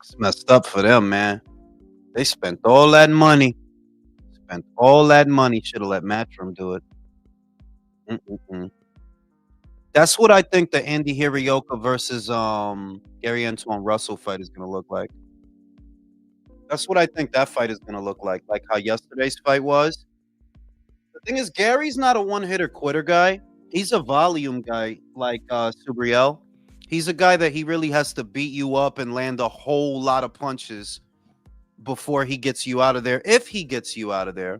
It's messed up for them, man. They spent all that money. Spent all that money. Should have let Matchroom do it. Mm-mm-mm. That's what I think the Andy Hirioka versus Gary Antoine Russell fight is gonna look like. That's what I think that fight is gonna look like how yesterday's fight was. The thing is, Gary's not a one hitter quitter guy. He's a volume guy like Subriel. He's a guy that he really has to beat you up and land a whole lot of punches before he gets you out of there. If he gets you out of there,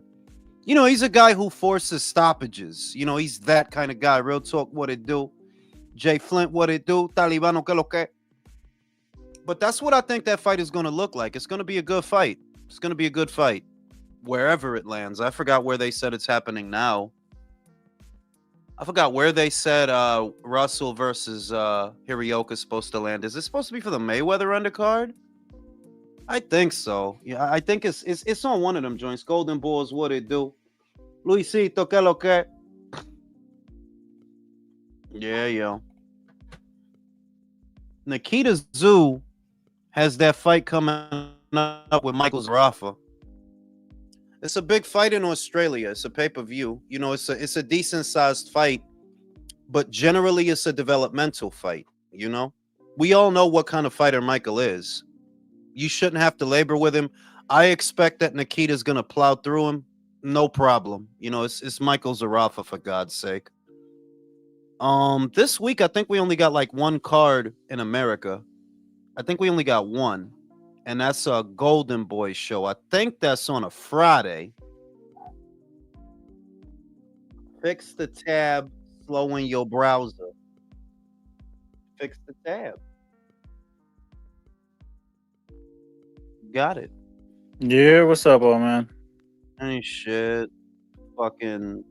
he's a guy who forces stoppages. He's that kind of guy. Real talk, what it do? Jay Flint, what it do? Talibano, que lo que? But that's what I think that fight is going to look like. It's going to be a good fight. It's going to be a good fight wherever it lands. I forgot where they said it's happening now. I forgot where they said Russell versus Hirioka is supposed to land. Is it supposed to be for the Mayweather undercard? I think so. Yeah, I think it's on one of them joints. Golden Bulls, what it do? Luisito, que lo que? Yeah, yo. Nikita Zoo has that fight coming up with Michael Zarafa. It's a big fight in Australia. It's a pay-per-view. It's a decent sized fight, but generally it's a developmental fight. We all know what kind of fighter Michael is. You shouldn't have to labor with him. I expect that Nikita's gonna plow through him, no problem. It's Michael Zarafa, for God's sake. This week I think we only got like one card in America. I think we only got one. And that's a Golden Boy show. I think that's on a Friday. Fix the tab, slowing your browser. Fix the tab. Got it. Yeah, what's up, old man? Ain't shit. Fucking.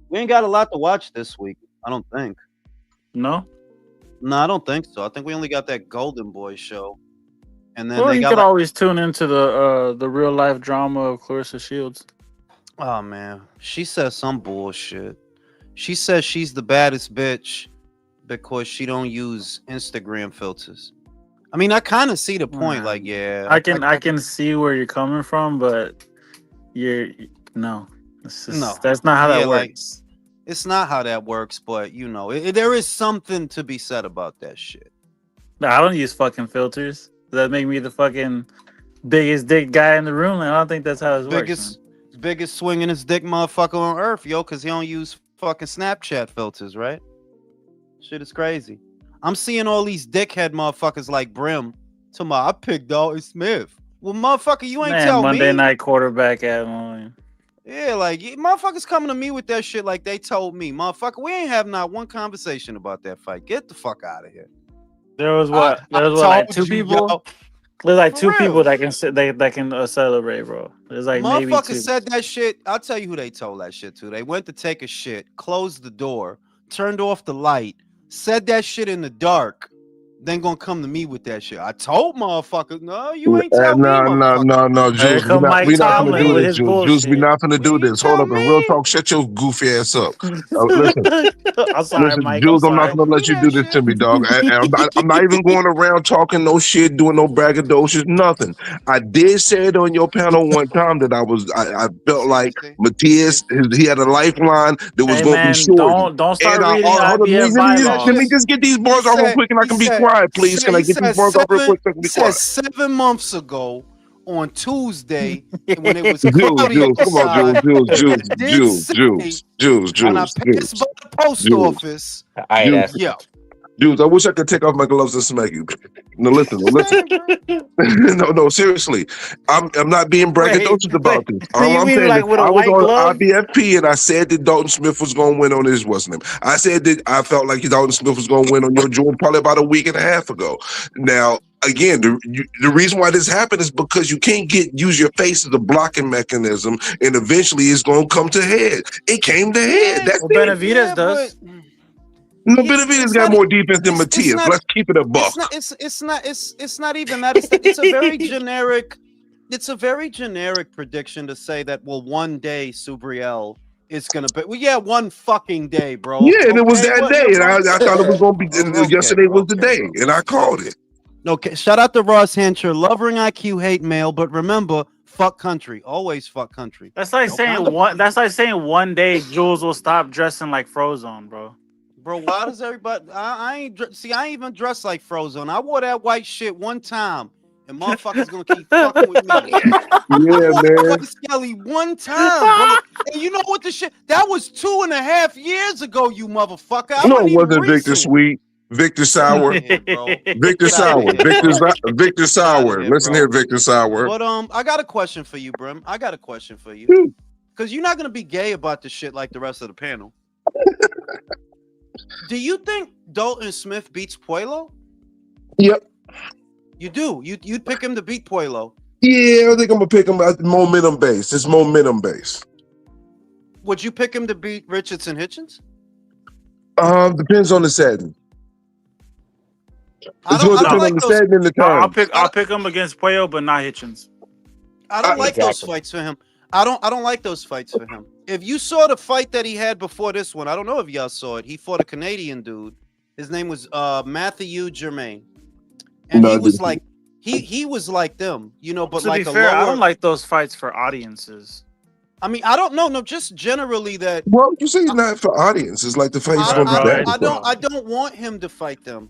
We ain't got a lot to watch this week, I don't think. No? No, I don't think so. I think we only got that Golden Boy show. And then Well, they you got could always tune into the real life drama of Clarissa Shields. Oh man, she says some bullshit. She says she's the baddest bitch because she don't use Instagram filters. I mean, I kind of see the point. Like, yeah, I can see where you're coming from, but no, that's not how that works. It's not how that works, but there is something to be said about that shit. No, I don't use fucking filters. Does that make me the fucking biggest dick guy in the room? I don't think that's how it works. Biggest swinging his dick motherfucker on earth, yo, because he don't use fucking Snapchat filters, right? Shit is crazy. I'm seeing all these dickhead motherfuckers like Brim. I picked Dalton Smith. Well, motherfucker, you ain't tell me. Monday night quarterback at one. Yeah, like motherfuckers coming to me with that shit like they told me. Motherfucker, we ain't have not one conversation about that fight. Get the fuck out of here. There was like two people. Yo. There's like two people that can celebrate, bro. There's like maybe two. Motherfuckers said that shit. I'll tell you who they told that shit to. They went to take a shit, closed the door, turned off the light, said that shit in the dark, then gonna come to me with that shit. I told motherfuckers, no, you ain't tell me. No, Jules, we not gonna do this, Jules. Jules, we not gonna do this. Hold up, and real talk, shut your goofy ass up. Listen, I'm sorry, Mike. Jules, I'm not gonna let you do this to me, dog. I'm not even going around talking no shit, doing no braggadocious, nothing. I did say it on your panel one time that I felt like Matias, he had a lifeline that was going to be short. Don't start reading IBF bylaws. Let me just get these bars off real quick, and I can be quiet. Please, can I get these bars off real quick? So I can be quiet. 7 months ago on Tuesday when it was Jules, come on, Jules. When I passed by the post office, Jules, I wish I could take off my gloves and smack you. No, listen. No, seriously. I'm not being braggadocious about this. All I'm saying is I was on IBFP and I said that Dalton Smith was going to win on his what's name. I said that I felt like Dalton Smith was going to win on your joint probably about a week and a half ago. Now, again, the reason why this happened is because you can't use your face as a blocking mechanism, and eventually it's going to come to head. It came to head. That's Benavidez does. No, Benavidez got more defense than Matias. Let's keep it a buck. It's not even that. It's a very generic. It's a very generic prediction to say that one day Subriel is gonna be. Well, one fucking day, bro. Yeah, and it was that day, and I thought it was gonna be. Yesterday was the day, and I called it. Okay, shout out to Ross Hancher. Love ring IQ, hate male, but remember, fuck country. Always fuck country. That's like saying one. That's like saying one day Jules will stop dressing like Frozone, bro. Bro, why does everybody? I ain't see. I ain't even dressed like Frozone. I wore that white shit one time, and motherfuckers gonna keep fucking with me. Yeah, man. White Skelly one time, bro. And you know what the shit? That was 2.5 years ago, you motherfucker. No, it wasn't Victor Sweet. Victor Sour. Here, Victor Sour. Victor Sour. Here, Listen here, Victor Sour. But I got a question for you, Brim. I got a question for you. Because you're not gonna be gay about this shit like the rest of the panel. Do you think Dalton Smith beats Puelo? Yep. You do. You'd pick him to beat Puelo. Yeah, I think I'm gonna pick him at momentum base. It's momentum base. Would you pick him to beat Richardson Hitchens? Depends on the setting. I don't like those. I'll pick him against Puello, but not Hitchens. I don't like those fights for him. I don't like those fights for him. If you saw the fight that he had before this one, I don't know if y'all saw it. He fought a Canadian dude. His name was Matthew Germain, and he was like he was like them, you know. But to like be fair, I don't like those fights for audiences. I mean, I don't know. No, just generally that. Well, you say not for audiences, like the fight. I don't want him to fight them.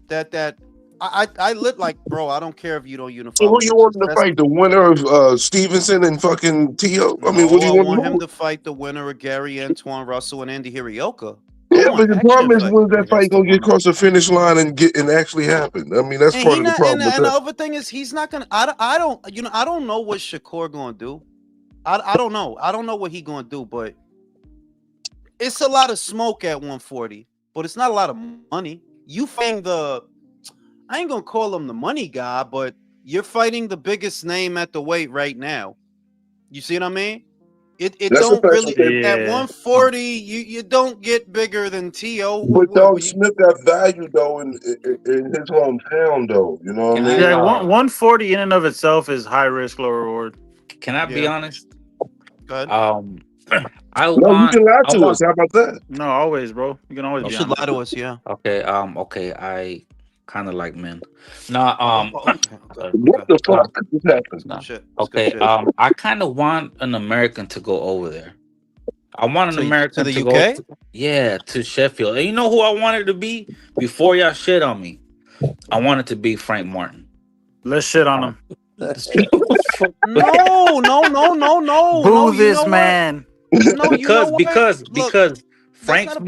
I lit like, bro. I don't care if you don't unify. So who you want to fight? The winner of Stevenson and fucking Tio? I mean, what do you want him to fight? The winner of Gary Antoine Russell and Andy Hirioka. Yeah, but the problem is when that fight gonna get across the finish line and actually happen. I mean, that's part of the problem. And the other thing is, he's not gonna. I don't know what Shakur gonna do. I don't know. I don't know what he gonna do, but it's a lot of smoke at 140, but it's not a lot of money. You fighting I ain't gonna call him the money guy, but you're fighting the biggest name at the weight right now. You see what I mean? It don't really at 140. You don't get bigger than T.O. But Dalton Smith got value though in his hometown though. You know what I mean? Yeah, 140 in and of itself is high risk, low reward. Can I be honest? Go ahead. You can lie to us. How about that? No, always, bro. You can always. You should lie to us, yeah. Okay. Okay. I kind of like men. No. What the fuck just happened? Okay. I kind of want an American to go over there. I want an American to the UK. Go to Sheffield. And you know who I wanted to be before y'all shit on me? I wanted to be Frank Martin. Let's shit on him. No. Boo this man. No, because Frank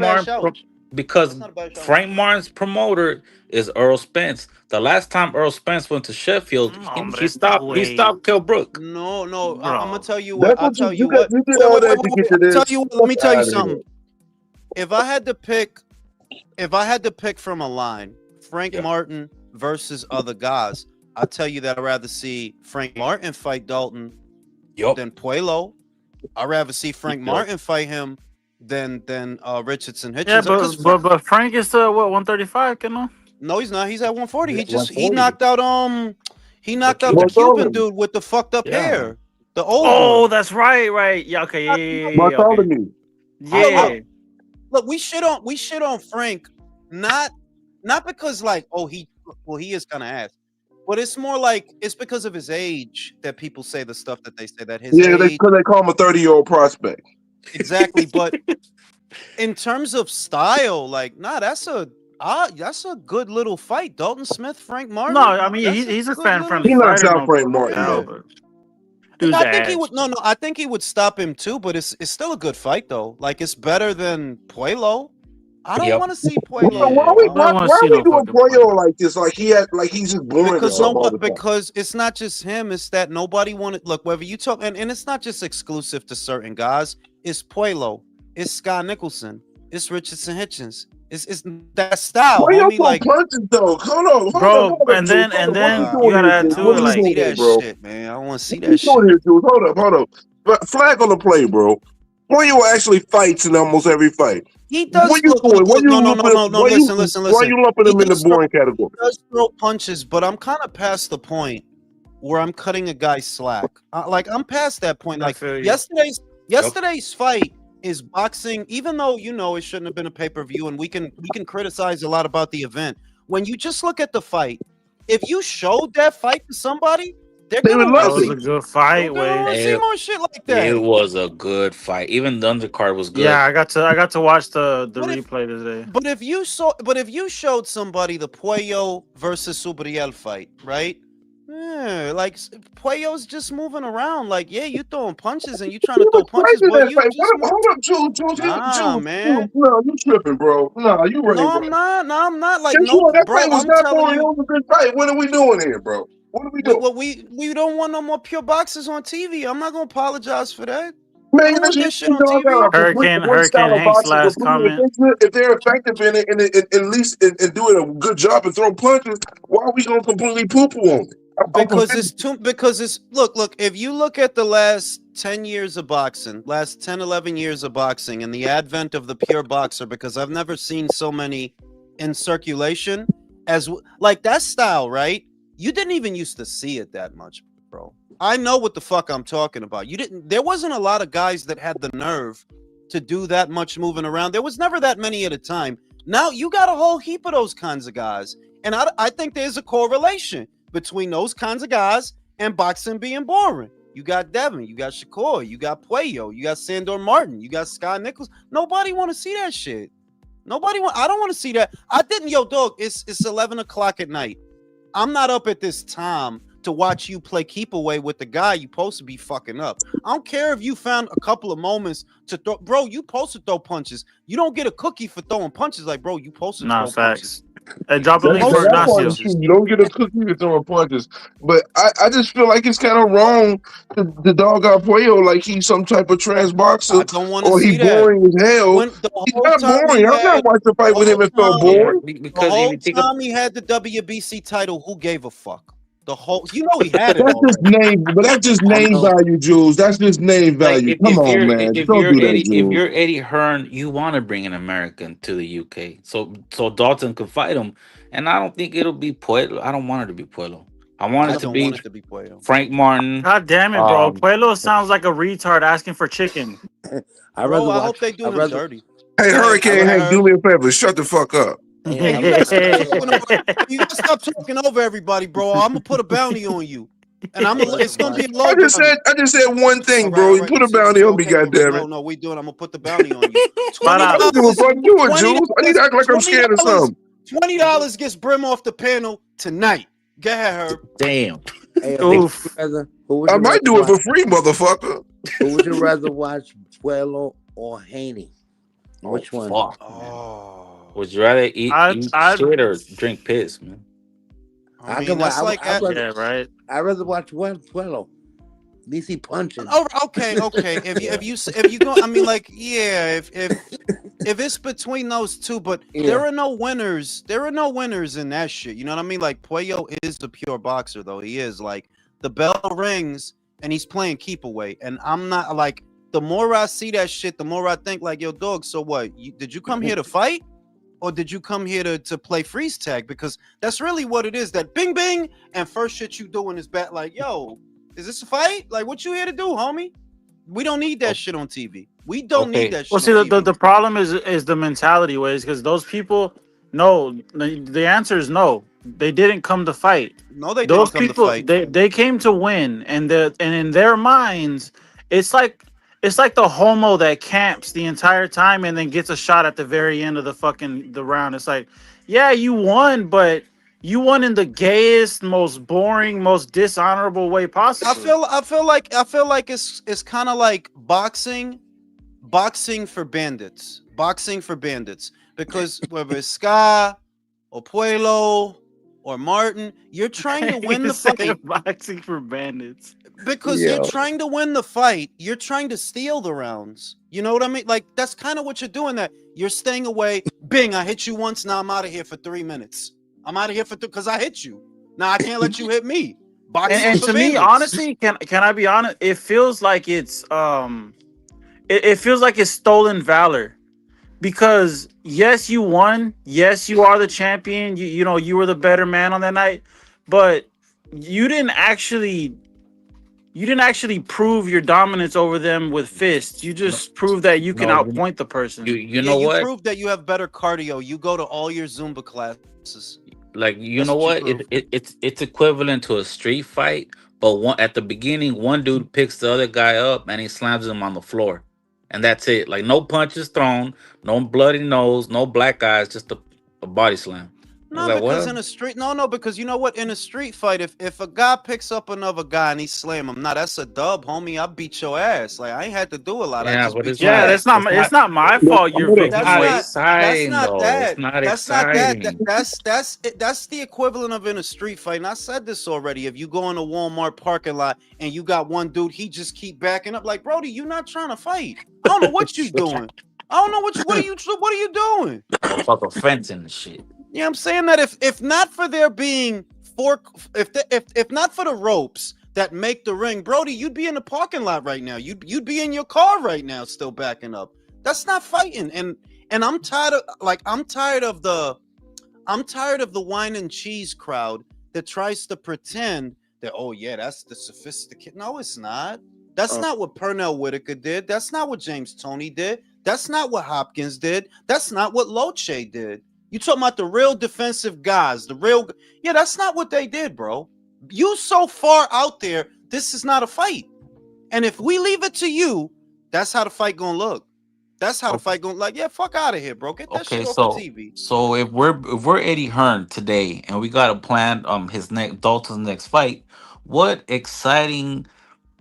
Martin's promoter is Earl Spence. The last time Earl Spence went to Sheffield, he stopped Kell Brook. No, I'm gonna tell you what. I'll tell you what. Let me tell you something. If I had to pick from a line, Frank Martin versus other guys, I'll tell you that I'd rather see Frank Martin fight Dalton than Puelo. I'd rather see Frank Martin fight him than Richardson Hitchens. Yeah, but Frank is what 135, you know? No, he's not. He's at 140. He knocked out the Cuban dude with the fucked up hair. The old. Oh, one. that's right. Yeah, okay, yeah. Bartholomew. Yeah. Look, we shit on Frank, not because like, he is kind of ass. But it's more like it's because of his age that people say the stuff that they say that his age. Because they call him a 30-year-old prospect. Exactly, but in terms of style, like, that's a good little fight. Dalton Smith, Frank Martin. No, I mean he's a fan friendly. He knocks out Frank Martin. I think he would. No, I think he would stop him too. But it's still a good fight though. Like it's better than Puelo. I don't want to see Puelo. Why are we doing Puelo like this? Like he's just boring. Because it's not just him. It's that nobody wanted. Look, whether you talk, and it's not just exclusive to certain guys. It's Puelo. It's Scott Nicholson. It's Richardson Hitchens. It's that style. Why y'all like punches though? Hold on, and then you gotta add to it. Like that shit, man. I want to see that shit. Hold up. Flag on the play, bro. Puelo actually fights in almost every fight. He does. No. Listen. Why are you lumping him in the boring category? He does throw punches, but I'm kind of past the point where I'm cutting a guy slack. I'm past that point. Like yesterday's fight is boxing, even though it shouldn't have been a pay-per-view, and we can criticize a lot about the event. When you just look at the fight, if you showed that fight to somebody, they're They would gonna love want That to was it. a see. good fight, They're gonna want to Waves. see more shit like It that. was a good fight. Even the undercard was Yeah, good. I got to watch the But if replay today. but if you showed somebody the Puello versus Subriel fight, right? Yeah, like Puello's just moving around. Like, yeah, you throwing punches and you trying He to was throw punches, fighting but that you fight. just Hold up, Jules. nah, man. No, you tripping, bro. No, you right, No, bro. I'm not. No, I'm not. Like, Since you no, on that bro. fight was I'm not telling boring, it you, was a good fight. What are we doing here, bro? What are we doing? we don't want no more pure boxers on TV. I'm not gonna apologize for that. I Man, don't you want just that shit on dog out TV. a complete one Hurricane style of Hank's boxing, last completely comment. offensive. If they're effective in it, and at least and doing a good job and throw punches, why are we gonna completely poo-poo on it? I'm Because confused. it's too. Because it's look. If you look at the last 10 years of boxing, last 10, 11 years of boxing, and the advent of the pure boxer, because I've never seen so many in circulation as like that style, right? You didn't even used to see it that much, bro. I know what the fuck I'm talking about. You didn't. There wasn't a lot of guys that had the nerve to do that much moving around. There was never that many at a time. Now you got a whole heap of those kinds of guys, and I think there's a correlation between those kinds of guys and boxing being boring. You got Devin, you got Shakur, you got Puello, you got Sandor Martin, you got Sky Nichols. Nobody want to see that shit. Nobody want. I don't want to see that. I didn't. Yo, dog. It's 11 o'clock at night. I'm not up at this time to watch you play keep away with the guy you supposed to be fucking up. I don't care if you found a couple of moments to throw, bro. You supposed to throw punches. You don't get a cookie for throwing punches. Like, bro, you supposed to Nah, throw punches. facts. Hey, drop a link That for that part Ignacio. is true. You don't get a cookie for throwing punches, but I just feel like it's kind of wrong to dog out Puello like he's some type of trans boxer I don't want to or he see that. boring as hell. When the He's whole not time boring. he I'm not had watching the the fight with him whole and felt time, boring. the Because if whole you think of, time he had the WBC title, who gave a fuck? The whole, you know, he had it That's just already. name, but that's just I name know, value, Jules. That's just name like value. Come on, man. Don't do that, if Jules. you're Eddie Hearn, you want to bring an American to the UK, so Dalton could fight him, and I don't think it'll be Puello. I don't want it to be Puello. I want I it to don't want be it to be Puello. Frank Martin. God damn it, bro. Um, Puello sounds like a retard asking for chicken. Bro, I hope they do him dirty. Hey, Hey, Hurricane Hank, do me a favor. Shut the fuck up. hey, you gotta stop talking over. You gotta stop talking over everybody, bro. I'm gonna put a bounty on you, and it's gonna be a low bounty. I just said one thing, bro. All You right. put You a said, bounty on me, okay, well, goddammit. no, we doing. I'm gonna put the bounty on you. Shut I up. don't give a fuck. Do it, Jules. I need to act like I'm scared of $20 something. $20 gets Brim off the panel tonight. Go ahead, Herb. damn. Hey, Oof. I might do it for free, motherfucker. Who would you rather watch, Puello or Haney? Which one? Fuck, man. Oh, Would you rather eat I'd- shit or drink piss, man? I mean, that's like. Yeah, right. I'd rather watch Puello. At least he punching. Oh, okay. If you go, I mean, like, yeah, if it's between those two, but there are no winners. There are no winners in that shit. You know what I mean? Like, Puello is a pure boxer, though. He is. Like, the bell rings and he's playing keep away, and I'm not like. The more I see that shit, the more I think like, yo, dog. So what? Did you come here to fight, or did you come here to play freeze tag? Because that's really what it is. That bing bing, and first shit you doing is bat. Like, yo, is this a fight? Like, what you here to do, homie? We don't need that shit on TV. We don't need that shit. Well, see, on TV. the problem is the mentality ways, because those people, no, the answer is no. They didn't come to fight. No, they Those didn't come people, to fight. they came to win, and in their minds, it's like the homo that camps the entire time and then gets a shot at the very end of the round. It's like, yeah, you won, but you won in the gayest, most boring, most dishonorable way possible. I feel like it's kind of like boxing for bandits. Boxing for bandits. Because whether it's Sky or Puello or Martin, you're trying to win the fight. Boxing for bandits. Because you're trying to win the fight. You're trying to steal the rounds. You know what I mean? Like, that's kind of what you're doing. That you're staying away. Bing, I hit you once. Now I'm out of here for 3 minutes. I'm out of here because I hit you. Now I can't let you hit me. Boxing And for to me, bandits. honestly, can I be honest? It feels like it's it feels like it's stolen valor. Because yes, you won. Yes, you are the champion. You know, you were the better man on that night, but you didn't actually prove your dominance over them with fists. You just proved that you can outpoint the person. You know you what? proved that you have better cardio. You go to all your Zumba classes. Like, you That's know what you what? prove. It's equivalent to a street fight, but one at the beginning, one dude picks the other guy up and he slams him on the floor, and that's it. Like, no punches thrown, no bloody nose, no black eyes, just a body slam. I was No, like, because well, in a street, no, because you know what? In a street fight, if a guy picks up another guy and he slam him, nah, that's a dub, homie. I beat your ass. Like I ain't had to do a lot. I yeah, just but beat it's your Yeah, not. ass. It's it's not my fault you're it's That's not victimized. not. That's exciting not though. It's that. not That's not that. exciting. That's the equivalent of in a street fight. And I said this already. If you go in a Walmart parking lot and you got one dude, he just keep backing up. Like, Brody, you not trying to fight. I don't know what you doing. I don't know what are you doing? Motherfucker fencing and shit. Yeah, I'm saying that if not for there being if not for the ropes that make the ring, Brody, you'd be in the parking lot right now. You'd be in your car right now, still backing up. That's not fighting. And I'm tired of the wine and cheese crowd that tries to pretend that, oh yeah, that's the sophisticated. No, it's not. That's not what Pernell Whitaker did. That's not what James Toney did. That's not what Hopkins did. That's not what Loche did. You talking about the real defensive guys, yeah, that's not what they did, bro. You so far out there, this is not a fight. And if we leave it to you, that's how the fight gonna look. That's how the fight gonna like, yeah, fuck out of here, bro. Get that Okay, shit off the TV. so if we're Eddie Hearn today and we got to plan his next Dalton's next fight, what exciting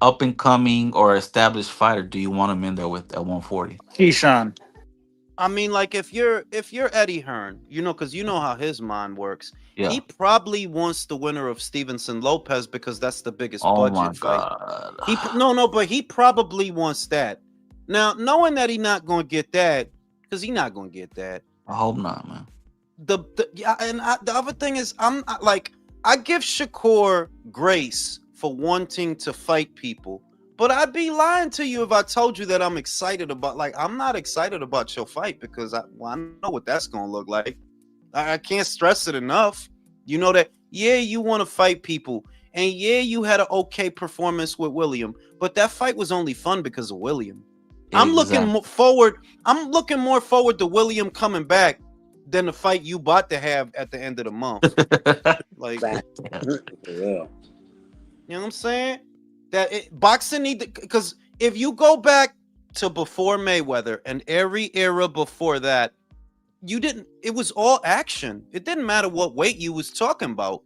up and coming or established fighter do you want him in there with at 140? Keyshawn. I mean, like if you're Eddie Hearn, you know, because you know how his mind works. Yeah. He probably wants the winner of Stevenson Lopez because that's the biggest Oh my budget fight. god. But he probably wants that. Now, knowing that he's not going to get that, because he's not going to get that. I hope not, man. The other thing is, I give Shakur grace for wanting to fight people. But I'd be lying to you if I told you that I'm excited about. Like, I'm not excited about your fight because I know what that's gonna look like. I can't stress it enough. You know that, yeah, you want to fight people, and yeah, you had an okay performance with William, but that fight was only fun because of William. I'm looking more forward to William coming back than the fight you about to have at the end of the month. Like, Yeah. you know what I'm saying? Boxing because if you go back to before Mayweather and every era before that, it was all action. It didn't matter what weight you was talking about.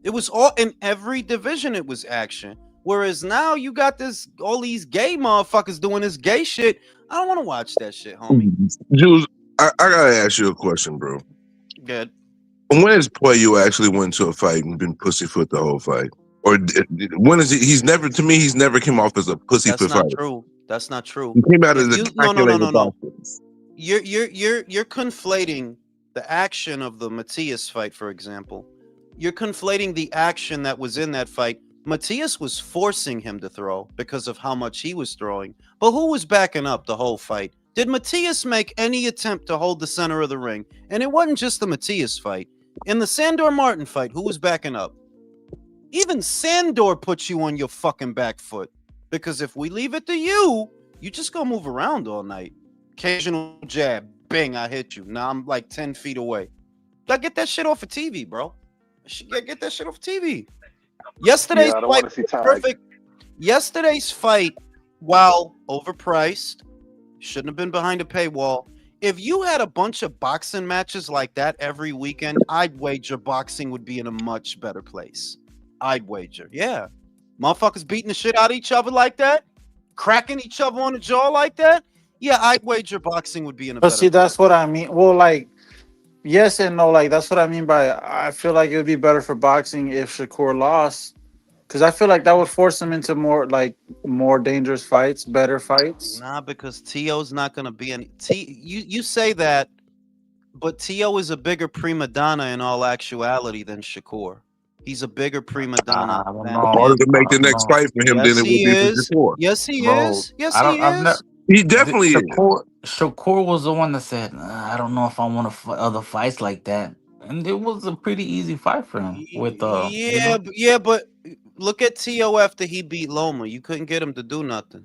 It was all in every division. It was action. Whereas now you got all these gay motherfuckers doing this gay shit. I don't want to watch that shit, homie. Jules, I gotta ask you a question, bro. Good. When has Puello actually went to a fight and been pussyfoot the whole fight? Or when is he? He's never came off as a pussyfoot That's not fighter. true. That's not true. He came out as a no. You're conflating the action of the Matias fight, for example. You're conflating the action that was in that fight. Matias was forcing him to throw because of how much he was throwing. But who was backing up the whole fight? Did Matias make any attempt to hold the center of the ring? And it wasn't just the Matias fight. In the Sandor Martin fight, who was backing up? Even Sandor puts you on your fucking back foot. Because if we leave it to you, you just gonna move around all night. Occasional jab, bang, I hit you. Now I'm like 10 feet away. Like, get that shit off of TV, bro. Get that shit off TV. Yesterday's fight was perfect. Yesterday's fight, while overpriced, shouldn't have been behind a paywall. If you had a bunch of boxing matches like that every weekend, I'd wager boxing would be in a much better place. I'd wager. Yeah. Motherfuckers beating the shit out of each other like that, cracking each other on the jaw like that. Yeah, I'd wager boxing would be in a better place. That's what I mean. Well, like, yes and no. Like, that's what I mean by I feel like it would be better for boxing if Shakur lost. Because I feel like that would force him into more dangerous fights, better fights. Nah, because T.O.'s not going to be any... You say that, but T.O. is a bigger prima donna in all actuality than Shakur. He's a bigger prima donna. Harder to make the next fight for him than it would be for Shakur. Yes, he is. Yes, he is. He definitely is. Shakur was the one that said, I don't know if I want to fight other fights like that. And it was a pretty easy fight for him. But look at T.O. after he beat Loma. You couldn't get him to do nothing.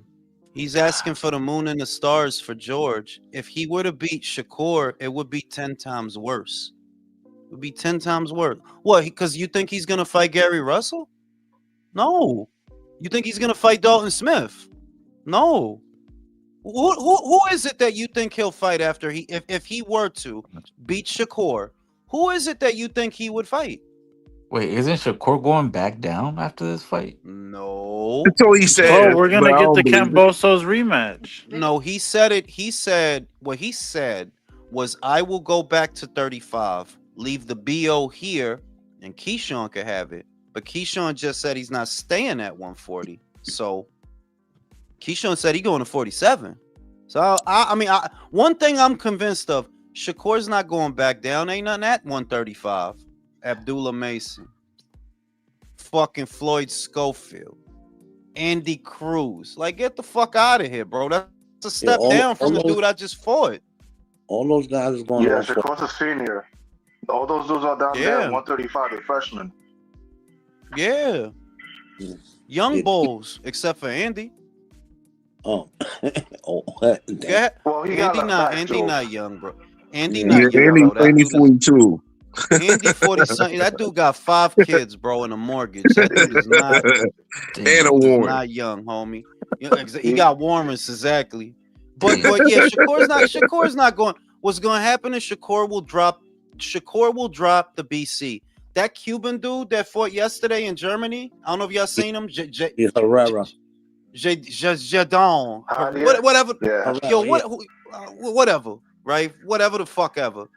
He's asking for the moon and the stars for George. If he were to beat Shakur, it would be 10 times worse. Would be 10 times worse. What? Because you think he's gonna fight Gary Russell? No. You think he's gonna fight Dalton Smith? No. Who is it that you think he'll fight after if he were to beat Shakur? Who is it that you think he would fight? Wait, isn't Shakur going back down after this fight? No. That's all he said. Oh, we're but gonna I get don't the believe it. Cambosos rematch. No, he said it. He said what he said was, I will go back to 35, leave the BO here, and Keyshawn could have it. But Keyshawn just said he's not staying at 140. So Keyshawn said he going to 47. So I mean, one thing I'm convinced of, Shakur's not going back down. Ain't nothing at 135. Abdullah Mason, fucking Floyd Schofield, Andy Cruz. Like, get the fuck out of here, bro. That's a step down from the dude I just fought. All those guys is going. Yeah, Shakur's a senior. All those dudes are down there at 135. They're freshmen. Yeah. Young bulls, except for Andy. Oh, Yeah. Well, he got Andy not young, bro. Andy Yeah, not young, bro. That Andy dude is- 42. Andy 40 something. That dude got 5 kids, bro, and a mortgage. That dude is not, And a warrant. not young, homie. He got warrants, exactly. But yeah, Shakur's not going. What's going to happen is Shakur will drop the BC. That Cuban dude that fought yesterday in Germany, I don't know if y'all seen him. Herrera. Jadon, whatever. Yeah. Yo, whatever, right? Whatever the fuck ever.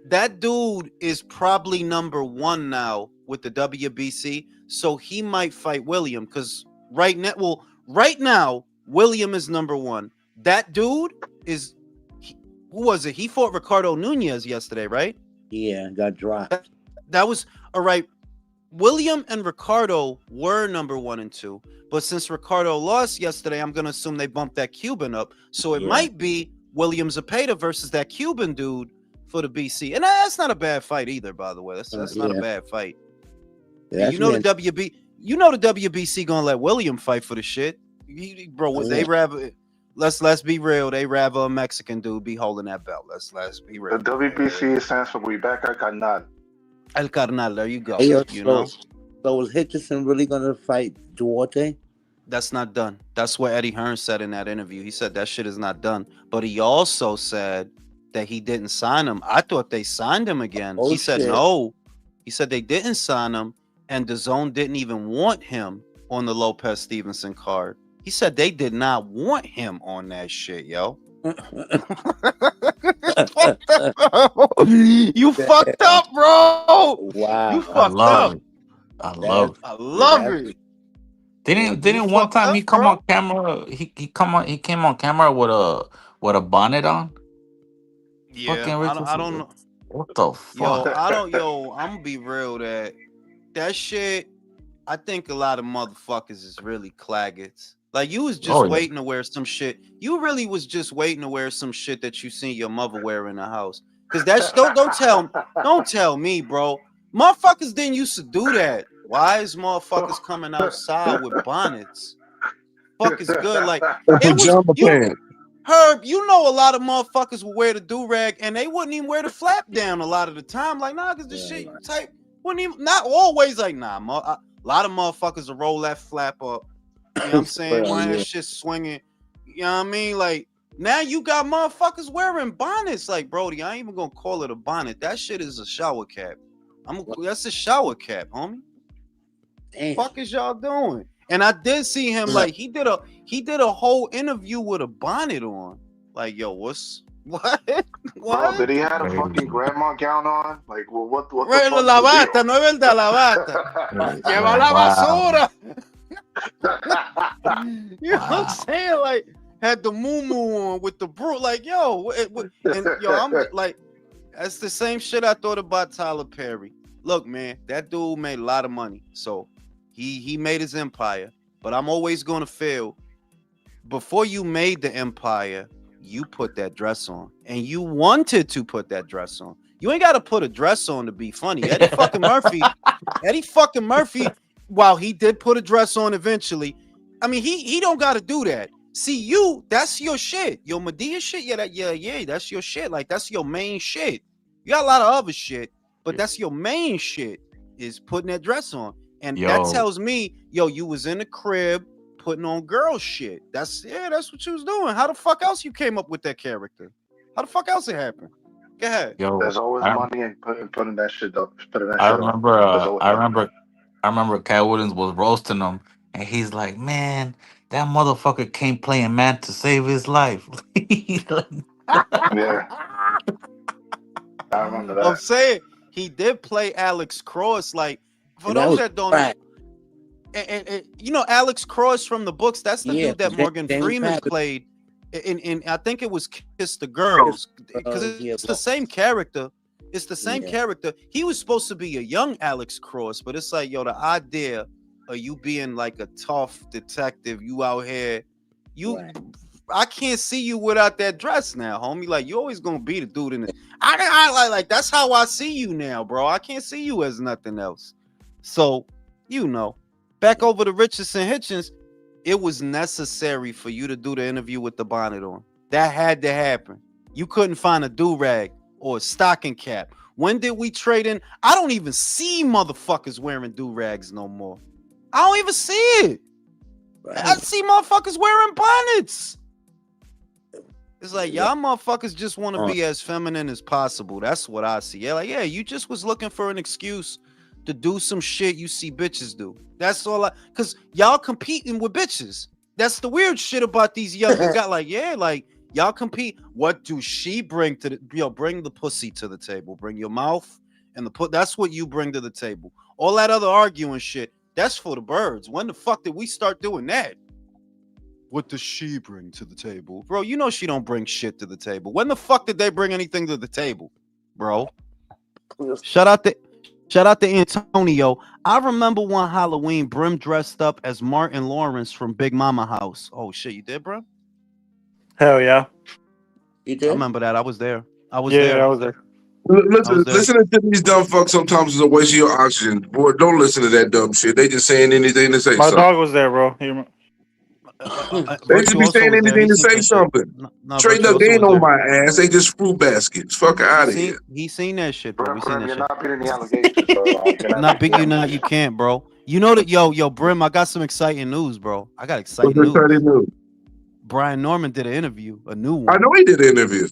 That dude is probably number 1 now with the WBC, so he might fight William because right now William is number 1. That dude is who was it? He fought Ricardo Nunez yesterday, right? Yeah, got dropped. That was all right. William and Ricardo were number 1 and 2, but since Ricardo lost yesterday, I'm gonna assume they bumped that Cuban up. So it might be William Zepeda versus that Cuban dude for the BC, and that's not a bad fight either. By the way, that's not a bad fight. Yeah, You know the WBC gonna let William fight for the shit, bro. They rather let's be real. They rather a Mexican dude be holding that belt. Let's be real. The WBC stands for Rebecca Carnal. El Carnal. There you go. Hey, You know. So is Hitchison really gonna fight Duarte? That's not done. That's what Eddie Hearn said in that interview. He said that shit is not done. But he also said that he didn't sign him. I thought they signed him again. He said no. He said they didn't sign him, and the zone didn't even want him on the Lopez Stevenson card. He said they did not want him on that shit, yo. You fucked up, bro. Wow. You fucked up. I love it. Didn't one time he come on camera? He came on camera with a bonnet on. Yeah, I don't know. What the fuck? I'm gonna be real that shit, I think a lot of motherfuckers is really claggets. Like, you was just waiting to wear some shit. You really was just waiting to wear some shit that you seen your mother wear in the house. Cause that's don't tell me, bro. Motherfuckers didn't used to do that. Why is motherfuckers coming outside with bonnets? Fuck is good. Like, Herb, you know, a lot of motherfuckers will wear the do-rag and they wouldn't even wear the flap down a lot of the time. Like, nah, cause the shit type wouldn't even, not always, like, nah, a lot of motherfuckers will roll that flap up. You know what I'm saying? When that shit swinging. You know what I mean? Like, now you got motherfuckers wearing bonnets. Like, Brody, I ain't even gonna call it a bonnet. That shit is a shower cap. That's a shower cap, homie. Damn. Fuck is y'all doing? And I did see him, like, he did a whole interview with a bonnet on. Like, yo, what? Bro, did he have a fucking grandma gown on? Like, well, what the fuck? La bata, no es verdad, la bata. Lleva la basura. You know what I'm saying? Like, had the moo on with the brew. Like, yo, and yo, I'm like, that's the same shit I thought about Tyler Perry. Look, man, that dude made a lot of money, so he made his empire. But I'm always gonna feel, before you made the empire, you put that dress on, and you wanted to put that dress on. You ain't got to put a dress on to be funny. Eddie fucking Murphy, while he did put a dress on eventually, I mean, he don't got to do that. See, that's your shit. Your Madea shit, yeah, that's your shit. Like, that's your main shit. You got a lot of other shit. but that's your main shit is putting that dress on. And that Yo, tells me, yo, you was in the crib putting on girl shit. That's what you was doing. How the fuck else you came up with that character? How the fuck else it happened? Go ahead. There's yo, always I money in putting that shit up, putting that I shit on. remember There's always I money in remember I remember Cat Williams was roasting him, and he's like, "Man, that motherfucker came playing man to save his life." He's like, that. Yeah, I remember I'm that. saying he did play Alex Cross. Like, for And that those was that don't know, right. and you know Alex Cross from the books, that's the Yeah, dude that James Morgan Freeman Patrick played in I think it was Kiss the Girls, because yeah, it's the same character. It's the same yeah, character. He was supposed to be a young Alex Cross, but it's like, yo, the idea of you being like a tough detective, you out here, you right. I can't see you without that dress now, homie. Like, you always gonna be the dude in it. I like that's how I see you now, bro. I can't see you as nothing else. So, you know, back over to Richardson Hitchens, it was necessary for you to do the interview with the bonnet on. That had to happen. You couldn't find a do-rag or a stocking cap. When did we trade in? I don't even see motherfuckers wearing do-rags no more. I don't even see it. I Right. see motherfuckers wearing bonnets. It's like, y'all motherfuckers just want to be as feminine as possible. That's what I see. Yeah, like, yeah, you just was looking for an excuse to do some shit you see bitches do. That's all because y'all competing with bitches. That's the weird shit about these young got like, yeah, like y'all compete. What do she bring to the bring the pussy to the table, bring your mouth and that's what you bring to the table. All that other arguing shit, that's for the birds. When the fuck did we start doing that? What does she bring to the table? Bro, you know she don't bring shit to the table. When the fuck did they bring anything to the table, bro? Shout out to Antonio. I remember one Halloween, Brim dressed up as Martin Lawrence from Big Mama House. Oh shit, you did, Brim? Hell yeah. You I did? remember that. I was there. I was Yeah, there. I was there. Listen, there. listening to these dumb fucks sometimes is a waste of your oxygen. Boy, don't listen to that dumb shit. They just saying anything to say My something. dog was there, bro. They just Virtue be also saying was there. anything He to seen say that shit. something. No, Straight Virtue up, they also ain't was on there. my ass. They just fruit baskets. Fuck out of here. He seen that shit, bro. We seen Brim, that you're shit. not beating the allegations, bro. You're not Not big, beating the you can't, bro. You know that, yo, Brim, I got some exciting news, bro. I got What's exciting the news. exciting news? Brian Norman did an interview, a new I one. know he did an interview.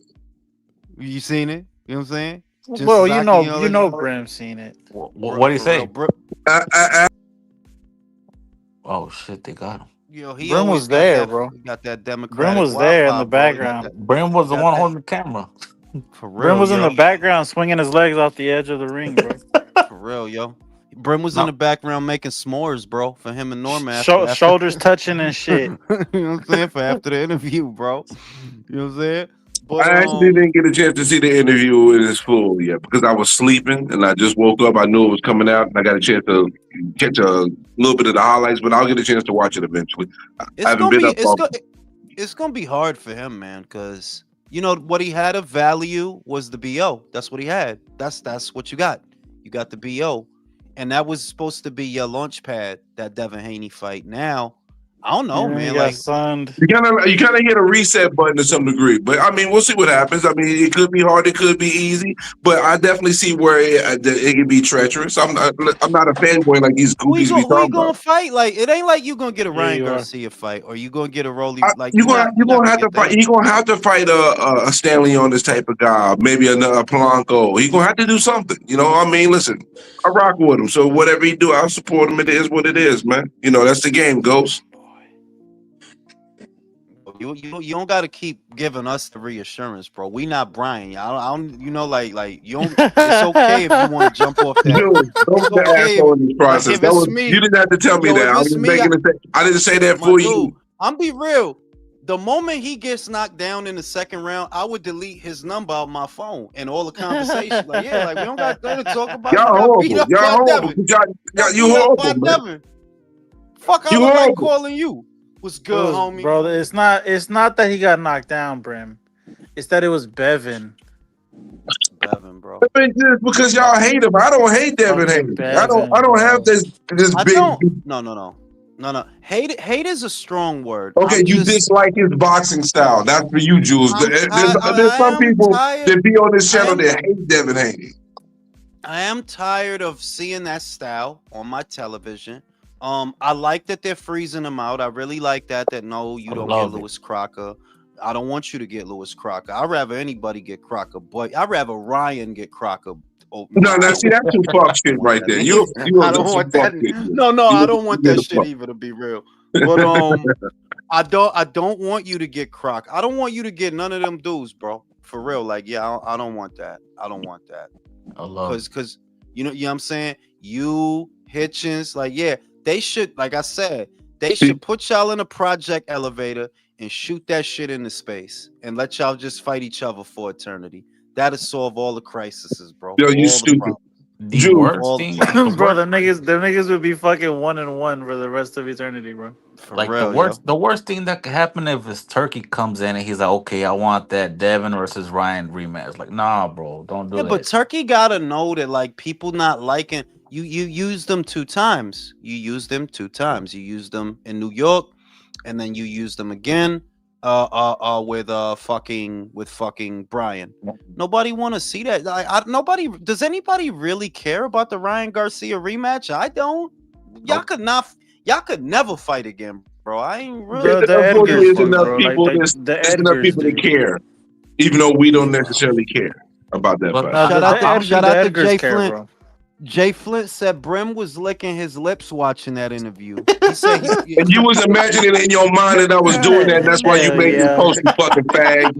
You seen it? You know what I'm saying? Well, you Sasaki, know, Brim seen it. what do you for real, say? I, Oh shit, they got him. Yo, he Brim always was got there, that, bro. got that Brim Democratic was there in Wi-Fi, the bro. He got background. that, Brim was the got one that holding the camera. for Brim real, was in yo. the background swinging his legs off the edge of the ring, bro. For real, yo. Brim was in No, the background making s'mores, bro, for him and Norman after. Shoulders touching and shit. You know what I'm saying? For after the interview, bro. You know what I'm saying? But I actually didn't get a chance to see the interview in its full yet because I was sleeping and I just woke up. I knew it was coming out and I got a chance to catch a little bit of the highlights, but I'll get a chance to watch it eventually. I it's haven't gonna been be up all. it's gonna be hard for him, man, because you know what he had of value was the BO. That's what he had. That's what you got. You got the BO. And that was supposed to be your launch pad, that Devin Haney fight. Now, I don't know, And then he man. got Like, sunned. You kind of hit a reset button to some degree, but I mean, we'll see what happens. I mean, it could be hard, it could be easy, but I definitely see where it can be treacherous. I'm not a fanboy like these who goofies be you talking gonna about. fight? Like, it ain't like you gonna get a Yeah, Ryan you are. Garcia fight, or you gonna get a Rolly. Like, You're you're not gonna have to get fight. that. He's gonna have to fight a Stanley on this type of guy, maybe a Polanco. He's gonna have to do something. You know, I mean, listen, I rock with him, so whatever he do, I'll support him. It is what it is, man. You know, that's the game, Ghost. You don't got to keep giving us the reassurance, bro. We not Brian. I don't you know, like you don't. It's okay if you want to jump off that. Dude, don't It's be the okay asshole in this like process. if it's You me, didn't have to tell me yo, that. if I it's was me, making it. I didn't say that my for dude, you. I'm be real. The moment he gets knocked down in the second round, I would delete his number out my phone and all the conversation. Like, yeah, like we don't got nothing to talk about. Y'all You got beat horrible. up Y'all by horrible. Devin. You You got beat up horrible, by man. Devin. Fuck, I You look like horrible. calling you. What's good, homie? Bro, it's not that he got knocked down, Brim. It's that it was Bevan. Bevan, bro. It's just because y'all hate him. I don't hate Devin Fucking Haney. Bevan, I don't have bro. this I big. don't. No. Hate is a strong word. Okay, I'm you just. dislike his boxing style. That's for you, Jules. There's I some am people tired. that be on this I channel am. that hate Devin Haney. I am tired of seeing that style on my television. I like that they're freezing them out. I really like that. That no, you I don't get love it. Lewis Crocker. I don't want you to get Lewis Crocker. I'd rather anybody get Crocker, but I'd rather Ryan get Crocker. Oh, No, I now don't see want that's some that. fuck I shit don't want right that. there. You I on don't some want fuck that. shit. No, I don't want You that the shit fuck. either. To be real, but I don't want you to get Croc. I don't want you to get none of them dudes, bro. For real, like, yeah, I don't want that. I don't want that. I love it. Cause you know what I'm saying? You Hitchens, like, yeah, they should, like I said, they See, should put y'all in a project elevator and shoot that shit into space and let y'all just fight each other for eternity. That'll solve all the crises, bro. yo, you All the stupid. problems. The Juice. worst All the thing, problems. the Bro, worst, them niggas would be fucking 1-1 for the rest of eternity, bro. For like real, yo. the worst thing that could happen if his Turkey comes in and he's like, okay, I want that Devin versus Ryan rematch. Like, nah, bro, don't do Yeah, but that. Turkey gotta know that, like, people not liking you. You used them 2 times. You used them 2 times. You used them in New York, and then you used them again. With fucking Brian. Nobody want to see that. Nobody. Does anybody really care about the Ryan Garcia rematch? I don't. Y'all Nope. could not. Y'all could never fight again, bro. I ain't really. Bro, the Unfortunately, Edgars there's do, enough bro. Like, people. the There's enough Edgars people that do. care, even though we don't Wow. necessarily care about that But fight. Shout out to Shout out to Jay care, Flint. bro. Jay Flint said Brim was licking his lips watching that interview. He said And you was imagining in your mind that I was doing that, and that's why you Hell made this yeah. post, you fucking fag.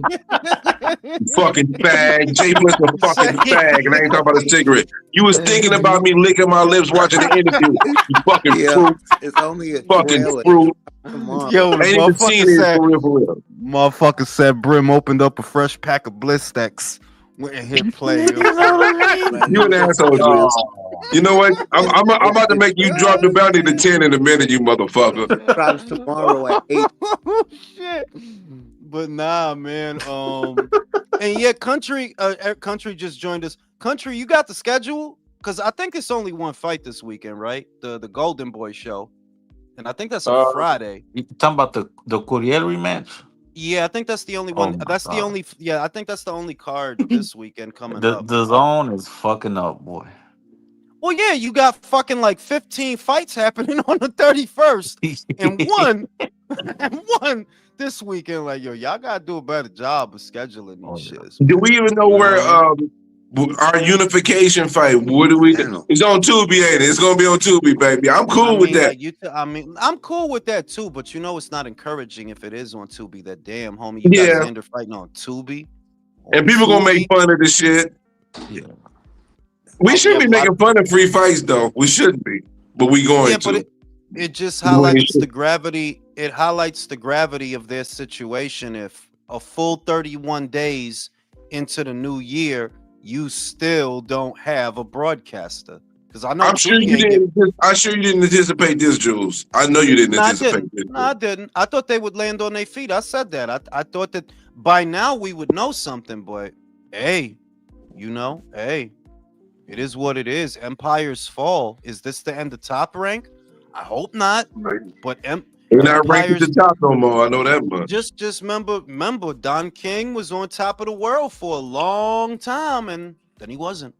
You fucking fag. Jay Flint's a fucking fag, and I ain't talking about a cigarette. You was thinking about me licking my lips watching the interview. You fucking Yeah, fruit. it's only a Fucking trailer. fruit. Tomorrow. Yo, the I ain't even seen it for real, for real. motherfucker said Brim opened up a fresh pack of Bliss stacks. Went and hit play. You an asshole, Jules. You know what? I'm about to make you drop the bounty to 10 in a minute, you motherfucker. Drops tomorrow at 8. Shit. But nah, man. And yeah, country just joined us. Country, you got the schedule? Because I think it's only one fight this weekend, right? The Golden Boy show. And I think that's a Friday. you talking about the Curiel rematch? Yeah, I think that's the only Oh one. my That's the God. only. Yeah, I think that's the only card this weekend coming up. The zone is fucking up, boy. Well, yeah, you got fucking like 15 fights happening on the 31st, and one this weekend. Like, yo, y'all gotta do a better job of scheduling these shits. Do we even know where our unification fight? What do we? It's on Tubi, ain't it? It's gonna be on Tubi, baby. I'm cool with that. Like, I'm cool with that too, but you know it's not encouraging if it is on Tubi. That damn homie, you got Xander fighting on Tubi, and people gonna make fun of the shit. Yeah. We shouldn't be making fun of free fights, though. We shouldn't be, but we going to. But it just highlights the gravity. It highlights the gravity of their situation. If a full 31 days into the new year, you still don't have a broadcaster. Because I know I'm sure you didn't. I'm sure you didn't anticipate this, Jules. I know you didn't anticipate this. No, I didn't. I thought they would land on their feet. I said that. I thought that by now we would know something. But hey, hey. It is what it is. Empires fall. Is this the end of Top Rank? I hope not. But they're not ranked at the top no more. I know that much. Just remember, Don King was on top of the world for a long time, and then he wasn't.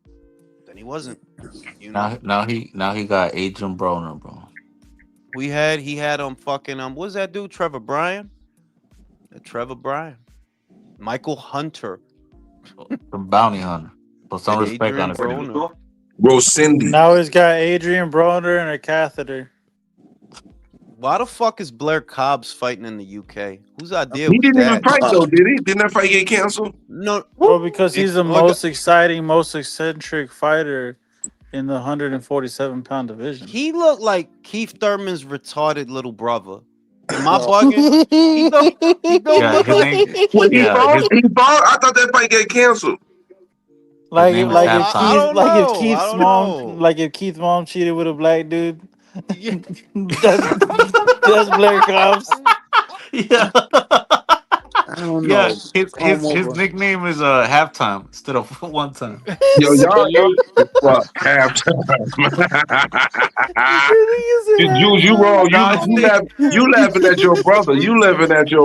You know. Now he got Adrian Broner, bro. He had fucking what's that dude? Trevor Bryan. Michael Hunter. The bounty hunter. Put some respect on his name. Cindy. Now he's got Adrian Broner and a catheter. Why the fuck is Blair Cobbs fighting in the UK? Whose idea He was didn't that? even fight though, did he? Didn't that fight get canceled? No, well, because he's the most exciting, most eccentric fighter in the 147-pound division. He looked like Keith Thurman's retarded little brother. Am I bugging? He don't look like. He fought. I thought that fight get canceled. If Keith's mom cheated with a black dude, that's Blair Cobbs. Yeah. don't Yeah, know. his Come his over. nickname is halftime instead of one time. Yo, y'all Yo, ate the fuck halftime. Jules, you wrong. No, You laughing at your brother. You laughing at your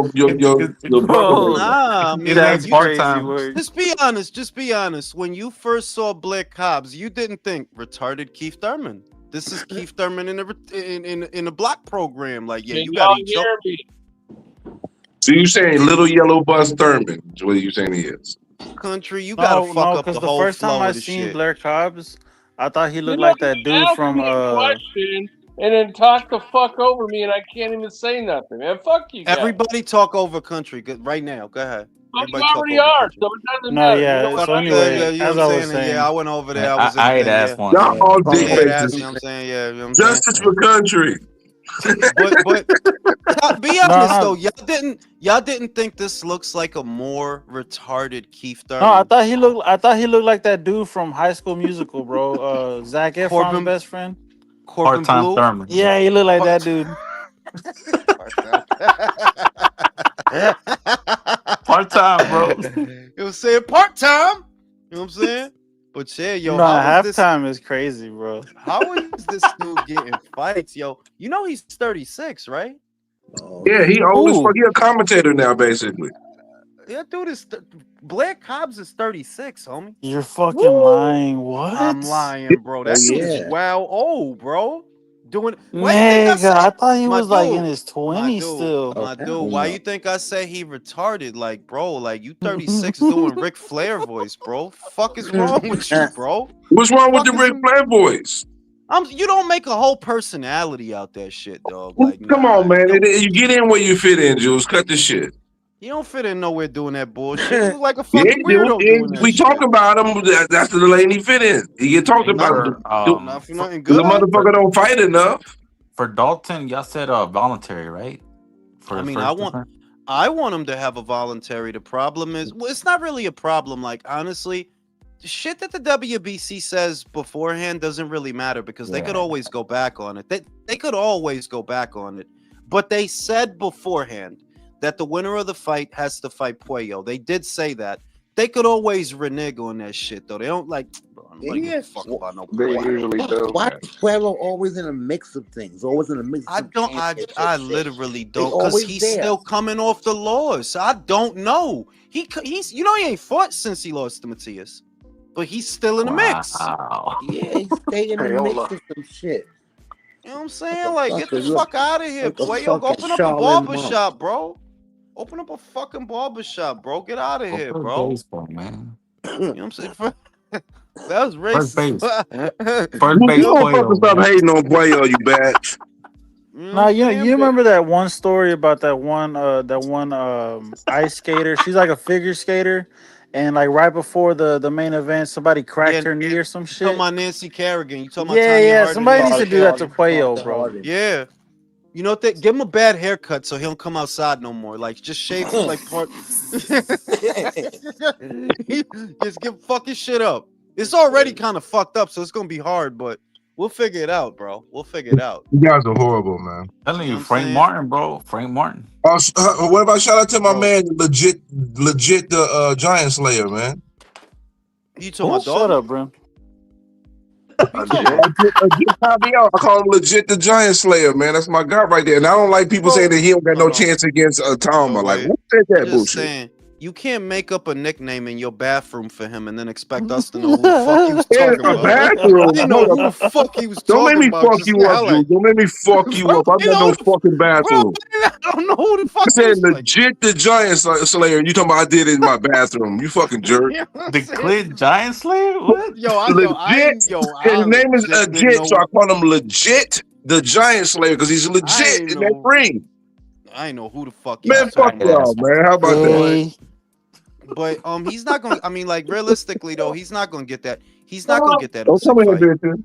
brother right Bro, now. Nah, his man. name's that's You part crazy time. word. just be honest. Just be honest. When you first saw Black Cobbs, you didn't think retarded Keith Thurman. This is Keith Thurman in a block program. Like, yeah, can you y'all gotta eat your hear me? So you saying little yellow bus Thurman is what you saying he is? country. You gotta fuck No, up because the the whole first time flow I of the seen shit. Blair Cobbs, I thought he You're looked not like even that dude asking from me a question and then talk the fuck over me, and I can't even say nothing. Man, fuck you guys. Everybody talk over country right now. Go ahead. But you Everybody talk already over are, country. so it doesn't No, matter. You know yeah. what Fuck So I anyway, you know as what I I'm was saying? Yeah, I saying, went over there. I was in the I ate thing. ass Yeah, once. Y'all all dick yeah, Come that's faces. you know what I'm saying. Yeah, you know what I'm saying. Justice for country. But be no, honest though, no, y'all didn't think this looks like a more retarded Keith no. Thurman. I thought he looked like that dude from High School Musical, bro. Zac Efron's Corbin best friend. Part Corbin time Blue. Thurman. Yeah, he looked like Part- that dude. Part time, bro. It was saying part time. You know what I'm saying? But yeah, yo, No, halftime is crazy, bro. how is this dude getting fights, yo? You know he's 36, right? Oh, Yeah, he old as Who? fuck. He a commentator now, basically. That dude is Blair Cobbs is 36, homie. You're fucking Woo! lying. What? I'm lying, bro. oh That dude is yeah. well old, bro. Doing why you think I Nigga, say I thought he my was like in dude, his 20s still. Oh my hell dude? Why no. you think I say he retarded? Like, bro, like you 36 doing Ric Flair voice, bro. Fuck is wrong with you, bro? What's wrong with the Fuck is Ric Flair voice? you don't make a whole personality out that shit, dog. Like, Come nah, on, man. you You get in where you fit in, Jules. Cut the shit. don't fit in nowhere doing that bullshit. You look like a Yeah, fucking dude. weirdo doing that We talk shit. about him. That's the lane he fit in. He get talked Hey, Not, about. for not for for nothing The good. motherfucker don't fight enough. for Dalton, y'all said voluntary, right? For I the mean, first defense. I want him to have a voluntary. The problem is, well, it's not really a problem. Like, honestly, the shit that the WBC says beforehand doesn't really matter because they could Yeah. always go back on it. They could always go back on it. But they said beforehand that the winner of the fight has to fight Puello. They did say that. They could always renege on that shit though. They don't like, bro, nobody give Yeah. a fuck about no They Puello. usually do, Why man. is Pueblo always in a mix of things? Always in a mix of I some don't. championship I shit. literally They don't, cause always he's there. still coming off the loss. I don't know. He's you know he ain't fought since he lost to Matias, but he's still in the mix. Wow. Yeah, he stay in the Hey, hold mix up. of some shit. You know what I'm saying? Like, get the Fucker, look fuck out of here, like a Puello. Go fucking open up a Charlotte barber monk. shop, bro. Open up a fucking barber shop, bro. Get out of Go here, play bro. baseball, man. You know what I'm saying? That was First racist. base. You First You base know motherfuckers Cueto, stop man. hating on Puello, you batch. what No, I'm you saying? But remember that one story about that one ice skater? She's like a figure skater, and like right before the main event, somebody yeah, cracked her knee or some you talking shit. about Nancy Kerrigan? You talking about Yeah, Tanya yeah. Harding Somebody and needs to shit? do that to Carter Puello, bro. Harden. Yeah. You know what? Give him a bad haircut so he don't come outside no more. Like, just shave like part. Just give fucking shit up. It's already kind of fucked up, so it's gonna be hard, but we'll figure it out, bro. We'll figure it out. You guys are horrible, man. Telling You know you, what I'm Frank saying, Martin, bro. Frank Martin. What about shout out to my bro? man, legit the Giant Slayer, man. You talking about Shut Dalton? up, bro. Who you talking about? Legit Javier. I call him legit the Giant Slayer, man. That's my guy right there. And I don't like people saying that he don't got no Hold on. chance against Tama. Like, Wait. who said I'm that just bullshit? saying, you can't make up a nickname in your bathroom for him and then expect us to know who the fuck he was In talking a about. I bathroom. didn't know Hold who up. the fuck he was Don't make talking me about fuck just you now. up, Jules. Like, Don't make me fuck you bro, up. I'm you in know no who the fucking bathroom. I don't know who the fuck I he said was like. legit the Giant Slayer. You talking about I did it in my bathroom. You fucking jerk. You know what I'm The saying? Clit Giant Slayer? What? Legit. His I name is legit didn't legit, so I know. call him legit the Giant Slayer because he's I legit ain't in that know. ring. I ain't know who the fuck he Man, was fuck talking Tight about. y'all, ass. man. How about that? Gay. But he's not gonna. I mean, like realistically though, he's not gonna get that. He's not gonna get that Don't come Usyk in here, fight. bitches.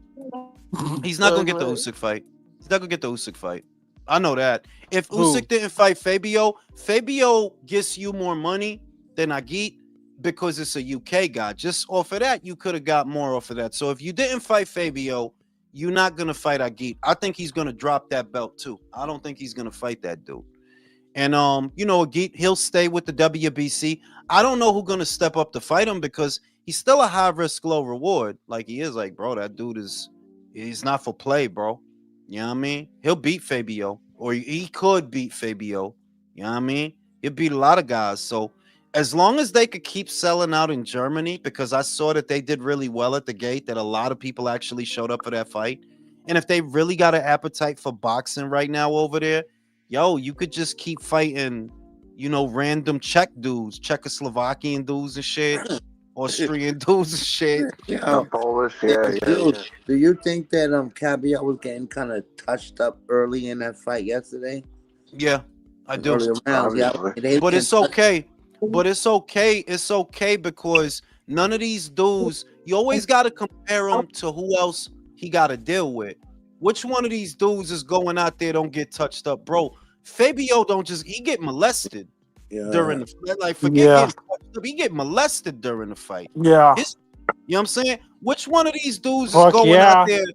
He's not gonna get the Usyk fight. He's not gonna get the Usyk fight. I know that. If Who? Usyk didn't fight Fabio gets you more money than Agit because it's a UK guy. Just off of that, you could have got more off of that. So if you didn't fight Fabio, you're not gonna fight Agit. I think he's gonna drop that belt too. I don't think he's gonna fight that dude. And he'll stay with the WBC. I don't know who's gonna step up to fight him because he's still a high risk, low reward. Like he is, like, bro, that dude he's not for play, bro. You know what I mean? He'll beat Fabio, or he could beat Fabio. You know what I mean? He'll beat a lot of guys. So as long as they could keep selling out in Germany, because I saw that they did really well at the gate, that a lot of people actually showed up for that fight. And if they really got an appetite for boxing right now over there, yo, you could just keep fighting, random Czech dudes, Czechoslovakian dudes and shit, Austrian dudes and shit. The Polish, yeah. Do you think that Caviar was getting kind of touched up early in that fight yesterday? Yeah, I do. Rounds, yeah. But it's okay. But it's okay. It's okay because none of these dudes, you always got to compare them to who else he got to deal with. Which one of these dudes is going out there don't get touched up, bro? Fabio he get molested during the fight. Like, forget getting touched up. He get molested during the fight. Yeah. You know what I'm saying? Which one of these dudes is going out there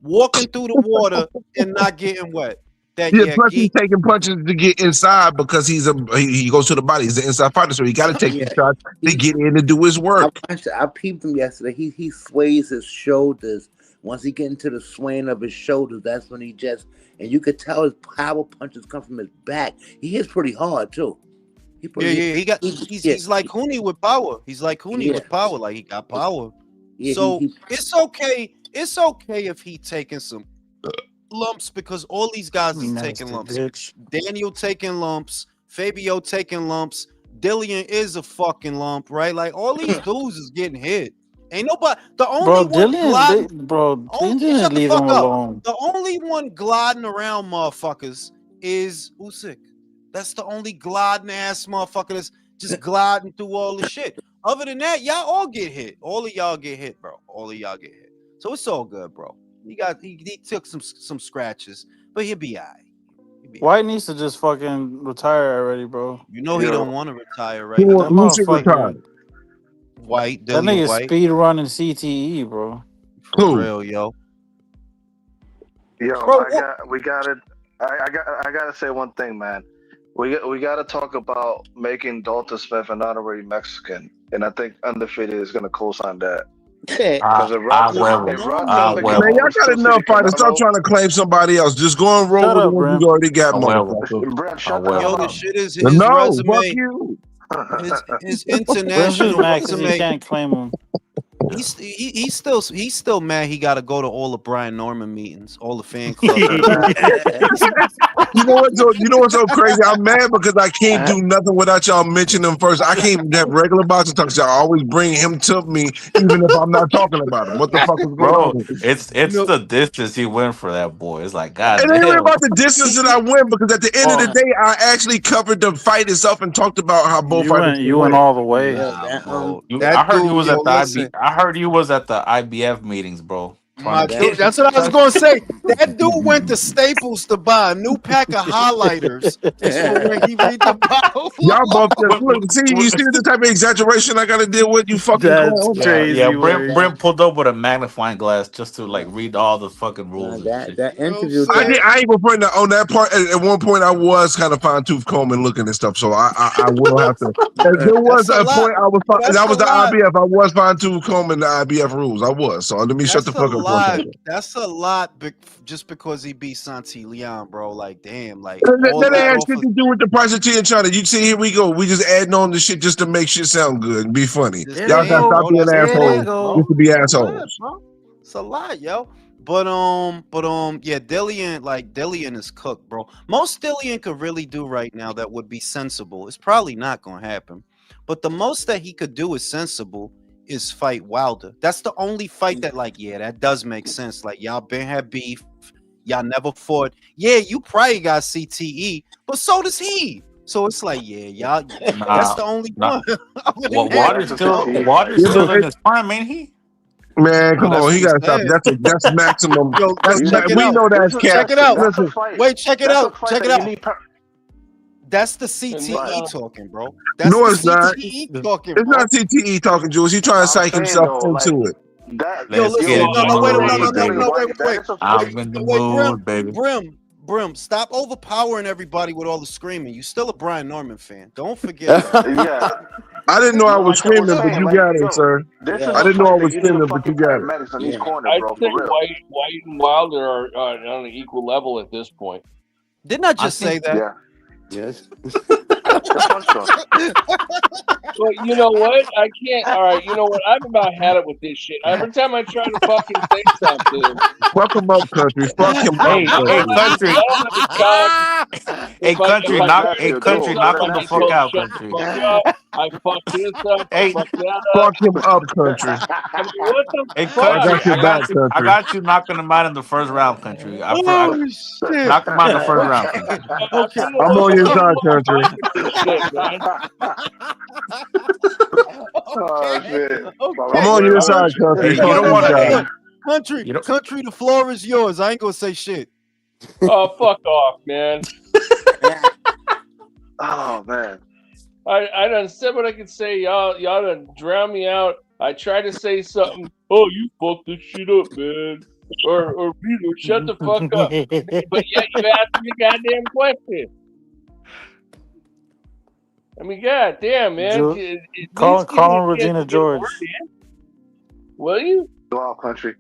walking through the water and not getting wet? Plus he's taking punches to get inside because he goes to the body. He's an inside fighter, so he got to take the shots to get in and do his work. I peeped him yesterday. He sways his shoulders. Once he get into the swaying of his shoulders, that's when and you could tell his power punches come from his back. He hits pretty hard too. He's like Hooney with power. He's like Hooney with power. Like, he got power. Yeah, so it's okay. It's okay if he taking some lumps, because all these guys is taking lumps. Bitch. Daniel taking lumps, Fabio taking lumps, Dillian is a fucking lump, right? Like, all these dudes is getting hit. Ain't nobody. The only Dillian, leave him alone. The only one gliding around, motherfuckers, is Usyk. That's the only gliding ass motherfucker that's just gliding through all the shit. Other than that, y'all all get hit. All of y'all get hit, bro. All of y'all get hit. So it's all good, bro. He took some scratches, but he'll be all right. White needs to just fucking retire already, bro. He don't want to retire right now. Who should retire? White, that nigga speed running CTE, bro. For real, yo. Bro, I gotta say one thing, man. We gotta talk about making Dalton Smith an honorary Mexican, and I think Undefeated is gonna co-sign that. Man, y'all got enough fighters. Stop trying to claim somebody else. Just go and roll with the ones you already got, motherfucker. Yo, the shit is his resume. Fuck you. His international resume. You can't claim him. He's still mad. He got to go to all the Brian Norman meetings, all the fan clubs. You know what's so crazy? I'm mad because I can't do nothing without y'all mentioning him first. I can't have regular boxing talks. Y'all always bring him to me, even if I'm not talking about him. What the fuck is going on? It's the distance he went for that boy. It's like, God. It ain't really about the distance that I went, because at the end of the day, I actually covered the fight itself and talked about how both fighters. You went all the way. I heard you was at the I heard you was at the IBF meetings, bro. That's what I was going to say. That dude went to Staples to buy a new pack of highlighters. So when he read the bottle. Y'all both you see the type of exaggeration I got to deal with. You fucking crazy. Yeah, Brent pulled up with a magnifying glass just to like read all the fucking rules. That interview. I ain't gonna put on that part. At one point, I was kind of fine tooth combing looking and stuff. So I will have to. There was a point I was. That was the IBF. I was fine tooth combing the IBF rules. I was. So let me shut the fuck up. That's a lot, just because he beat Santi Leon, bro. Like, damn, like that ain't shit to do with the price of tea in China. You see, here we go. We just adding on the shit just to make shit sound good and be funny. Y'all gotta stop being assholes. Used to be assholes. It's a lot, yo. But yeah, Dillian is cooked, bro. Most Dillian could really do right now that would be sensible. It's probably not gonna happen, but the most that he could do is sensible. Is fight Wilder. That's the only fight that, like, yeah, that does make sense. Like, y'all been had beef, y'all never fought. Yeah, you probably got CTE, but so does he. So it's like, yeah, y'all. That's the only one. Water's still in his prime, ain't he? Man, come on, he gotta stop. That's maximum. We know that's cap. Check it out. Wait, check it out. Check it out. That's the CTE talking, bro. That's no, it's not. Talking, it's not CTE talking, Jules. He's trying to psych himself into it. Yo, listen, wait, I'm in the mood, baby. Brim, stop overpowering everybody with all the screaming. You still a Brian Norman fan. Don't forget that. Yeah, I didn't know I was like I was screaming, but saying, you man, got it, yo, sir. this Yeah. is I a didn't know I fight that was you need a screaming, but you fucking got it. paramedics on each Yeah. corner, I bro. think For real. White and Wilder are on an equal level at this point. Didn't I just I say think that? Yeah, Yes. the punch drunk. Well, you know what? I can't. All right, you know what? I've about had it with this shit. Every time I try to fucking say something, Fuck him up, country. Fuck him up, hey, hey, country. I country, don't have a job. hey, If country, I knock, try That's hey, to your say country, dude. Let knock something, him him I the get ask fuck told you. to out, shut the country. fuck up. I fuck this up. I Hey, fuck that up. Fuck him up, country. I mean, what the hey, I fuck? got country, your back, I country. got you knocking him out in the first round, country. I Oh shit. knock him out in the first round, Okay. country. I'm Okay. feeling I'm like on I'm your getting a side, little country. tired of this shit, man. Oh Okay. shit. I'm Okay. on your All right. side, Country. country. Hey, No, you Fuck don't no, this want to. look, guy. look. Hey, Country, you don't. country, the floor is yours. I ain't gonna say shit. Oh, fuck off, man. Oh man. I done said what I could say. Y'all done drown me out. I tried to say something. Oh, you fucked this shit up, man. Or Peter, shut the fuck up. But yet you asked me a goddamn question. I mean, goddamn, man. At least give me Call him a chance Regina to get a word George. in. Will you? Go out country.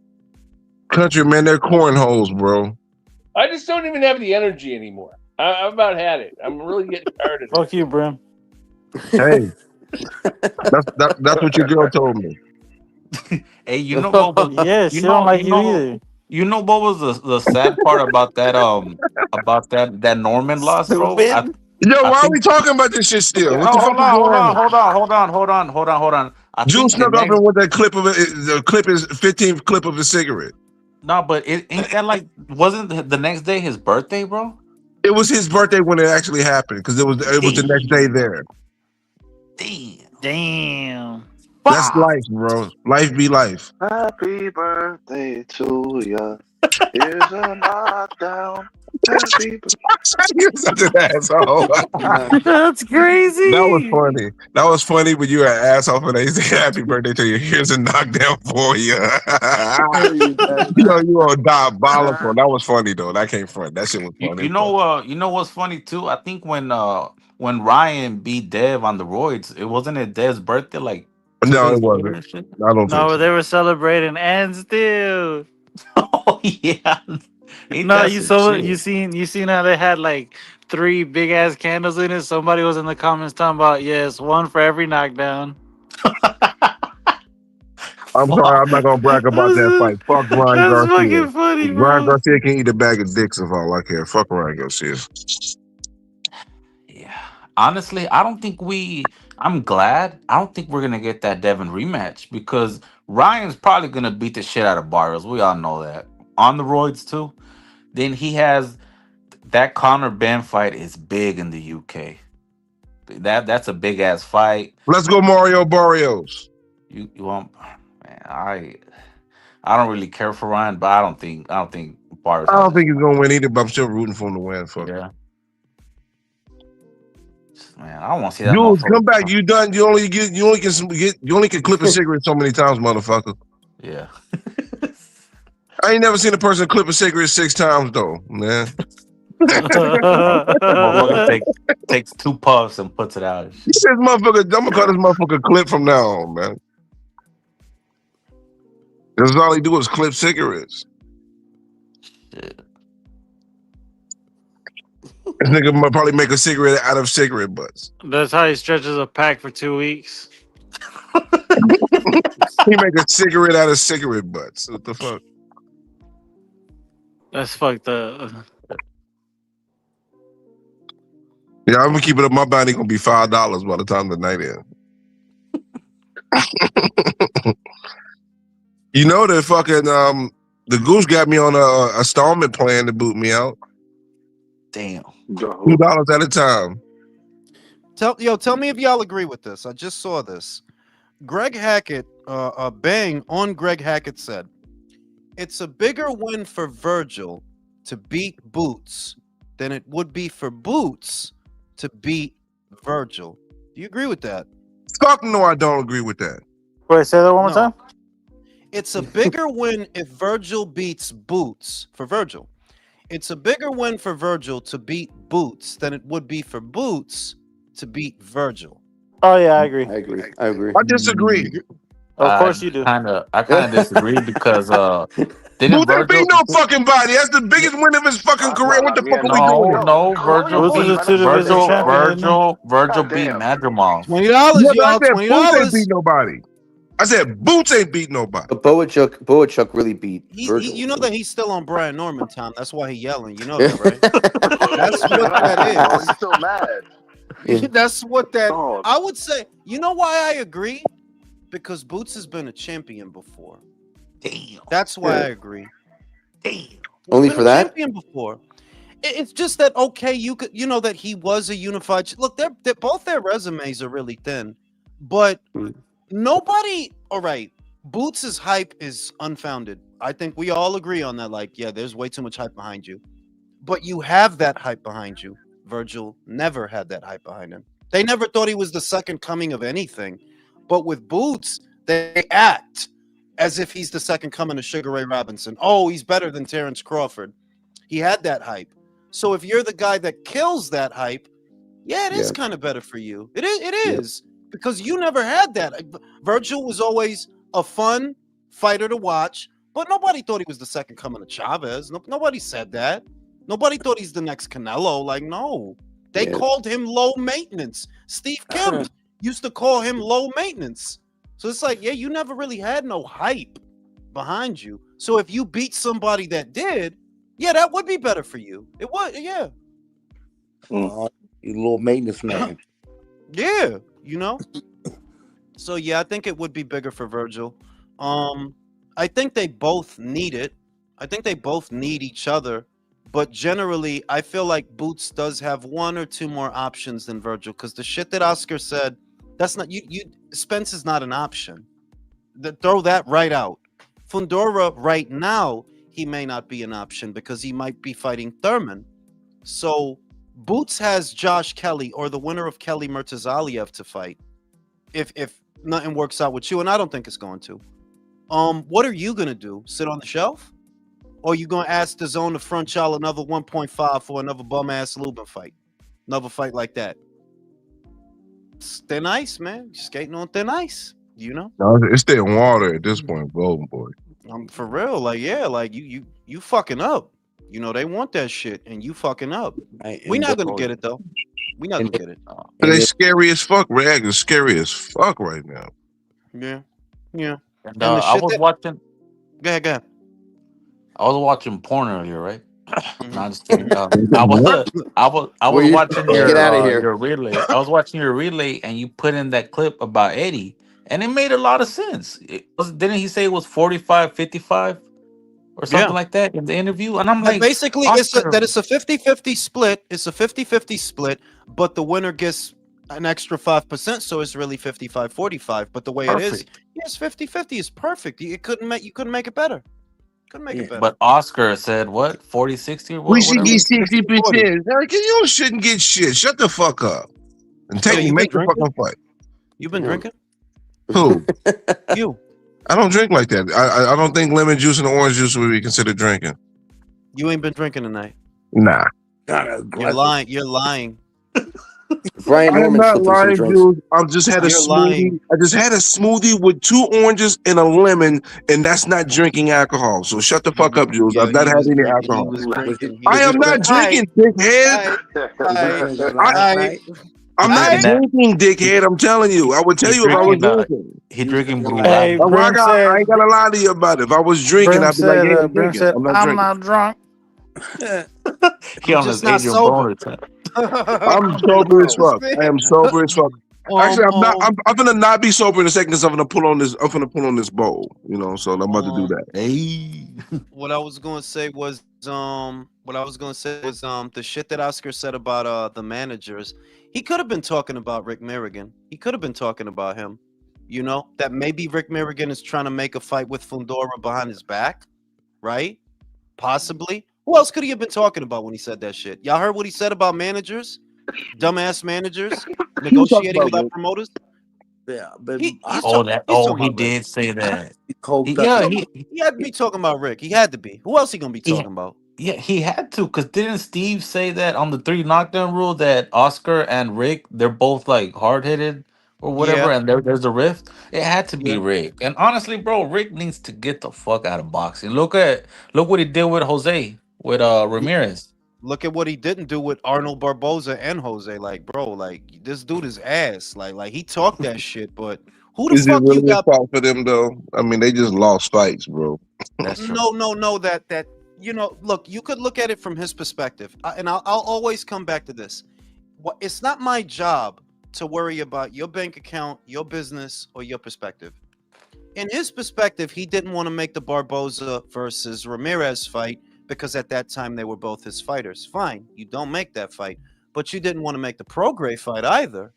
Country, man, they're cornholes, bro. I just don't even have the energy anymore. I've about had it. I'm really getting tired of this. Fuck you, Brim. Hey, that's what your girl told me. Hey, you know what was Yeah, she don't like you either. you know what was the sad part about that Norman loss, bro? Stupid. Yo, I why are we think talking about this shit still? What no, the fuck is going on? hold on. I Juice think the snuck off next and with that clip of it. The clip is 15th clip of a cigarette. no, but it ain't that like wasn't the next day his birthday, bro? It was his birthday when it actually happened because it was the next day there. Damn. That's Fuck. life, bro. Life be life. Happy birthday to ya. Here's a knockdown. Happy You're such an asshole. That's That was crazy. funny. That was funny, but you're an asshole for that. He said, happy birthday to you. Here's a knockdown for you. You are diabolical. That was funny, though. That came front. That shit was funny. You know what's funny too? I think when Ryan beat Dev on the roids, it wasn't it Dev's birthday like two No, it days later wasn't. and shit. I don't think No, so. they were celebrating and still. Oh yeah, ain't No, that some shit? you seen how they had like 3 big ass candles in it? Somebody was in the comments talking about yes, one for every knockdown. I'm sorry. I'm not going to brag about that fight. Fuck Ryan That's Garcia. fucking funny, Ryan bro. Garcia can eat a bag of dicks if all I care. Fuck Ryan Garcia. Yeah. Honestly, I'm glad. I don't think we're gonna get that Devin rematch because Ryan's probably gonna beat the shit out of Barrios. We all know that. On the roids too. Then he has that Conor Ben fight is big in the UK. That's a big ass fight. Let's go Mario Barrios. You want man, I don't really care for Ryan, but I don't think Barrios I has don't a think he's shot. going to win either, but I'm still rooting for him to win. Fuck. Yeah. Man, I don't want to see that Jules, come back. motherfucker. You done. You only can clip a cigarette so many times, motherfucker. Yeah. I ain't never seen a person clip a cigarette 6 times though, man. Motherfucker takes 2 puffs and puts it out. He says, "Motherfucker, I'm gonna call this motherfucker clip from now on, man." That's all he do is clip cigarettes. Shit. This nigga might probably make a cigarette out of cigarette butts. That's how he stretches a pack for 2 weeks. He make a cigarette out of cigarette butts. What the fuck? That's fucked up. Yeah, I'm gonna keep it up. My bounty gonna be $5 by the time the night ends. You know that fucking the goose got me on a installment plan to boot me out. Damn. $2 at a time. Tell me if y'all agree with this. I just saw this. Greg Hackett, Bang on Greg Hackett said, "It's a bigger win for Virgil to beat Boots than it would be for Boots to beat Virgil." Do you agree with that? Fuck no, I don't agree with that. Wait, say that one more No. time. It's a bigger win if Virgil beats Boots for Virgil. It's a bigger win for Virgil to beat Boots than it would be for Boots to beat Virgil. Oh yeah, I agree. I agree. I agree. I disagree. Of course you do. I kind of disagree because didn't Boots ain't beat Virgil? no fucking body. That's the biggest win of his fucking career. What the fuck are we No, doing? no, Hold Boots is Virgil a on, two division champion. Virgil God beat damn. Madrimov. $20, Yeah, but I y'all. said Boots ain't beat $20. nobody. I said Boots ain't beat nobody. But Boachuk really beat Virgil. You know that he's still on Brian Norman time. That's why he yelling. You know that, right? That's what that Bro, is. he's still mad. That's what that. Dog. I would say. You know why I agree? Because Boots has been a champion before. Damn, That's why Yeah. I agree. damn. He's Only been for a that? champion before. It's just that okay. You know that he was a unified. Look, they're both their resumes are really thin, but Mm. nobody. All right, Boots' hype is unfounded. I think we all agree on that. Like, yeah, there's way too much hype behind you, but you have that hype behind you. Virgil never had that hype behind him. They never thought he was the second coming of anything, but with Boots, they act as if he's the second coming of Sugar Ray Robinson. Oh, he's better than Terrence Crawford. He had that hype. So if you're the guy that kills that hype, yeah, it is Yeah. kind of better for you. It is. It Yeah. is because you never had that. Virgil was always a fun fighter to watch, but nobody thought he was the second coming of Chavez. Nobody said that. Nobody thought he's the next Canelo. Like, no, they Yeah. called him low maintenance. Steve Kim used to call him low maintenance. So it's like, yeah, you never really had no hype behind you. So if you beat somebody that did, yeah, that would be better for you. It would, yeah. You little maintenance man. Yeah, you know. So yeah, I think it would be bigger for Virgil. I think they both need it. I think they both need each other. But generally, I feel like Boots does have one or two more options than Virgil because the shit that Oscar said, that's not you. Spence is not an option. Throw that right out. Fundora right now, he may not be an option because he might be fighting Thurman. So Boots has Josh Kelly or the winner of Kelly Murtazaliev to fight. If nothing works out with you, and I don't think it's going to. What are you gonna do? Sit on the shelf? Or you gonna ask the zone to front y'all another 1.5 for another bum ass Lubin fight? Another fight like that. It's thin ice, man. You're skating on thin ice, you know? No, it's thin water at this point, golden boy. For real, like yeah, like you fucking up. You know they want that shit, and you fucking up. We not gonna get it though. We not gonna get it. They scary as fuck. Rag is scary as fuck right now. Yeah, yeah. And the I shit was that- watching. Go ahead. I was watching porn earlier, right? Mhm. No, I'm just kidding. I was Well, you- watching let's your get outta here. your relay. I was watching your relay, and you put in that clip about Eddie, and it made a lot of sense. Didn't he say it was 45-55 or something Yeah. like that in the interview? And I'm like, Basically, Oscar, it's a 50-50 split. It's a 50-50 split, but the winner gets an extra 5%, so it's really 55-45. But the way it is, perfect. yes, 50-50 is perfect. You couldn't make it better. Couldn't make it better. But Oscar said what 40-60 or We should whatever? get 60%. Like, you shouldn't get shit. Shut the fuck up. And Yeah, you make the been fucking fight. You've been drinking? Who? You. I don't drink like that. I don't think lemon juice and orange juice would be considered drinking. You ain't been drinking tonight. Nah. You're lying. You're lying. Brian I am Norman not slipped in some lying, drinks. dude. I just had a You're smoothie. lying. I just had a smoothie with 2 oranges and a lemon, and that's not drinking alcohol. So shut the fuck up, Jules. Yeah, I've not he had was any drinking, alcohol. He was drinking. I am not drinking, dickhead. I'm not drinking that. drinking, dickhead. I'm telling you. I would tell He's you if I was drinking, drinking. He drinking blue Hey, label. Brim I ain't gotta lie to you about it. If I was drinking, Brim I'd be like, said, yeah, I'm Brim drinking. said, I'm not I'm drinking. not drunk. He on just his not Adrian sober. Broner time. I'm sober as fuck. I am sober as fuck. Actually, I'm not. I'm gonna not be sober in a second because I'm gonna pull on this. I'm gonna pull on this bowl. You know, so I'm about to do that. Hey. What I was gonna say was the shit that Oscar said about the managers. He could have been talking about Rick Merrigan. He could have been talking about him. You know, that maybe Rick Merrigan is trying to make a fight with Fundora behind his back, right? Possibly. Who else could he have been talking about when he said that shit? Y'all heard what he said about managers? Dumbass managers negotiating with our promoters? Yeah, but He Did say that. cold He blooded. He had to be talking about Rick. He had to be. Who else he gonna be talking about? Yeah, he had to, because didn't Steve say that on the three knockdown rule that Oscar and Rick, they're both like hard headed or Yeah, whatever, and there's a rift? It had to be yeah. Rick. And honestly, bro, Rick needs to get the fuck out of boxing. Look what he did with Jose, with Ramirez. Look at what he didn't do with Arnold Barboza and Jose. Like, bro, like this dude is ass. Like he talked that shit, but who the Is it fuck you really a got? fault for them though? I mean, they just lost fights, bro. That's true. No. That look, you could look at it from his perspective, and I'll always come back to this. It's not my job to worry about your bank account, your business, or your perspective. In his perspective, he didn't want to make the Barboza versus Ramirez fight because at that time they were both his fighters. Fine, you don't make that fight, but you didn't want to make the Prograis fight either.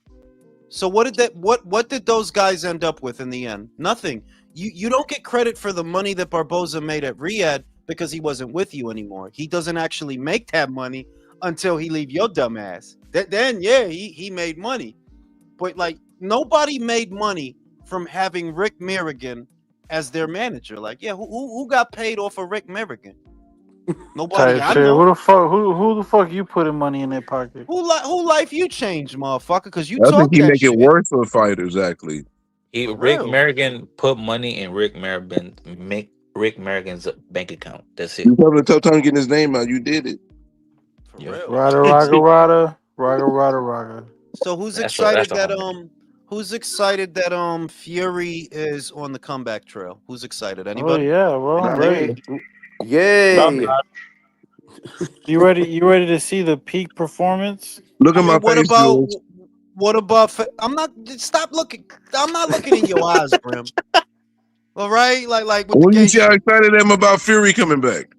So what did those guys end up with in the end? Nothing. You don't get credit for the money that Barboza made at Riyadh because he wasn't with you anymore. He doesn't actually make that money until he leave your dumb ass. Then yeah, he made money. But like nobody made money from having Rick Merrigan as their manager. Like, yeah, who got paid off of Rick Merrigan? Nobody Type I shit. know. Who the fuck you putting money in their pocket? Who life you changed, motherfucker? Because you I think talk he that make it shit worse for fighters. Actually, for Rick real. Merrigan put money in Rick Merrigan's bank account. That's it. you having a tough time getting his name out. You did it. For Yeah, real. Raga. So that's a home run. who's excited that Fury is on the comeback trail? Who's excited? Oh Anybody? yeah, well I'm Not me. ready. I'm Yay! not. You ready? You ready to see the peak performance? Look I at my mean, face, Jules. what about I'm not stop looking. I'm not looking in your eyes, Brim. All right? Like with the When you gay see how shit. excited I am about Fury coming back,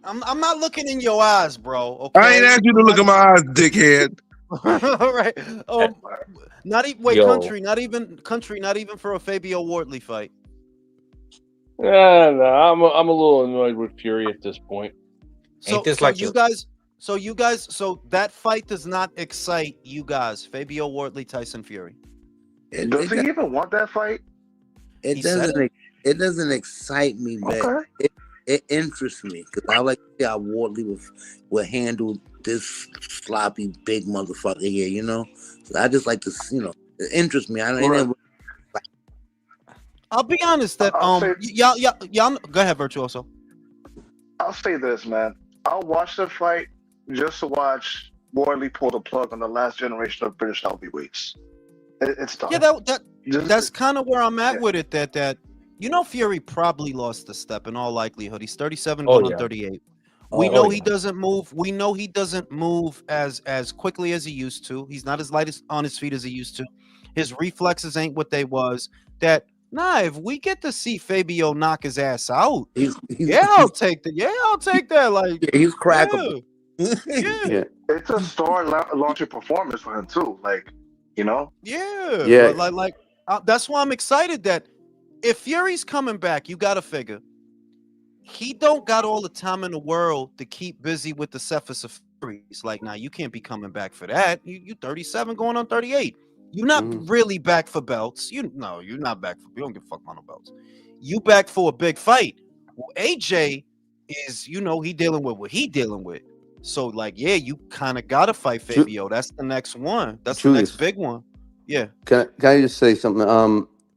I'm not looking in your eyes, bro. I ain't Okay? asked you to look in my eyes, dickhead. All right. Eh, Not even Yo, country, not even for a Fabio Wortley fight. Yeah, no, I'm a little annoyed with Fury at this point. ain't So this so like you the guys so that fight does not excite you guys. Fabio Wortley, Tyson Fury. It, Does it, he even want that fight? it He said doesn't it. it doesn't excite me, but Okay. it interests me because I like to see how Wardley will handle this sloppy big motherfucker here. So I just like to it interests me. I don't. It Right. ain't, I'll be honest that I'll say y'all go ahead, Virtuoso. I'll say this, man. I'll watch the fight just to watch Worley pull the plug on the last generation of British heavyweights. It's Yeah, done. that's Just kind of where I'm at yeah. with it. That Fury probably lost a step in all likelihood. He's 37 oh going on yeah, 38. We oh, oh know yeah. he doesn't move. We know he doesn't move as quickly as he used to. He's not as light on his feet as he used to. His reflexes ain't what they was. If we get to see Fabio knock his ass out, he's he's yeah, he's, I'll take that. Yeah, I'll take that. Like, he's yeah, crackable. yeah, Yeah, It's a star launching performance for him too. Like, you know, yeah. yeah. That's why I'm excited that if Fury's coming back, you got to figure he don't got all the time in the world to keep busy with the Cephas of Furies. Like, now you can't be coming back for that. You 37 going on 38. You're not Mhm. really back for belts. You're not back for. You don't give a fuck about no belts. You back for a big fight. Well, AJ is, he dealing with what he dealing with. So like, yeah, you kind of gotta fight Ju- Fabio. That's the next one. That's the next Julius, big one. Yeah. can I just say something?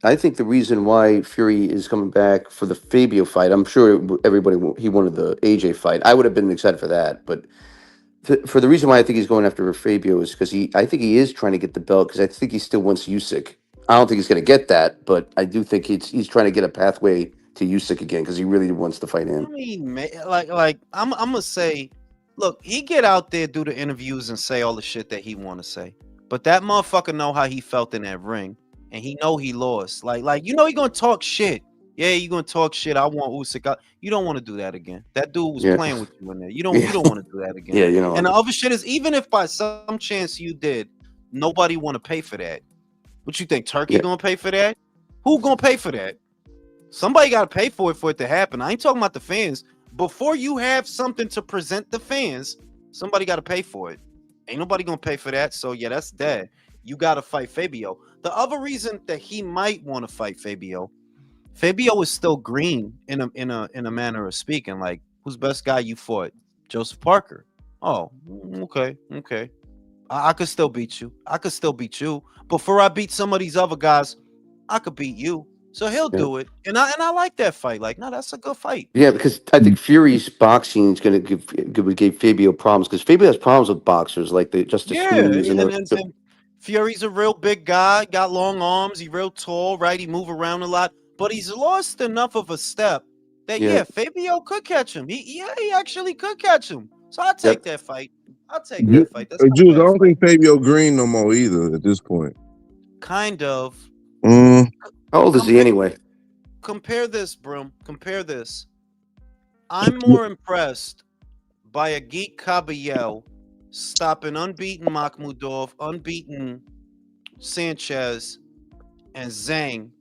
I think the reason why Fury is coming back for the Fabio fight, I'm sure he wanted the AJ fight. I would have been excited for that, but for the reason why I think he's going after Fabio is because I think he is trying to get the belt because I think he still wants Usyk. I don't think he's going to get that, but I do think he's trying to get a pathway to Usyk again because he really wants to fight I him. mean, like I'm gonna say, look, he get out there, do the interviews, and say all the shit that he want to say. But that motherfucker know how he felt in that ring, and he know he lost. Like he gonna talk shit. Yeah, you gonna talk shit. I want Usyk. You don't want to do that again. That dude was Yeah, playing with you in there. You yeah, don't want to do that again. yeah. And the other shit is, even if by some chance you did, nobody want to pay for that. What you think? Turkey Yeah, gonna pay for that? Who gonna pay for that? Somebody got to pay for it to happen. I ain't talking about the fans. Before you have something to present the fans, somebody got to pay for it. Ain't nobody gonna pay for that. So yeah, that's dead. You got to fight Fabio. The other reason that he might want to fight Fabio is still green in a manner of speaking. Like, who's best guy you fought? Joseph Parker. Oh, okay. I could still beat you. But before I beat some of these other guys, I could beat you. So he'll Yeah. do it. And I like that fight. Like, no, that's a good fight. Yeah, because I think Fury's boxing is going to give Fabio problems because Fabio has problems with boxers like the Justice Yeah, Hoonies and and Fury's a real big guy, got long arms, he real tall, right? He move around a lot, but he's lost enough of a step that yeah, Fabio could catch him. He actually could catch him. So I'll yep. take that fight. That's not a Juice, I bad don't fight. think Fabio Green no more either at this point. Kind of. Mm. How old is he anyway? Compare this, Brum. Compare this. I'm more impressed by a Geek Caballel stopping unbeaten Makhmudov, unbeaten Sanchez, and Zhang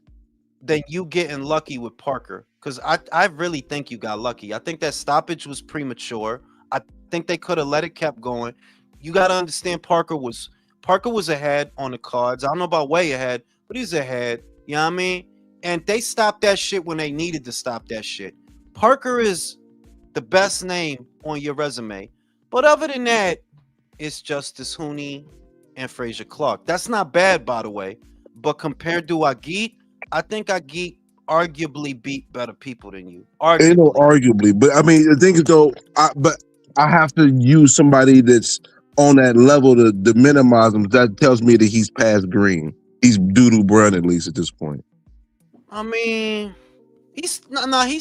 than you getting lucky with Parker. Because I really think you got lucky. I think that stoppage was premature. I think they could have let it kept going. You got to understand Parker was ahead on the cards. I don't know about way ahead, but he's ahead. You know what I mean? And they stopped that shit when they needed to stop that shit. Parker is the best name on your resume. But other than that, it's Justice Hooney and Frazier Clark. That's not bad, by the way. But compared to Agit, I think Agit arguably beat better people than you. You know, Arguably. arguably, but I mean, the thing is though, I have to use somebody that's on that level to minimize him. That tells me that he's past Green. He's doo-doo brown at least at this point. I mean, he's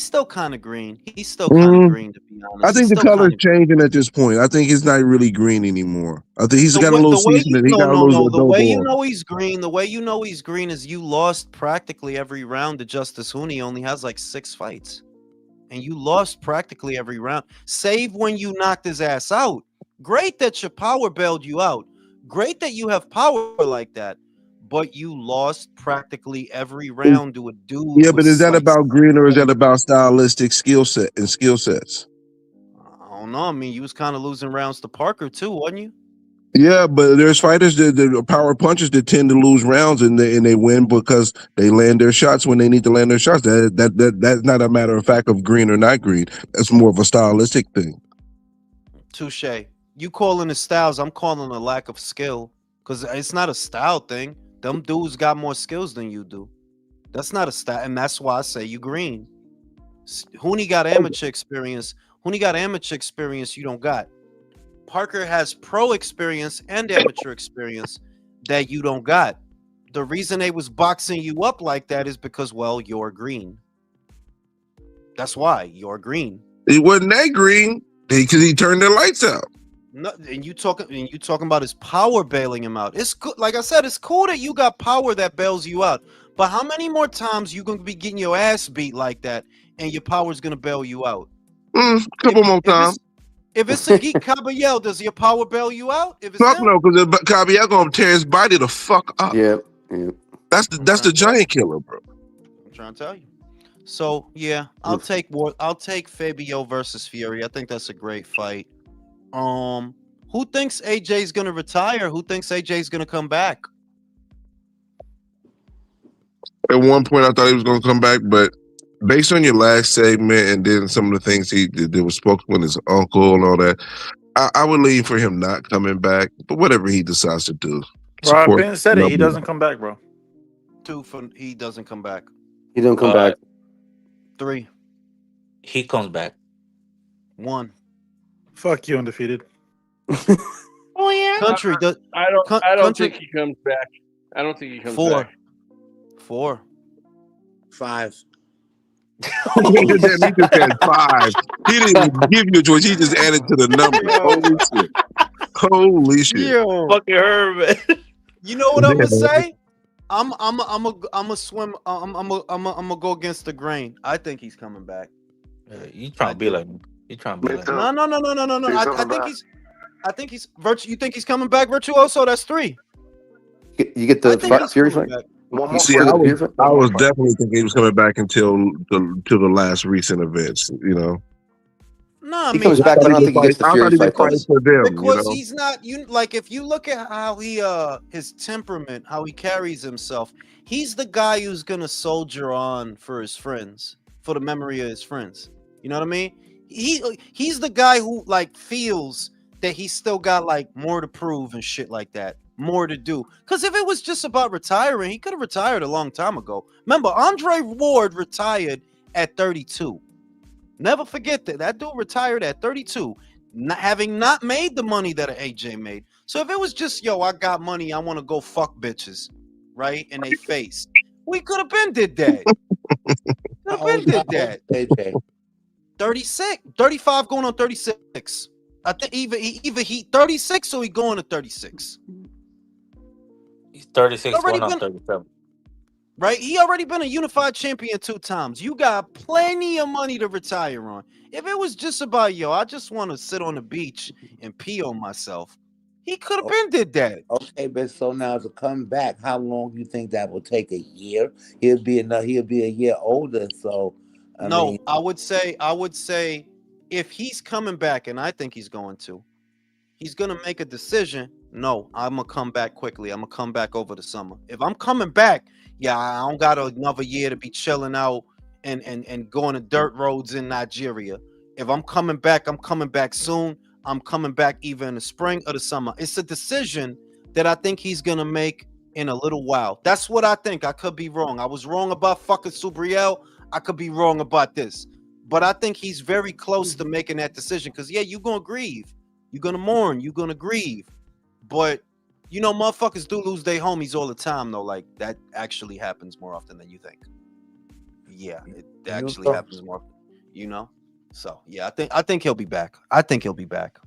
still kind of green. He's still kind of green, to be honest. I think the color's changing at this point. I think he's not really green anymore. I think he's got a little seasoning. He got a little The way you adobo know on. he's green, is you lost practically every round to Justice Hooney. Only has like 6 fights. And you lost practically every round, save when you knocked his ass out. Great that your power bailed you out. Great that you have power like that. But you lost practically every round to a dude. Yeah, but is that about Green or is that about stylistic skill set and skill sets? I don't know. I mean, you was kind of losing rounds to Parker too, wasn't you? Yeah, but there's fighters that power punchers that tend to lose rounds and they win because they land their shots when they need to land their shots. That's not a matter of fact of green or not green. That's more of a stylistic thing. Touche. You calling the styles, I'm calling a lack of skill. Because it's not a style thing. Them dudes got more skills than you do. That's not a style, and that's why I say you green. Hooney got amateur experience. You don't got. Parker has pro experience and amateur experience that you don't got. The reason they was boxing you up like that is because, well, you're green. That's why you're green. He wasn't that green because he turned the lights out. No, and you talking about his power bailing him out. It's good. Like I said, it's cool that you got power that bails you out. But how many more times you gonna be getting your ass beat like that, and your power's gonna bail you out? A couple more times. If it's a Geek Caballel, does your power bail you out? If it's fuck no, because Caballel gonna tear his body the fuck up. Yeah. That's the giant killer, bro. I'm trying to tell you. So yeah, I'll take Fabio versus Fury. I think that's a great fight. Who thinks AJ's gonna retire? Who thinks AJ's gonna come back? At one point, I thought he was gonna come back, but based on your last segment and then some of the things he did, there was spoken with his uncle and all that, I would lean for him not coming back. But whatever he decides to do, Rob Ben said it. He doesn't come back, bro. 2 for he doesn't come back. He don't come back. 3. He comes back. 1. Fuck you, undefeated. Oh yeah. Country. I don't Country. think he comes back. I don't think he comes 4. back. 4. 5. He just said 5. He didn't even give you a choice. He just added to the number. Holy shit! Yo. Fucking her, man. You know what I'm gonna say? I'm a swim. I'm gonna go against the grain. I think he's coming back. You trying to be like me? You trying to be like me? No. I think he's Virtu. You think he's coming back, Virtuoso? That's 3. You get the Fury fight. One more See, I was definitely thinking he was coming back until the last recent events. You know. No, He comes back, but I don't think he gets the Fury fight for them, because he's not. Like if you look at how he his temperament, how he carries himself, he's the guy who's gonna soldier on for his friends, for the memory of his friends. You know what I mean? He's the guy who like feels that he's still got like more to prove and shit like that, more to do. Because if it was just about retiring, he could have retired a long time ago. Remember, Andre Ward retired at 32. Never forget that dude retired at 32, having not made the money that an AJ made. So if it was just I got money, I want to go fuck bitches, right? In they face, we could have been did that. Could have been did that. AJ? 36, 35 going on 36. I think either he 36 or he going to 36. He's 36 Already going on been 37. right. He already been a unified champion 2 times. You got plenty of money to retire on. If it was just about I just want to sit on the beach and pee on myself, he could have been did that. Okay, but so now to come back, how long do you think that will take? A year? He'll be a year older. So, I mean, I would say if he's coming back, and I think he's going to, he's gonna make a decision. No, I'm gonna come back quickly. I'm gonna come back over the summer. If I'm coming back, I don't got another year to be chilling out and going to dirt roads in Nigeria. If I'm coming back soon. I'm coming back either in the spring or the summer. It's a decision that I think he's gonna make in a little while. That's what I think. I could be wrong. I was wrong about fucking Subriel. I could be wrong about this. But I think he's very close to making that decision. Because you're gonna grieve. You're gonna mourn. You're gonna grieve. But motherfuckers do lose their homies all the time, though. Like that actually happens more often than you think. Yeah, it actually happens more. So I think he'll be back. I think he'll be back.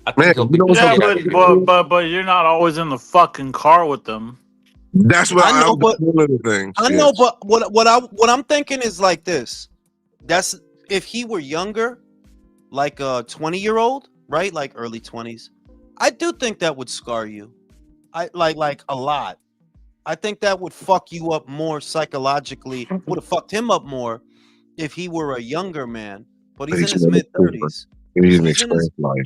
I think he'll be Yeah, back. but you're not always in the fucking car with them. That's what I know, but one of the things. I know, but what I'm thinking is like this. That's if he were younger, like a 20-year-old, right? Like early 20s. I do think that would scar you. I like a lot. I think that would fuck you up more psychologically. Would have fucked him up more if he were a younger man. But he's in his mid-30s. He's an experienced life.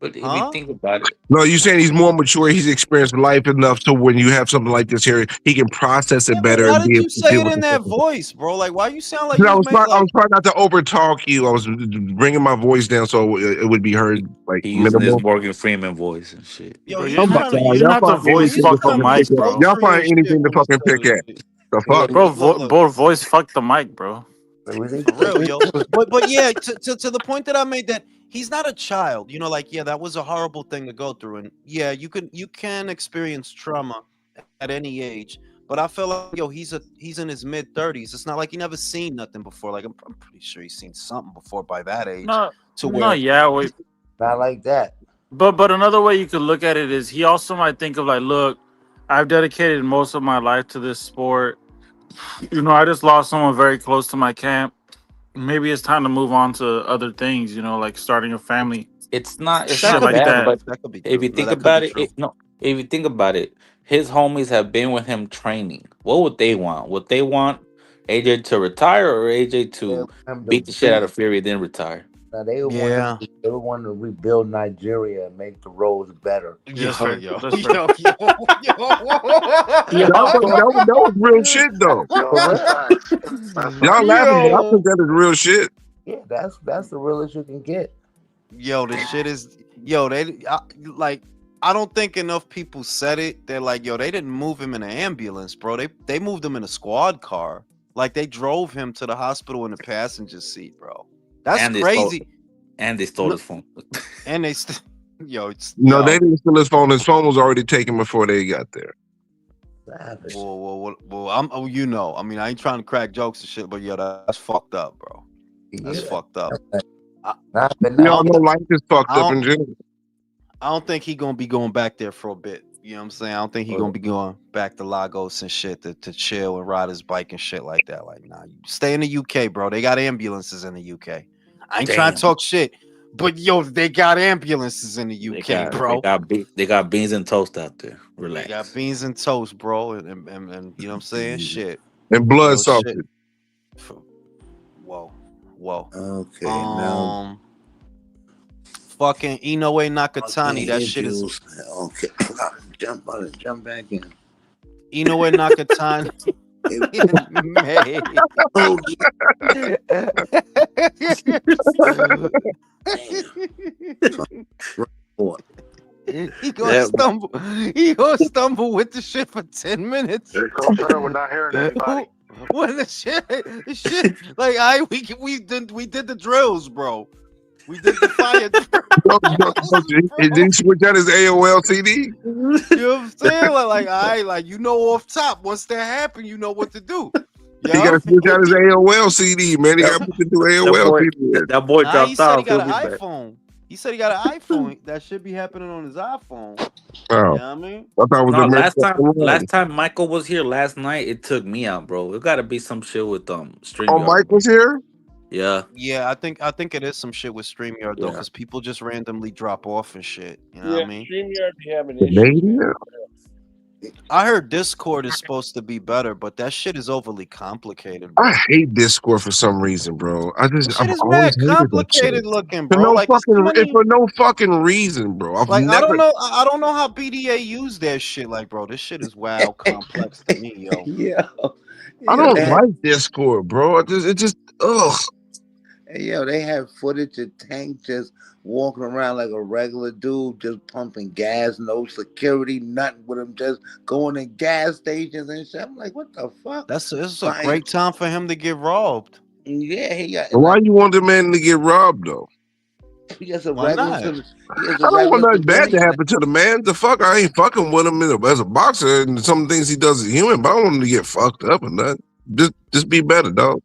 But if you think about it, no, you're saying he's more mature. He's experienced life enough so when you have something like this here, he can process it better. Why did you say it in that voice, bro? Like, why you sound like I was trying not to overtalk you. I was bringing my voice down so it would be heard like he's using minimal. his Morgan Freeman voice and shit. Yo, you're not the voice fuck the mic, bro. Y'all find anything to fucking pick at. The fuck, bro, voice fuck the mic, bro. For real, yo. But yeah, to the point that I made, that he's not a child. That was a horrible thing to go through, and you can experience trauma at any age. But I feel like he's in his mid-30s. It's not like he never seen nothing before. Like I'm pretty sure he's seen something before by that age. Not like that. But another way you could look at it is he also might think of like, look, I've dedicated most of my life to this sport. I just lost someone very close to my camp. Maybe it's time to move on to other things, like starting a family. It's not like bad, but if you think about it, if you think about it, his homies have been with him training. What would they want? Would they want AJ to retire or AJ to beat the shit out of Fury then retire? Now they want to rebuild Nigeria and make the roads better. That was real shit though. Y'all laughing, but I think that is real shit. Yeah, that's the realest you can get. Yo, this shit is I don't think enough people said it. They're like, they didn't move him in an ambulance, bro. They moved him in a squad car. Like they drove him to the hospital in the passenger seat, bro. That's crazy. They stole his phone. And they they didn't steal his phone. His phone was already taken before they got there. Well, I mean, I ain't trying to crack jokes and shit, but that's fucked up, bro. That's fucked up. Life is fucked up in general. I don't think he gonna be going back there for a bit. You know what I'm saying? I don't think he gonna be going back to Lagos and shit to chill and ride his bike and shit like that. Like, nah, you stay in the UK, bro. They got ambulances in the UK. I ain't trying to talk shit, but they got ambulances in the UK, bro. They got beans and toast out there. Relax. They got beans and toast, bro, and you know what I'm saying? Shit. And blood salted. Whoa. Okay, now. Fucking Inoue Nakatani, that shit is okay. Jump back in. Inoue Nakatani. May. Oh He gonna stumble. He gonna stumble with the shit for 10 minutes. Here comes her. We're not hearing anybody. When the shit, like we did the drills, bro. We did the fire drills. Did he switch out his AOL CD? You know what I'm saying? Like you know off top. Once that happened, you know what to do. He got to switch out his AOL CD, man. He got to do AOL CD. That boy dropped he said off. he got an iPhone. He said he got an iPhone. That should be happening on his iPhone. Oh, you know what I mean? I thought it was last time Michael was here last night, it took me out, bro. It got to be some shit with StreamYard. Oh, Mike was here. Yeah. Yeah, I think it is some shit with StreamYard though, because people just randomly drop off and shit. You know what I mean? StreamYard be having issues. I heard Discord is supposed to be better, but that shit is overly complicated. Bro. I hate Discord for some reason, bro. I've always mad complicated looking, bro. For no fucking reason, bro. I don't know how BDA use their shit. Like, bro, this shit is wild complex to me, yo. Yeah. I don't like Discord, bro. It just ugh. Hey, yo, they have footage of Tank just walking around like a regular dude, just pumping gas, no security, nothing with him, just going to gas stations and shit. I'm like, what the fuck? This is a great time for him to get robbed. Yeah, why you want the man to get robbed though? He has a I don't want nothing bad to happen to the man. The fuck, I ain't fucking with him as a boxer, and some things he does as a human, but I don't want him to get fucked up and nothing. Just be better, dog.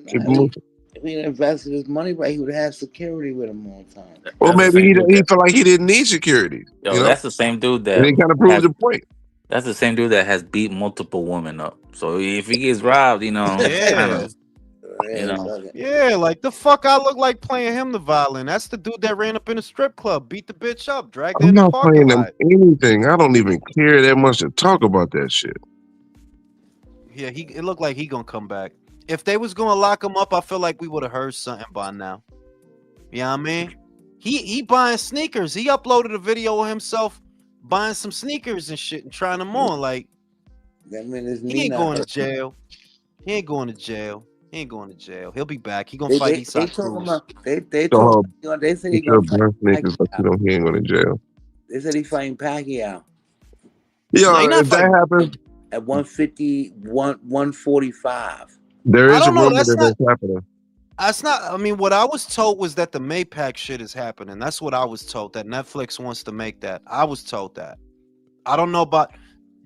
Keep moving. If he invested his money right, he would have security with him all the time. Well, maybe he felt like he didn't need security. Yo, you know? That's the same dude that. And he kind of proves the point. That's the same dude that has beat multiple women up. So if he gets robbed, you know, yeah, like the fuck I look like playing him the violin. That's the dude that ran up in a strip club, beat the bitch up, dragged her in the parking lot. I'm not playing him anything. I don't even care that much to talk about that shit. Yeah, it looked like he gonna come back. If they was gonna lock him up, I feel like we would have heard something by now. You know what I mean? He buying sneakers. He uploaded a video of himself buying some sneakers and shit and trying them on. Like, that man is he ain't going to jail. He ain't going to jail. He'll be back. He gonna fight Eastside Cruz. They said he gonna fight sneakers, but he ain't going to jail. They said he fighting Pacquiao. Yeah, if that happens at 150, 145. There is a rumor that's happening. That's not. I mean, what I was told was that the Maypac shit is happening. That's what I was told. That Netflix wants to make that. I was told that. I don't know about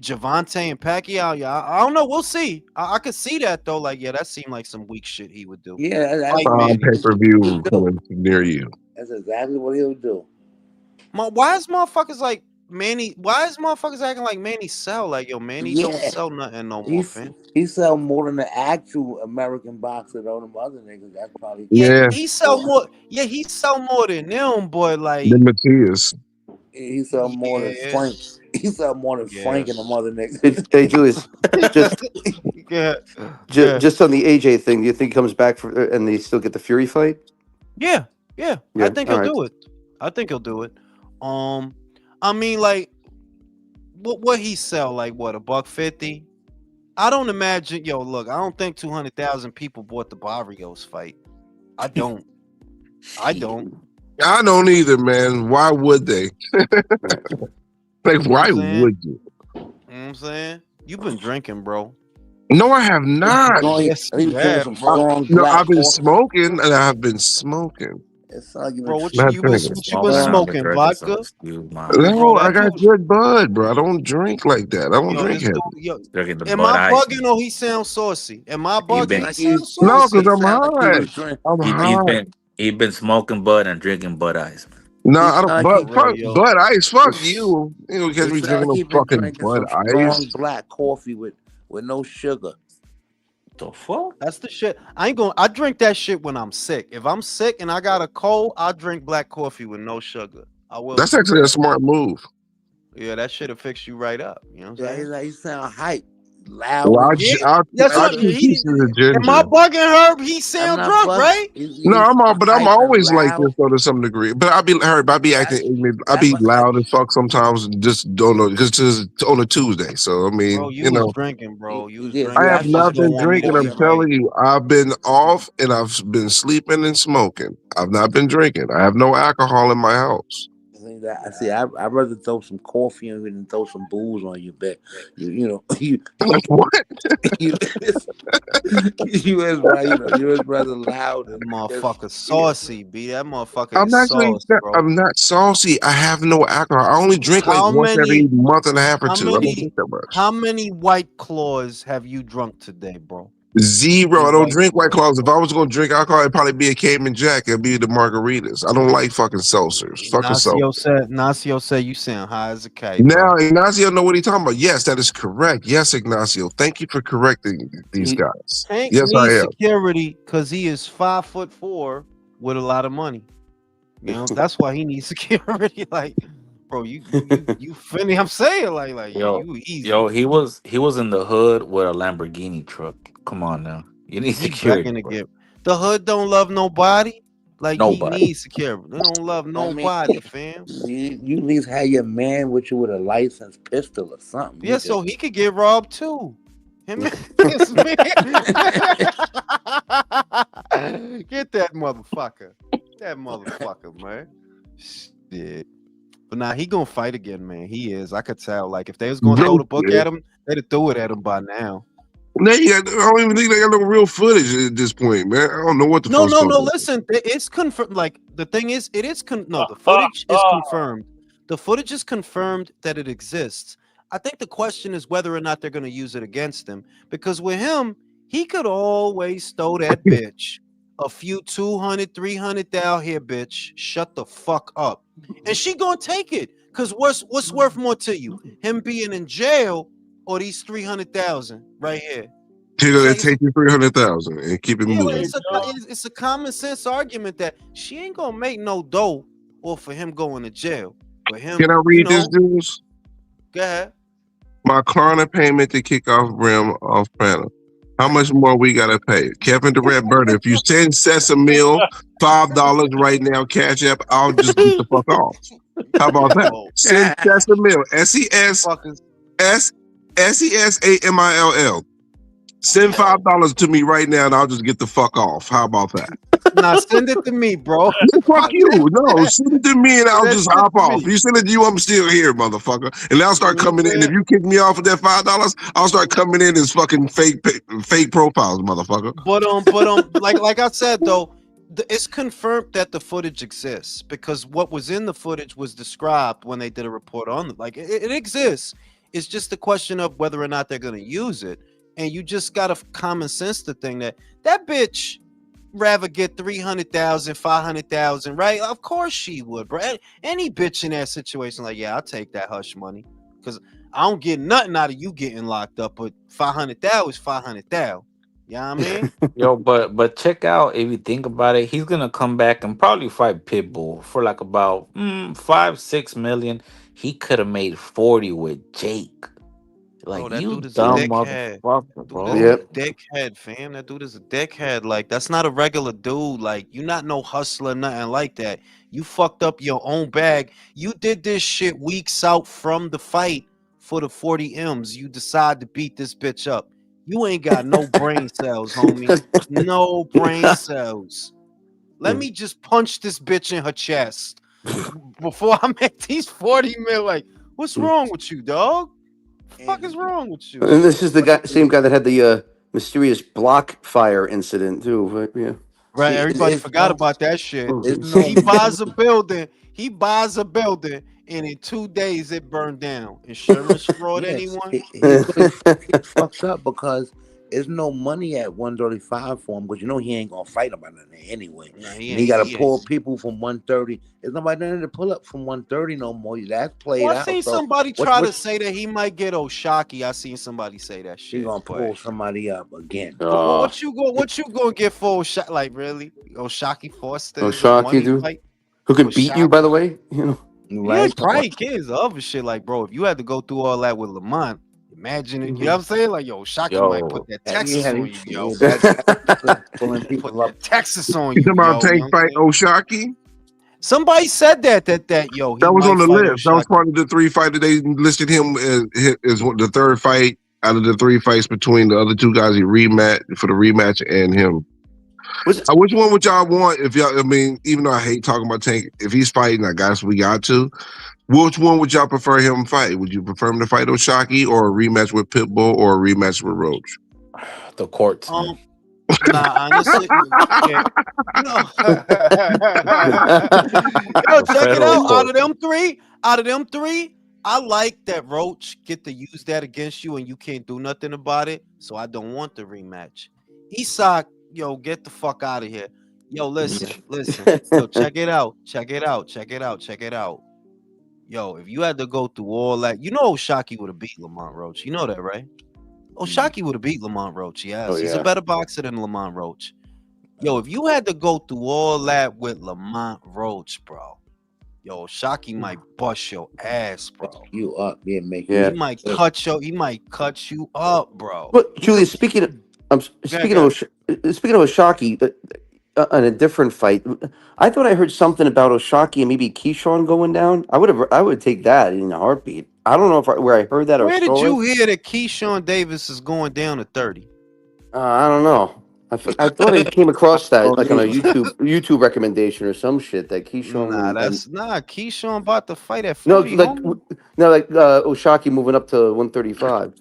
Javante and Pacquiao. Yeah, I don't know. We'll see. I could see that though. Like, yeah, that seemed like some weak shit he would do. Yeah, that's pay-per-view coming near you. That's exactly what he'll do. Why is motherfuckers like Manny? Why is motherfuckers acting like Manny sell? Like, yo, Manny don't sell nothing no more, fam. He sell more than the actual American boxer though. Them other niggas, that's probably he sell more. Yeah, he sell more than them, boy. Like the Matthias. He sell more than Frank. He sell more than Frank and the mother niggas. Hey, Julius, just on the AJ thing, do you think he comes back and they still get the Fury fight? Yeah. I think he'll do it. I think he'll do it. I mean, like, what he sell? Like, what, $150? I don't imagine. Yo, look, I don't think 200,000 people bought the Barrios fight. I don't. I don't either, man. Why would they? Like, why would you? You know what I'm saying? You've been drinking, bro. No, I have not. Yes, you have, bro. No, I've been smoking, and I've been smoking. Bro, what you been smoking? Vodka? No, I got good bud, bro. I don't drink like that. I don't drink heavy. Am I bugging or he sounds saucy? Am I bugging? No, because I'm high. I'm high. He's been smoking bud and drinking Bud Ice. No, I don't. Bud Ice. Fuck you. You know, because we drinking no fucking Bud Ice. Strong black coffee with no sugar. The fuck? That's the shit. I drink that shit when I'm sick. If I'm sick and I got a cold, I drink black coffee with no sugar. I will. That's actually a smart move. Yeah, that shit'll fix you right up. You know what I'm saying? He sound hype. loud. Well, That's I'll what two he. pieces of Am I ginger. bugging Herb? He I'm sound not drunk, bugging. right? No, but I'm Hyper always like this loud. though to some degree. But I be acting That's ignorant. I that's be like loud as fuck sometimes. And just don't know because it's on a Tuesday. So I Bro, mean, you was drinking, bro. You was I drinking. have You just not don't been want me to drinking. be I'm right. telling you, I've been off and I've been sleeping and smoking. I've not been drinking. I have no alcohol in my house. I see. I'd rather throw some coffee on you than throw some booze on your bed. You know What? you you as rather loud That and just motherfucker saucy, B. That motherfucker is I'm actually sauce, bro. I'm not saucy. I have no alcohol. I only drink like How once every many, month and a half or how two. I don't many, drink that much. how many White Claws have you drunk today, bro? Zero. I In don't White drink White Claws, Claws. If bro. I was going to drink alcohol, it'd probably be a Cayman Jack. It'd be the margaritas. I don't like fucking seltzers. Fuck a seltzer. Nacio said you sound high as a kite, Now bro. Ignacio know what he's talking about. Yes, that is correct. Yes, Ignacio. Thank you for correcting these guys. Hank Yes, I needs am. security because he is 5'4" with a lot of money. You know, that's why he needs security. Like, bro, you finna. I'm saying, like, yeah, Yo, you easy. yo, he was in the hood with a Lamborghini truck. Come on now, you need He security, begging to bro. get. The hood don't love nobody. Like he Nobody. needs security. They don't love I mean, nobody, fam. you at least have your man with you with a licensed pistol or something. Yeah, You so just he could get robbed too. Him and his man. Get that motherfucker. That motherfucker, man. Shit. But nah, he gonna fight again, man. He is. I could tell. Like if they was gonna throw No the book shit. at him, they'd have threw it at him by now. I don't even think they got no real footage at this point, man. I don't know what the No, fuck's no, going no. on. Listen, it's confirmed. Like the thing is, it is no. The footage is confirmed. The footage is confirmed that it exists. I think the question is whether or not they're going to use it against him. Because with him, he could always throw that bitch a few 200, 300 down here, bitch. Shut the fuck up, and she gonna take it. Cause what's worth more to you, him being in jail or these 300,000 right here? He's It's gonna like take you 300,000 and keep it yeah, but moving. it's a common sense argument that she ain't gonna make no dough or for him going to jail. For him, Can I read this, dudes? Go ahead. My Klarna payment to kick off Rim off panel. How much more we gotta pay? Kevin Durant Burner. If you send Sess a meal, $5 right now, Cash App, I'll just get the fuck off. How about that? Send Sess a meal. SESAMILL. Send $5 to me right now and I'll just get the fuck off. How about that? Nah, send it to me, bro. Fuck you. No, send it to me and I'll just hop off. You send it to you, I'm still here, motherfucker. And I'll start coming in. If you kick me off with that $5, I'll start coming in as fucking fake profiles, motherfucker. But like I said though, it's confirmed that the footage exists because what was in the footage was described when they did a report on it. Like it exists. It's just a question of whether or not they're gonna use it. And you just got to common sense the thing that bitch rather get 300,000, 500,000, right? Of course she would, bro. Any bitch in that situation, like, yeah, I'll take that hush money because I don't get nothing out of you getting locked up, but 500,000 is 500,000. You know what I mean? Yo, but check out if you think about it, he's gonna come back and probably fight Pitbull for like about 5-6 million. He could have made 40 with Jake. Bro, Like that you dude is a dumb dickhead. motherfucker, Dude is bro. a Yep. dickhead, fam. That dude is a dickhead. Like, that's not a regular dude. Like, you not no hustler, nothing like that. You fucked up your own bag. You did this shit weeks out from the fight for the 40 M's. You decide to beat this bitch up. You ain't got no brain cells, homie. No brain cells. Let me just punch this bitch in her chest before I make these 40 mil. Like, what's wrong with you, dog? Fuck is wrong with you? And this is the same guy that had the mysterious block fire incident too. Right? Yeah. Right, see, everybody forgot about that shit. it's no He buys a building, and in 2 days it burned down. Insurance fraud, anyone? he fucks up because there's no money at 135 for him because you know he ain't gonna fight about nothing anyway. Nah, And he gotta pull people from 130. There's nobody there to pull up from 130 no more. That's played Well, I out. seen So somebody try to say that he might get Oshaki. I seen somebody say that shit. He gonna pull somebody up again. What you gonna get for Oshaki? Like really, Oshaki Foster? Oshaki, dude. Who can beat you, by the way? You know. Yeah, he probably kids other shit. Like, bro, if you had to go through all that with Lamont, Imagine it. You know what I'm saying? Like, yo, Shocky might put Yo, that Texas on you, yo. Pulling Put people up. that Texas on You you, talking about yo. You Tank know what fight I'm saying? Oshaki? Somebody said that yo, he That was on might the fight list. That was O'Shaquie. part of the 3 fight that they listed him as the third fight out of the 3 fights between the other 2 guys he rematch for the rematch and him. Which one would y'all want if y'all? I mean, even though I hate talking about Tank, if he's fighting, I guess we got to. Which one would y'all prefer him fight? Would you prefer him to fight Oshaki or a rematch with Pitbull or a rematch with Roach? The courts, man. Nah, honestly, yeah. No. Yo, check it out. Out of them three, I like that Roach get to use that against you and you can't do nothing about it. So I don't want the rematch. Isak, yo, get the fuck out of here. Yo, listen. Yo, check it out. Yo, if you had to go through all that, you know Oshaki would have beat Lamont Roach. You know that, right? Oshaki would have beat Lamont Roach. Yes, he's a better boxer than Lamont Roach. Yo, if you had to go through all that with Lamont Roach, bro, yo, Oshaki might bust your ass, bro. You up, He might cut you up, bro. But Julius, speaking of Oshaki, on a different fight, I thought I heard something about Oshaki and maybe Keyshawn going down. I would take that in a heartbeat. I don't know where I heard that or Where did saw you it. hear that Keyshawn Davis is going down to 30? I don't know. I thought I came across that like on a YouTube recommendation or some shit that Keyshawn Keyshawn about to fight at no 40. Oshaki moving up to 135.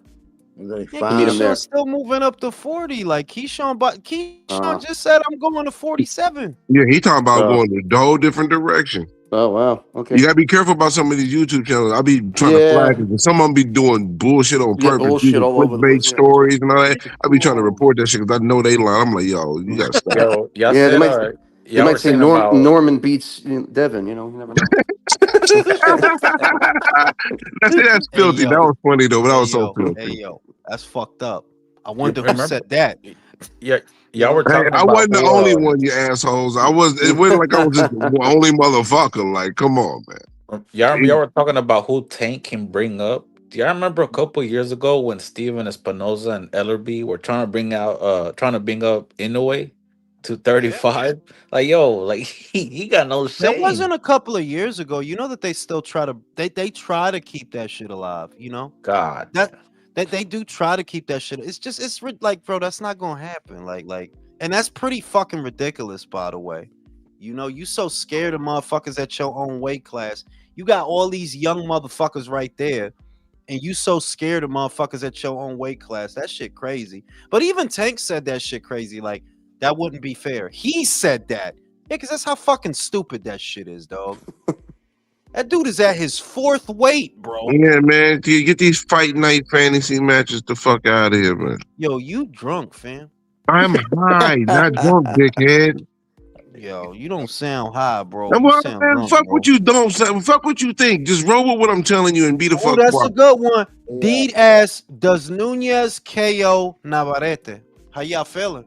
Yeah, Keyshawn's still moving up to 40. Like Keyshawn just said, I'm going to 47. Yeah, he talking about going a whole different direction. Oh wow, okay. You gotta be careful about some of these YouTube channels. I'll be trying to flag it. Some of them be doing bullshit on purpose, bullshit all over the clickbait place. stories and all that. I be trying to report that shit because I know they lie. I'm like, yo, you gotta stop. Yo, y'all said, they might say Norman beats Devin. You know, you never know. That's filthy. That was funny though, but that was so filthy. Hey yo, that's fucked up. I wonder who said that. Yeah, y'all were talking about. I wasn't the only one, you assholes. It wasn't like I was just the only motherfucker. Like, come on, man. Y'all were talking about who Tank can bring up. Do y'all remember a couple years ago when Steven Espinoza and Ellerby were trying to bring up Inoue to 35? Yeah. Like, yo, like he got no shame. That wasn't a couple of years ago. You know that they still try to they try to keep that shit alive, you know? God. That they do try to keep that shit. It's like, bro, that's not gonna happen. Like, and that's pretty fucking ridiculous, by the way. You know, you so scared of motherfuckers at your own weight class. You got all these young motherfuckers right there, and you so scared of motherfuckers at your own weight class. That shit crazy. But even Tank said that shit crazy. Like, that wouldn't be fair. He said that. Yeah, because that's how fucking stupid that shit is, dog. That dude is at his 4th weight, bro. Yeah, man. You get these fight night fantasy matches the fuck out of here, man. Yo, you drunk, fam. I'm high, not drunk, dickhead. Yo, you don't sound high, bro. Well, sound man, drunk, fuck bro. what you don't say. Fuck what you think. Just roll with what I'm telling you and be the fuck that's quiet. a good one. Deed asks, does Nunez KO Navarrete? How y'all feeling?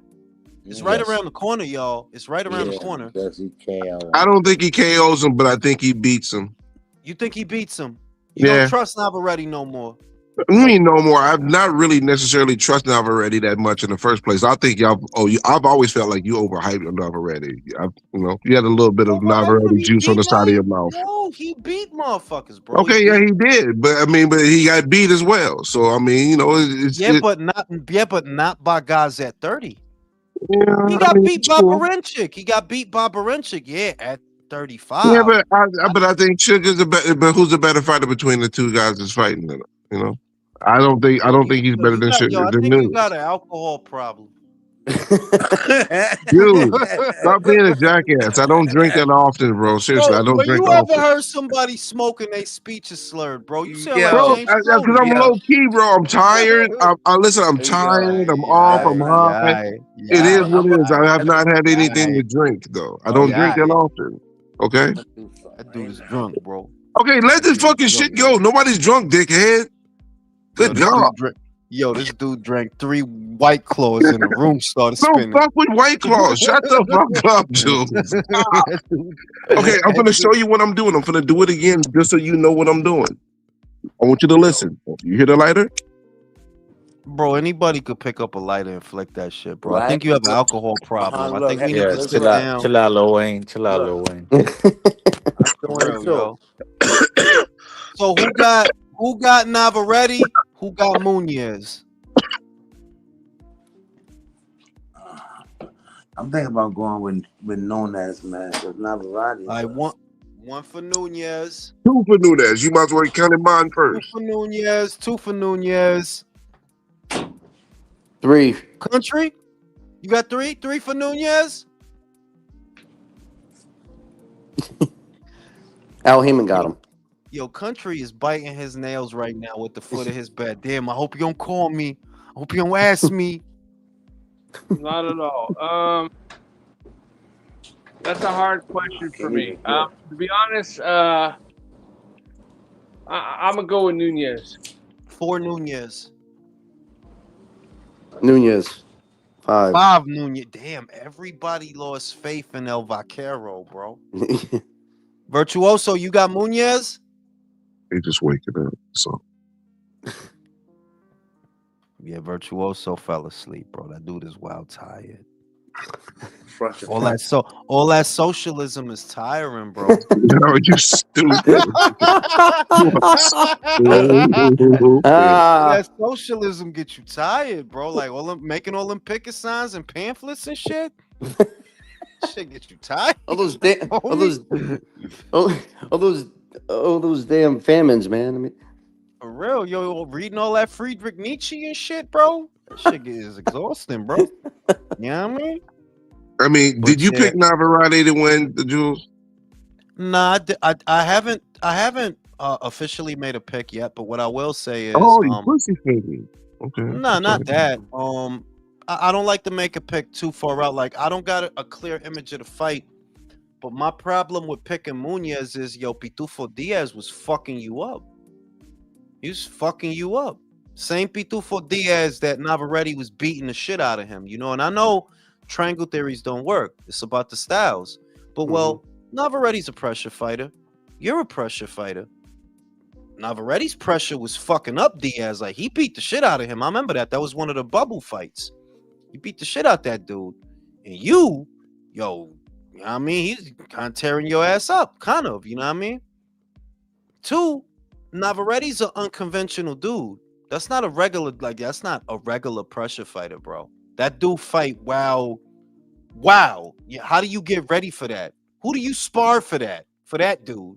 It's right around the corner, y'all. It's right around the corner. Does he KO? I don't think he KOs him, but I think he beats him. You think he beats him? You don't trust Navarrete no more? I mean, no more. I've not really necessarily trusted Navarrete that much in the first place. I think I've always felt like you overhyped Navarrete. You had a little bit of Navarrete juice on the side of your mouth. No, he beat motherfuckers, bro. Okay, he did, but he got beat as well. So I mean, but not by guys at 30. Yeah, he got beat by Barenchik. He got beat by Barenchik. At 35. Yeah, but I think Sugar's a better. But who's a better fighter between the two guys that's fighting? You know, I don't think he's better than Sugar. I think you got an alcohol problem. Dude, stop being a jackass. I don't drink that often, bro. Seriously, I don't drink often. You ever heard somebody smoking, their speech is slurred, bro? You sound like James because I'm low key, bro. I'm tired. I'm tired. I'm off. I'm high. It is what it is. I have not had anything to drink, though. I don't drink that often. Okay? That dude is drunk, bro. Okay, let this fucking shit go. Nobody's drunk, dickhead. Good God. This dude drank 3 White Claws and the room started spinning. Don't fuck with White Claws. Shut the fuck up, Jules. Okay, I'm going to show you what I'm doing. I'm going to do it again just so you know what I'm doing. I want you to listen. You hear the lighter? Bro, anybody could pick up a lighter and flick that shit, bro. I Right? think you have an alcohol problem. I Look, think we need Yeah, to sit down. chill out, Lil Wayne. Chill out, look, Lil Wayne. I'm For doing it real, too. yo. So who got Navarrete? Who got Munoz? I'm thinking about going with Nunez, man. Because Navarrete. I want one for Nunez. 2 for Nunez. You might as well count mine Two first. for Nunez. 2 for Nunez. 3. Country? You got 3? 3 for Nunez? Al Heyman got him. Yo, Country is biting his nails right now with the foot of his bed. Damn, I hope you don't call me. I hope you don't ask me. Not at all. That's a hard question for me. To be honest, I'm gonna go with Nunez. For Nunez. Nunez. 5. 5 Nunez. Damn, everybody lost faith in El Vaquero, bro. Virtuoso, you got Munoz? He just waking up. So Yeah, Virtuoso fell asleep, bro. That dude is wild tired. Frustrating. All that socialism is tiring, bro. no, you stupid. That socialism gets you tired, bro. Like making all them picket signs and pamphlets and shit. Shit gets you tired. all those damn famines, man. I mean, For real, yo, reading all that Friedrich Nietzsche and shit, bro. That shit is exhausting, bro. You know what I mean? I mean, did you pick Navarrete to win the Jules? Nah, I haven't officially made a pick yet. But what I will say is, you pussy picking. Okay. Nah, not that. I don't like to make a pick too far out. Like I don't got a clear image of the fight. But my problem with picking Munoz is, yo, Pitufo Diaz was fucking you up. He was fucking you up. Same Pitufo Diaz that Navarrete was beating the shit out of him, you know. And I know triangle theories don't work. It's about the styles. But well, Navarrete's a pressure fighter. You're a pressure fighter. Navarrete's pressure was fucking up Diaz. Like he beat the shit out of him. I remember that. That was one of the bubble fights. He beat the shit out that dude. And you know what I mean? He's kind of tearing your ass up, kind of, you know what I mean? 2, Navarrete's an unconventional dude. That's not a regular pressure fighter, bro. That dude fight, wow. Yeah, how do you get ready for that? Who do you spar for that dude?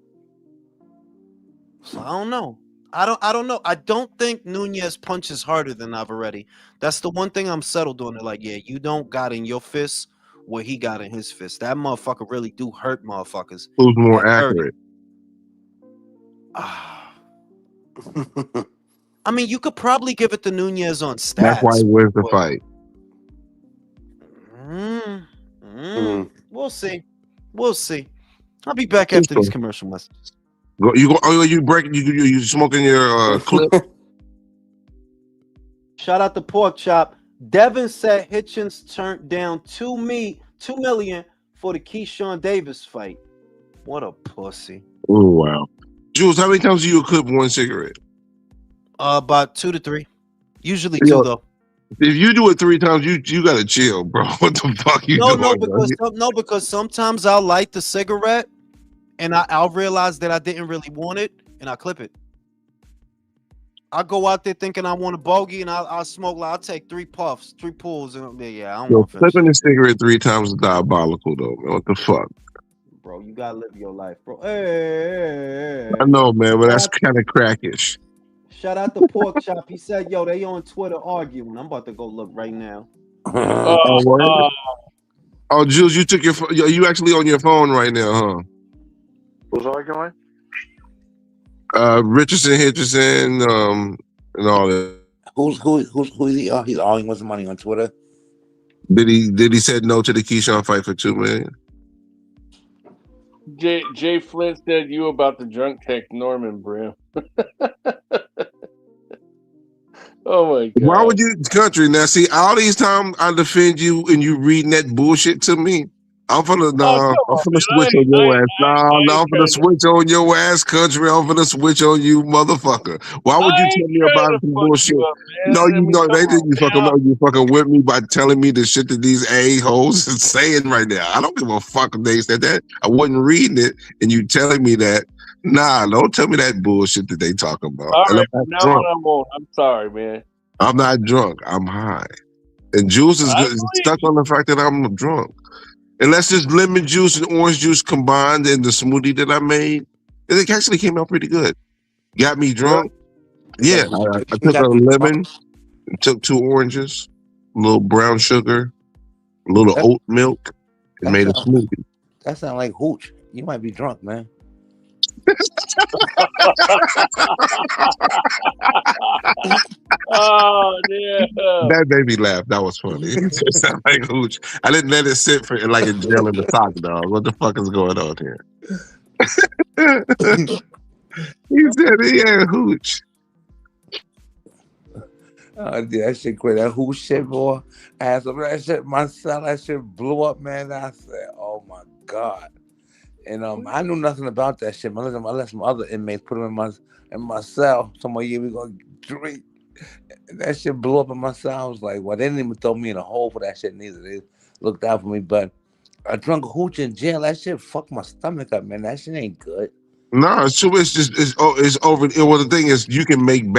So I don't know. I don't know. I don't think Nunez punches harder than Navarrete. That's the one thing I'm settled on. They're like, yeah, you don't got in your fist what he got in his fist. That motherfucker really do hurt motherfuckers. Who's more accurate? I mean, you could probably give it to Nunez on stats. That's why he wins the fight. We'll see. I'll be back after these commercial messages. You smoking your clip? Shout out to Pork Chop. Devin said Hitchens turned down $2 million for the Keyshawn Davis fight. What a pussy. Oh wow. Jules, how many times do you clip one cigarette? About 2 to 3. Usually 2 though. If you do it 3 times, you gotta chill, bro. What the fuck you doing? Because sometimes I'll light the cigarette and I'll realize that I didn't really want it and I clip it. I'll go out there thinking I want a bogey and I'll smoke. I'll take 3 puffs, 3 pulls, and yeah, I don't want to finish. Flipping the cigarette 3 times is diabolical, though, man. What the fuck? Bro, you gotta live your life, bro. Hey. I know, man, but that's kind of crackish. Shout out to Pork Chop. He said, yo, they on Twitter arguing. I'm about to go look right now. Oh, Jules, you took you actually on your phone right now, huh? Who's arguing? Richardson, Hitchison, and all that. Who's he? He's arguing with money on Twitter. Did he said no to the Keyshawn fight for $2 million? Jay Flint said you about the drunk text Norman, bro. Oh my god! Why would you country now? See, all these times I defend you and you reading that bullshit to me. I'm finna Oh, nah, come I'm on, finna man. switch on your ass. I Nah, ain't I'm finna trying to. switch on your ass, country. I'm finna switch on you, motherfucker. Why would I you ain't tell me trying about to some fuck you bullshit? up, No, man. I you mean, know come they think on you fucking with me by telling me the shit that these a-holes is saying right now. I don't give a fuck if they said that. I wasn't reading it, and you telling me that. Nah, don't tell me that bullshit that they talking about. All And I'm right, not from now on, drunk. I won't. I'm sorry, man. I'm not drunk. I'm high. And Juice is I good. Is believe stuck on the fact that I'm drunk. Unless it's lemon juice and orange juice combined in the smoothie that I made. And it actually came out pretty good. Got me Really? drunk. Yeah, I You took a got you drunk. lemon, and took 2 oranges, a little brown sugar, a little That oat milk, and that made a sound smoothie. that sound like hooch. You might be drunk, man. Oh, yeah. That made me laugh. That was funny. It just sounded like hooch. I didn't let it sit for like in jail in the sock dog. What the fuck is going on here? He said, yeah, hooch. Oh, dude, that shit great. That who shit, boy. As of that shit, myself, that shit blew up, man. I said, oh my God. And I knew nothing about that shit. I let some other inmates put them in my cell. Somebody, yeah, we gonna drink. And that shit blew up in my cell. I was like, well, they didn't even throw me in a hole for that shit neither. They looked out for me, but I drunk hooch in jail. That shit fucked my stomach up, man. That shit ain't good. No, it's just it's over. Well, the thing is, you can make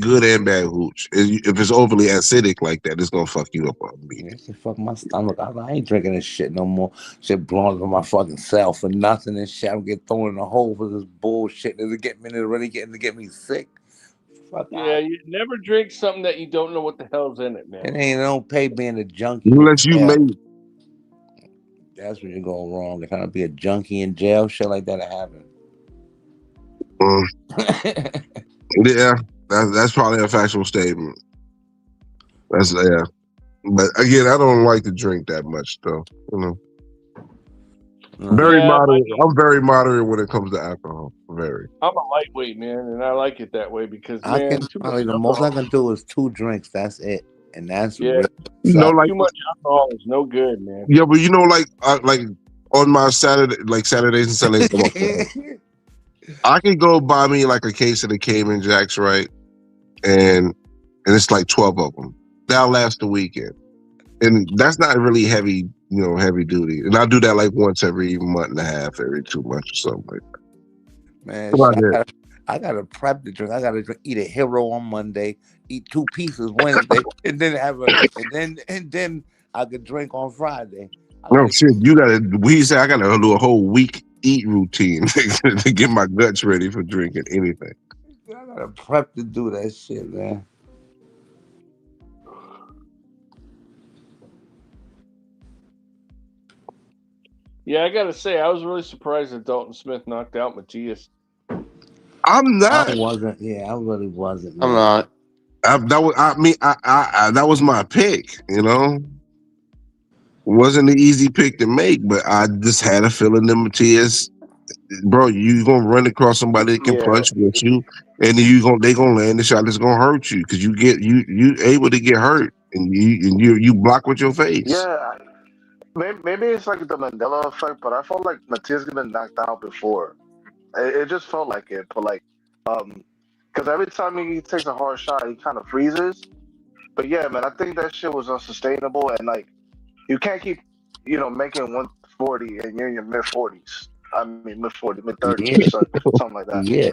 good and bad hooch. If it's overly acidic like that, it's gonna fuck you up Yeah, immediately. that shit fucked my stomach. I ain't drinking this shit no more. Shit blowing up in my fucking cell for nothing and shit. I'm getting thrown in a hole for this bullshit. Does it get me? It's really getting to get me sick. Fuck Yeah, out. you never drink something that you don't know what the hell's in it, man. It don't pay being a junkie in Unless you jail. make, That's when you go wrong. They're trying to be a junkie in jail. Shit like that uh, happen. yeah, that's probably a factual statement. That's yeah, but again, I don't like to drink that much though. You know, very Yeah, moderate. I'm very moderate when it comes to alcohol. Very. I'm a lightweight, man, and I like it that way because, I can man, too much probably the most I alcohol. can do is 2 drinks. That's it, and that's Yeah, real You know, suck. like too much alcohol is no good, man. yeah, but you know, like on my Saturday, like Saturdays and Sundays, I could go buy me like a case of the Cayman Jacks, right? And it's like 12 of them. That'll last the weekend. And that's not really heavy, heavy duty. And I do that like once every month and a half, every 2 months or something like that. Man, That's shit, about it. I gotta prep to drink. I gotta eat a hero on Monday, eat 2 pieces Wednesday, and then and then I could drink on Friday. I No gotta shit, I gotta do a whole week eat routine to get my guts ready for drinking anything. I gotta prep to do that shit, man. Yeah, I gotta say, I was really surprised that Dalton Smith knocked out Matthias. I'm I not. wasn't. Yeah, I really wasn't, I'm man. not. That was I mean that was my pick. Wasn't an easy pick to make, but I just had a feeling that Matias, bro, you gonna run across somebody that can Yeah, punch with you, and they gonna land the shot that's gonna hurt you because you able to get hurt, and you block with your face. yeah. Maybe it's like the Mandela effect, but I felt like Matias had been knocked out before. It just felt like it, but like, um, because every time he takes a hard shot, he kind of freezes. But yeah, man, I think that shit was unsustainable, and like, you can't keep, making 140 and you're in your mid 40s. I mean, mid 30s, Yeah, something like that. yeah.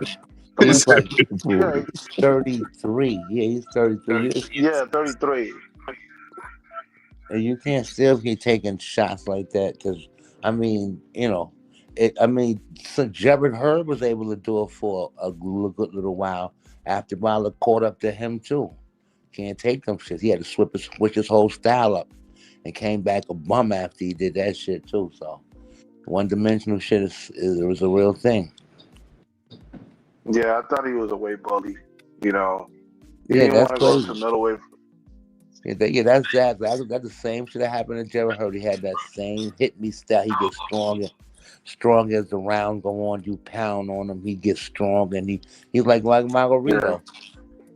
But It's like, He's like yeah, he's 33. Yeah, he's 33. yeah, 33. And you can't still keep taking shots like that because, I mean, so Jared Herb was able to do it for a good little while. After a while, it caught up to him too. Can't take them shit. He had to switch his whole style up and came back a bum after he did that shit too. So one dimensional shit was a real thing. Yeah, I thought he was a weight bully. You know, he Yeah, didn't that's want to go to crazy. middleweight. Yeah, that's that. That's the same shit that happened to Jared Hurd. He had that same hit me style. He gets stronger as the round go on. You pound on him, he gets strong, and he's like Yeah, Margarito.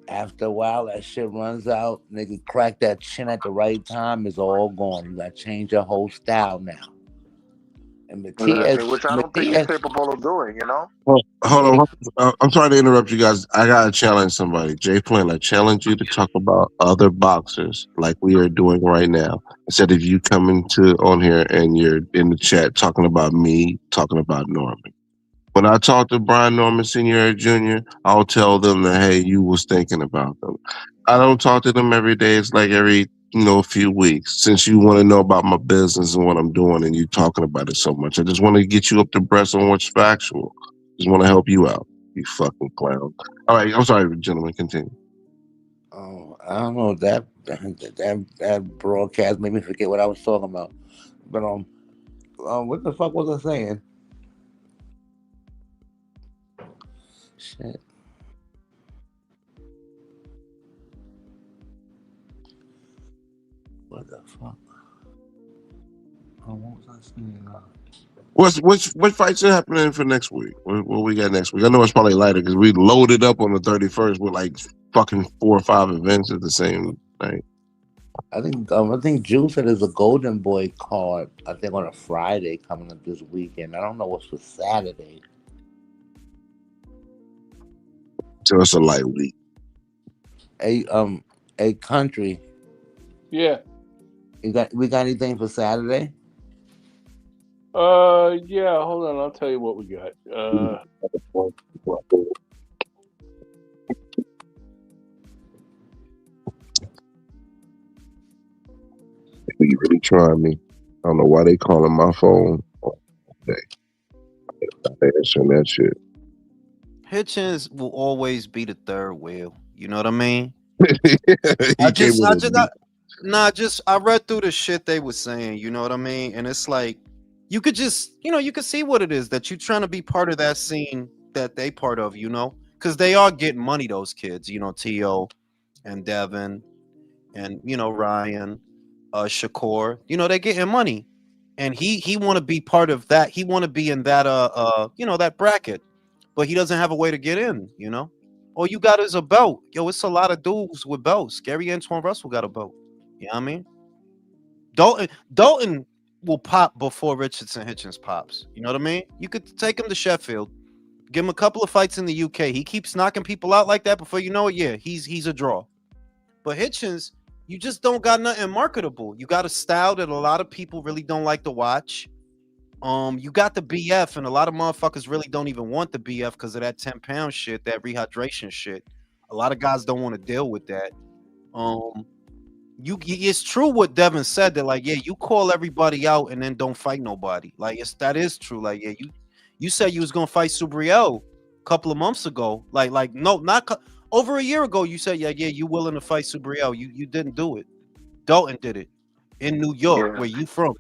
After a while, that shit runs out. Nigga, crack that chin at the right time is all gone. You got to change your whole style now. And exactly, which I don't think he's capable of doing. You know. Well, hold on. I'm sorry to interrupt you guys. I gotta challenge somebody. Jay Flynn, I challenge you to talk about other boxers like we are doing right now. Instead of you coming to on here and you're in the chat talking about me, talking about Norman. When I talk to Brian Norman Sr. or Jr., I'll tell them that, hey, you was thinking about them. I don't talk to them every day. It's like every, few weeks. Since you want to know about my business and what I'm doing and you talking about it so much, I just want to get you up to breast on what's factual. Just want to help you out, you fucking clown. All right, I'm sorry, gentlemen, continue. Oh, I don't know that broadcast made me forget what I was talking about. But what the fuck was I saying? Shit. What the fuck? Oh, what was I saying? What fights are happening for next week? What we got next week? I know it's probably lighter because we loaded up on the 31st with like fucking 4 or 5 events at the same night. I think Juice said there's a Golden Boy card. I think on a Friday coming up this weekend. I don't know what's for Saturday. So it's a light week. A country. Yeah. We got anything for Saturday? Yeah. Hold on, I'll tell you what we got. You really trying me? I don't know why they calling my phone today. I'm answering that shit. Hitchens will always be the third wheel. You know what I mean? I read through the shit they were saying. You know what I mean? And it's like you could just, you could see what it is that you're trying to be part of that scene that they part of. Because they are getting money. Those kids, T.O. and Devin, and Ryan, Shakur. They're getting money, and he want to be part of that. He want to be in that that bracket. But he doesn't have a way to get in, All you got is a belt. Yo, it's a lot of dudes with belts. Gary Antoine Russell got a belt. You know what I mean? Dalton will pop before Richardson Hitchens pops. You know what I mean? You could take him to Sheffield, give him a couple of fights in the UK. He keeps knocking people out like that before you know it. Yeah, he's a draw. But Hitchens, you just don't got nothing marketable. You got a style that a lot of people really don't like to watch. You got the BF, and a lot of motherfuckers really don't even want the BF because of that 10-pound shit, that rehydration shit. A lot of guys don't want to deal with that. It's true what Devin said that, like, yeah, you call everybody out and then don't fight nobody. Like, that is true. Like, yeah, you said you was gonna fight Subriel a couple of months ago. Like no, not over a year ago. You said, yeah, you willing to fight Subriel. You didn't do it. Dalton did it in New York. Yeah. Where you from?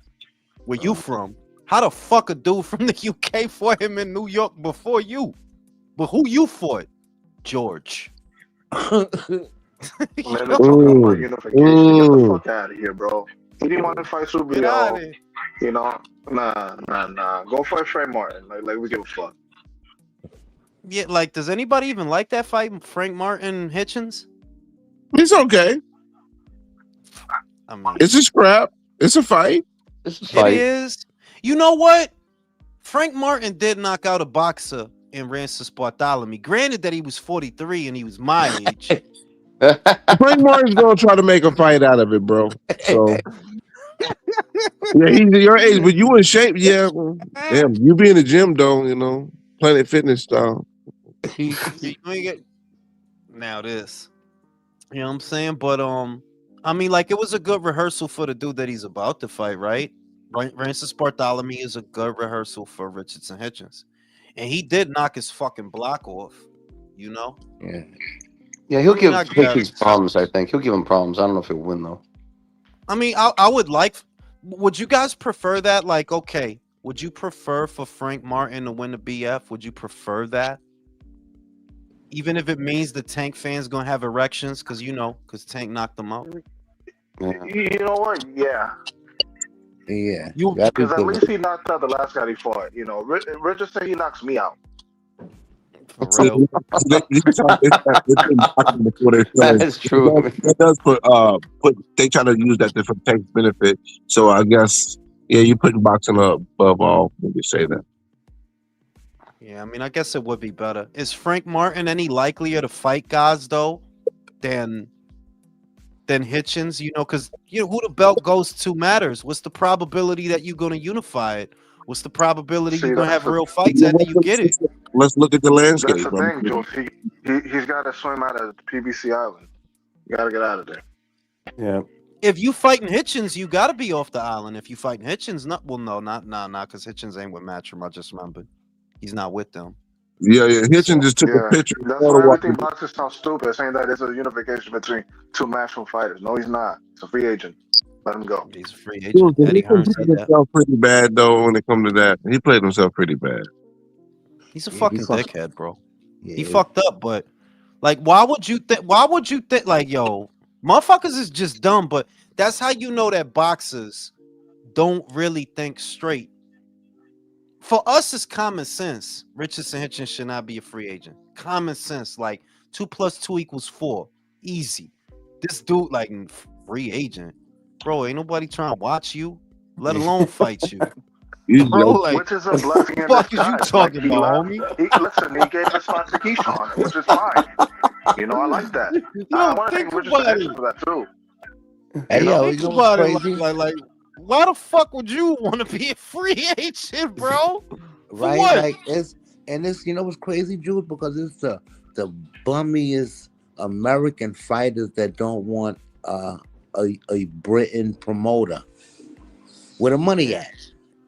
Where you from? How the fuck a dude from the UK fought him in New York before you? But who you fought? George. Man, they're talking about unification. Get the fuck out of here, bro. He didn't want to fight Subriel. Nah. Go fight Frank Martin. Like we give a fuck. Yeah, like, does anybody even like that fight, Frank Martin Hitchens? It's okay. I mean, it's a scrap. It's a fight. It's a fight. It is. You know what? Frank Martin did knock out a boxer in Rancis Bartholomew. Granted that he was 43 and he was my age. Frank Martin's gonna try to make a fight out of it, bro. So yeah, he's your age, but you in shape. Yeah, damn, you be in the gym though. Planet Fitness style. Now this, you know what I'm saying? But I mean, like, it was a good rehearsal for the dude that he's about to fight, right? Rancis Bartholomew is a good rehearsal for Richardson Hitchens, and he did knock his fucking block off. Yeah, he'll give Hitchens problems. I think he'll give him problems. I don't know if he'll win though. I mean, I would like. Would you guys prefer that? Like, okay, would you prefer for Frank Martin to win the BF? Would you prefer that? Even if it means the Tank fans gonna have erections, because Tank knocked them out. Yeah. You know what? Yeah. Yeah. Because at least he knocked out the last guy he fought. Richardson, he knocks me out. For real. That is true. It does put they try to use that for Tank's benefit. So I guess Yeah, you're putting boxing up above all when you say that. Yeah, I mean, I guess it would be better. Is Frank Martin any likelier to fight guys though than Hitchens? You know, because you know who the belt goes to matters. What's the probability that you're gonna unify it? What's the probability See, you're gonna that's have the real fights after you get it? Let's look at the that's landscape. the thing, Jules. He's got to swim out of PBC Island. You got to get out of there. Yeah. If you fighting Hitchens, you gotta be off the island. If you fighting Hitchens, not well, no, not because Hitchens ain't with Matchroom. I just remembered he's not with them. Yeah. Hitchens So just took a Yeah, picture. that's why everything boxers sounds stupid, saying that it's a unification between two matchroom fighters. No, he's not. It's a free agent. Let him go. he's a free He agent. Eddie Hearn said played that. himself pretty bad though when it comes to that. He played himself pretty bad. He's a Yeah, fucking dickhead, bro. He Yeah, fucked up, but like, why would you think? Why would you think? Like, yo, motherfuckers is just dumb. But that's how you know that boxers don't really think straight. For us, it's common sense. Richardson Hitchens should not be a free agent. Common sense, like 2 + 2 = 4, easy. This dude, like, free agent, bro. Ain't nobody trying to watch you, let alone fight you, You bro. joke. Like, Which is a blessing in fuck is you disguise. talking he about, left. homie? Listen, he gave the spot to Keyshawn, which is fine. You know, I like that. I Yo, want to think thank Richardson about Hitchens it. for that too. Hey, You know, yo, Think you know what's about it. crazy? Like, why the fuck would you want to be a free agent, bro? For Right? what? Like it's you know what's crazy, Jules? Because it's the bummiest American fighters that don't want a Britain promoter. Where the money Yeah, at?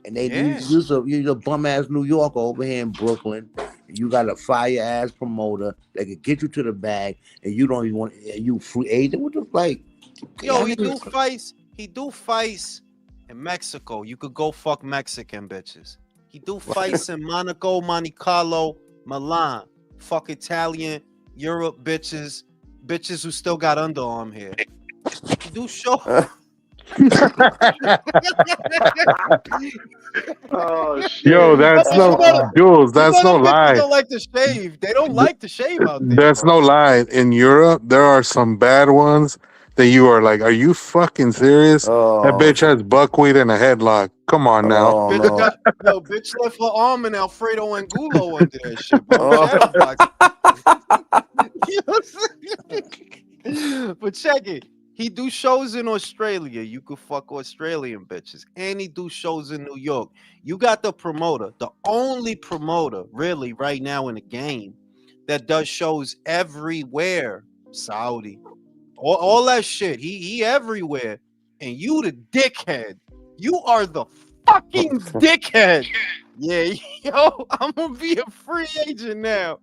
And they yeah. you're a bum ass New Yorker over here in Brooklyn. You got a fire ass promoter that can get you to the bag, and you don't even want you free agent. What the like? Yo, Y'all he do niggas, fights. He do fights in Mexico. You could go fuck Mexican bitches. He do fights in Monaco, Monte Carlo, Milan. Fuck Italian, Europe bitches, bitches who still got underarm hair. He do show. oh shit. Yo, that's But no Jules. you That's know no them bitches lie. don't like to shave. They don't like to shave out there, That's no bro. lie. In Europe, there are some bad ones that you are like, are you fucking serious? That Oh, bitch has buckwheat and a headlock. Come on now. oh Bitch no. got bitch left her arm and Alfredo Angulo under that shit, bro. Oh. Shadow box. You know what I'm saying? But check it. He do shows in Australia. You could fuck Australian bitches. And he do shows in New York. You got the promoter, the only promoter really right now in the game that does shows everywhere. Saudi. All that shit. He everywhere. And you the dickhead. You are the fucking dickhead. Yeah, yo, I'm gonna be a free agent now.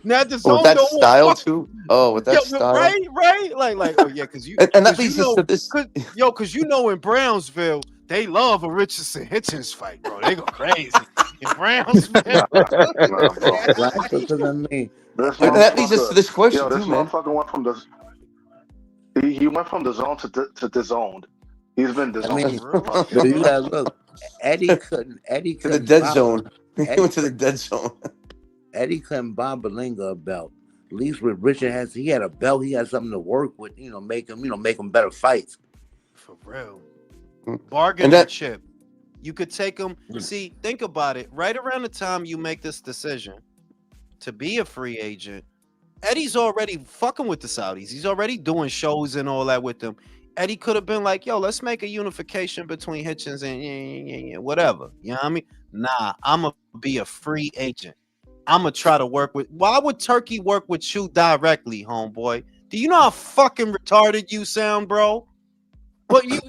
Now the Oh, with zone that don't want style fuck. too. Oh, with Yo, that style. right, like, oh yeah, because And that you leads us know, to this. because you know in Brownsville they love a Richardson Hitchens fight, bro. They go crazy in Brownsville. Nah, bro. right? Because I mean, This And that leads us to motherfucker, this question yo, this too, man. motherfucker went from the he went from the zone to disowned. He's been I disowned. mean, For but you real. gotta look. Eddie To the couldn't dead buy zone. He Eddie, went to the dead zone. Eddie couldn't buy Berlinga a belt. At least with Richard he had a belt. He had something to work with. Make him better fights. For real. And Bargaining that chip. You could take them. See, think about it. Right around the time you make this decision to be a free agent, Eddie's already fucking with the Saudis. He's already doing shows and all that with them. Eddie could have been like, yo, let's make a unification between Hitchens and whatever. You know what I mean? Nah, I'm going to be a free agent. I'm going to try to work with. Why would Turkey work with you directly, homeboy? Do you know how fucking retarded you sound, bro? But you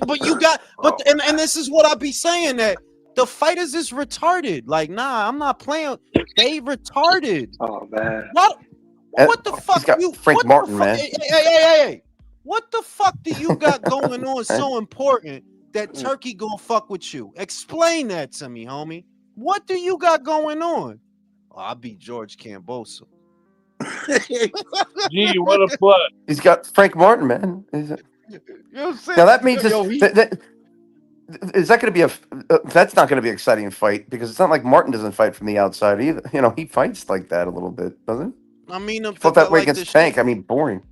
got and this is what I be saying, that the fighters is retarded. Like, nah, I'm not playing. They retarded. Oh man. What the he's fuck got you? Frank What the Martin, fuck? man. Hey! What the fuck do you got going on so important that Turkey gonna fuck with you? Explain that to me, homie. What do you got going on? Oh, I beat George Cambosa. Gee, what a play. He's got Frank Martin, man. You know what I'm saying? Now that means Yo, is that going to be that's not going to be an exciting fight because it's not like Martin doesn't fight from the outside either. He fights like that a little bit, doesn't I mean, he? Felt that way like against Tank. I mean, boring.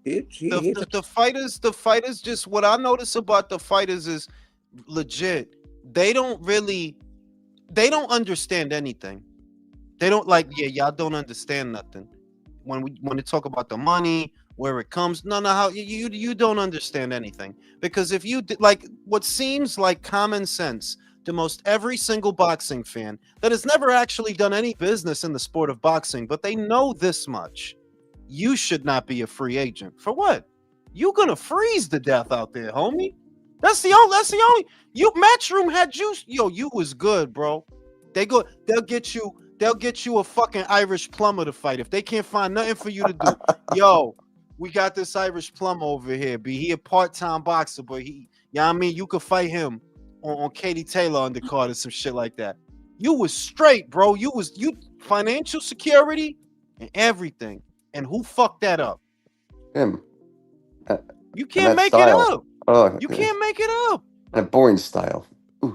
The fighters just what I notice about the fighters is legit. they don't understand anything. They don't y'all don't understand nothing. When they talk about the money, where it comes, no, how you don't understand anything. Because if you like what seems like common sense to most every single boxing fan that has never actually done any business in the sport of boxing, but they know this much: you should not be a free agent. For what? You gonna freeze to death out there, homie. That's the only you Matchroom had you. Yo, you was good, bro. They'll get you a fucking Irish plumber to fight if they can't find nothing for you to do. Yo, we got this Irish plumber over here. He a part-time boxer, but I mean, you could fight him on Katie Taylor undercard or some shit like that. You was straight, bro. You financial security and everything. And who fucked that up? Him. You can't make style. it up. Oh, you can't make it up. That boring style. Ooh.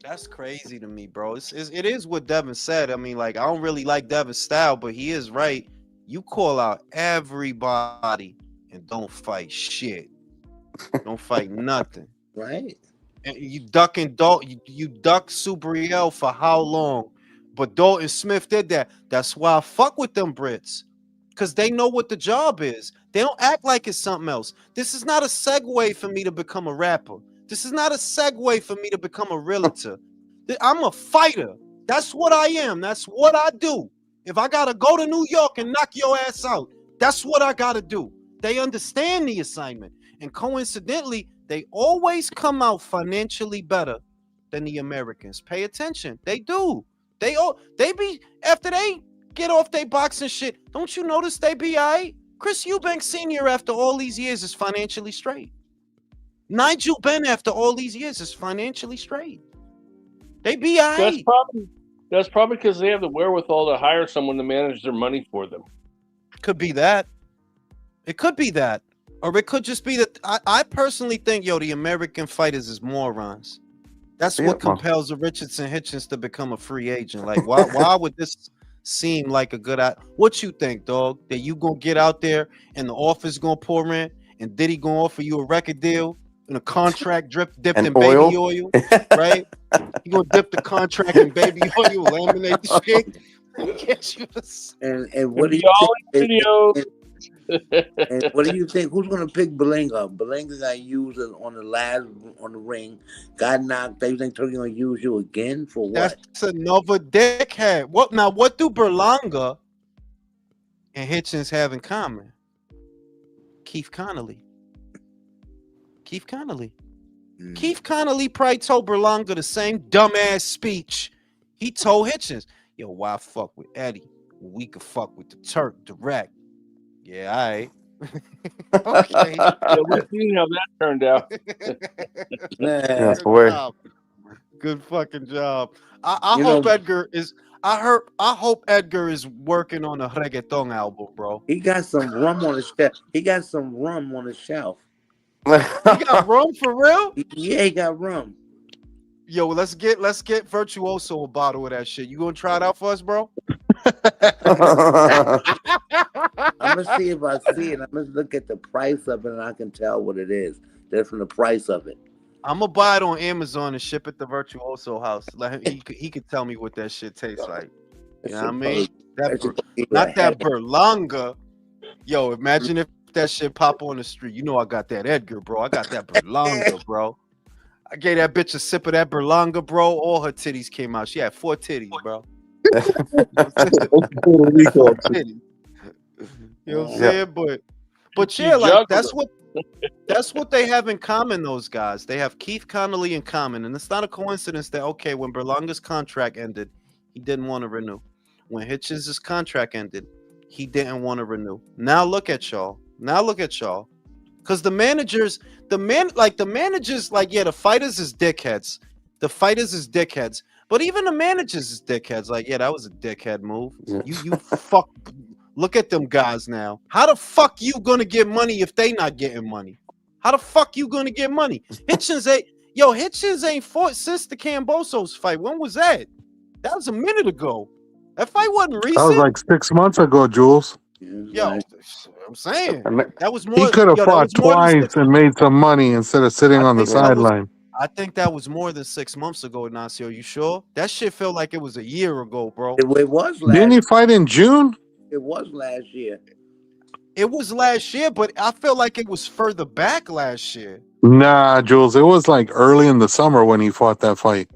That's crazy to me, bro. It is what Devin said. I mean, like, I don't really like Devin's style, but he is right. You call out everybody and don't fight shit. Don't fight nothing. Right. And you duck Subriel for how long? But Dalton Smith did that. That's why I fuck with them Brits. Because they know what the job is. They don't act like it's something else. This is not a segue for me to become a rapper. This is not a segue for me to become a realtor. I'm a fighter. That's what I am. That's what I do. If I got to go to New York and knock your ass out, that's what I got to do. They understand the assignment. And coincidentally, they always come out financially better than the Americans. Pay attention. They do. They be, after they get off they boxing shit, don't you notice they be all right? Chris Eubank Sr. after all these years is financially straight. Nigel Benn after all these years is financially straight. They be all right. That's probably because they have the wherewithal to hire someone to manage their money for them. Could be that. It could be that. Or it could just be that I personally think, the American fighters is morons. That's what compels the Richardson Hitchens to become a free agent. Like, why would this seem like a good idea? What you think, dog? That you gonna get out there and the office gonna pour in and Diddy gonna offer you a record deal and a contract dipped in baby oil, right? You gonna dip the contract in baby oil, laminate the shit, and get you this. And what do you think? And what do you think? Who's gonna pick Belinga? Belinga got used on the ring, got knocked. They think they're gonna use you again for what? That's another dickhead. What do Berlanga and Hitchens have in common? Keith Connolly. Keith Connolly probably told Berlanga the same dumbass speech he told Hitchens. Yo, why fuck with Eddie? We could fuck with the Turk direct. Yeah, all right. Okay. Yeah, we've seen how that turned out. Good fucking job. I hope Edgar is. I hope Edgar is working on a reggaeton album, bro. He got some rum on his shelf. He got shelf. He got rum for real? Yeah, he got rum. Yo, let's get Virtuoso a bottle of that shit. You gonna try it out for us, bro? I'm gonna see if I see it. I'm gonna look at the price of it, and I can tell what it is. That's from the price of it. I'm gonna buy it on Amazon and ship it to Virtuoso house. He could tell me what that shit tastes like. You know what I mean? Not that Berlanga. Yo, imagine if that shit pop on the street. You know I got that Edgar, bro. I got that Berlanga, bro. I gave that bitch a sip of that Berlanga, bro. All her titties came out. She had 4 titties, bro. You know what I'm saying? But yeah, like that's what they have in common, those guys. They have Keith Connolly in common. And it's not a coincidence that when Berlanga's contract ended, he didn't want to renew. When Hitchens' contract ended, he didn't want to renew. Now look at y'all. Because the managers, the fighters is dickheads. The fighters is dickheads. But even the managers is dickheads. Like, yeah, that was a dickhead move. Yeah. You fuck. Look at them guys now. How the fuck you gonna get money if they not getting money? How the fuck you gonna get money? Hitchens ain't fought since the Cambosos fight. When was that? That was a minute ago. That fight wasn't recent. That was like 6 months ago, Jules. Yo, I'm saying that was more. He could have fought twice and made some money instead of sitting on the sideline. I think that was more than 6 months ago, Nasio. You sure? That shit felt like it was a year ago, bro. It was Didn't last. he fight in June? It was last year. It was last year, but I feel like it was further back last year. Nah, Jules. It was like early in the summer when he fought that fight.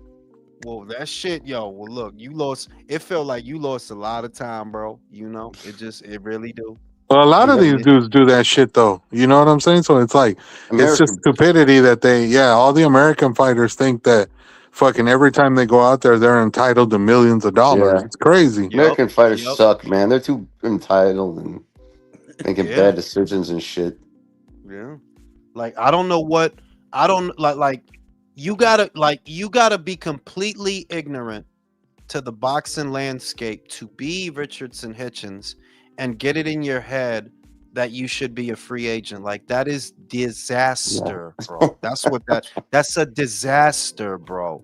Well, that shit, yo. Well, look, you lost. It felt like you lost a lot of time, bro. You know, it really do. Well, a lot of It, these it, dudes do that shit though. You know what I'm saying? So it's like it's just American. stupidity that all the American fighters think that fucking every time they go out there they're entitled to millions of dollars. Yeah. It's crazy. yep, American fighters yep, suck, man. They're too entitled and making yeah, bad decisions and shit. yeah. Like I don't know what I don't like. You gotta be completely ignorant to the boxing landscape to be Richardson Hitchens and get it in your head that you should be a free agent. Like that is disaster, bro. That's a disaster, bro.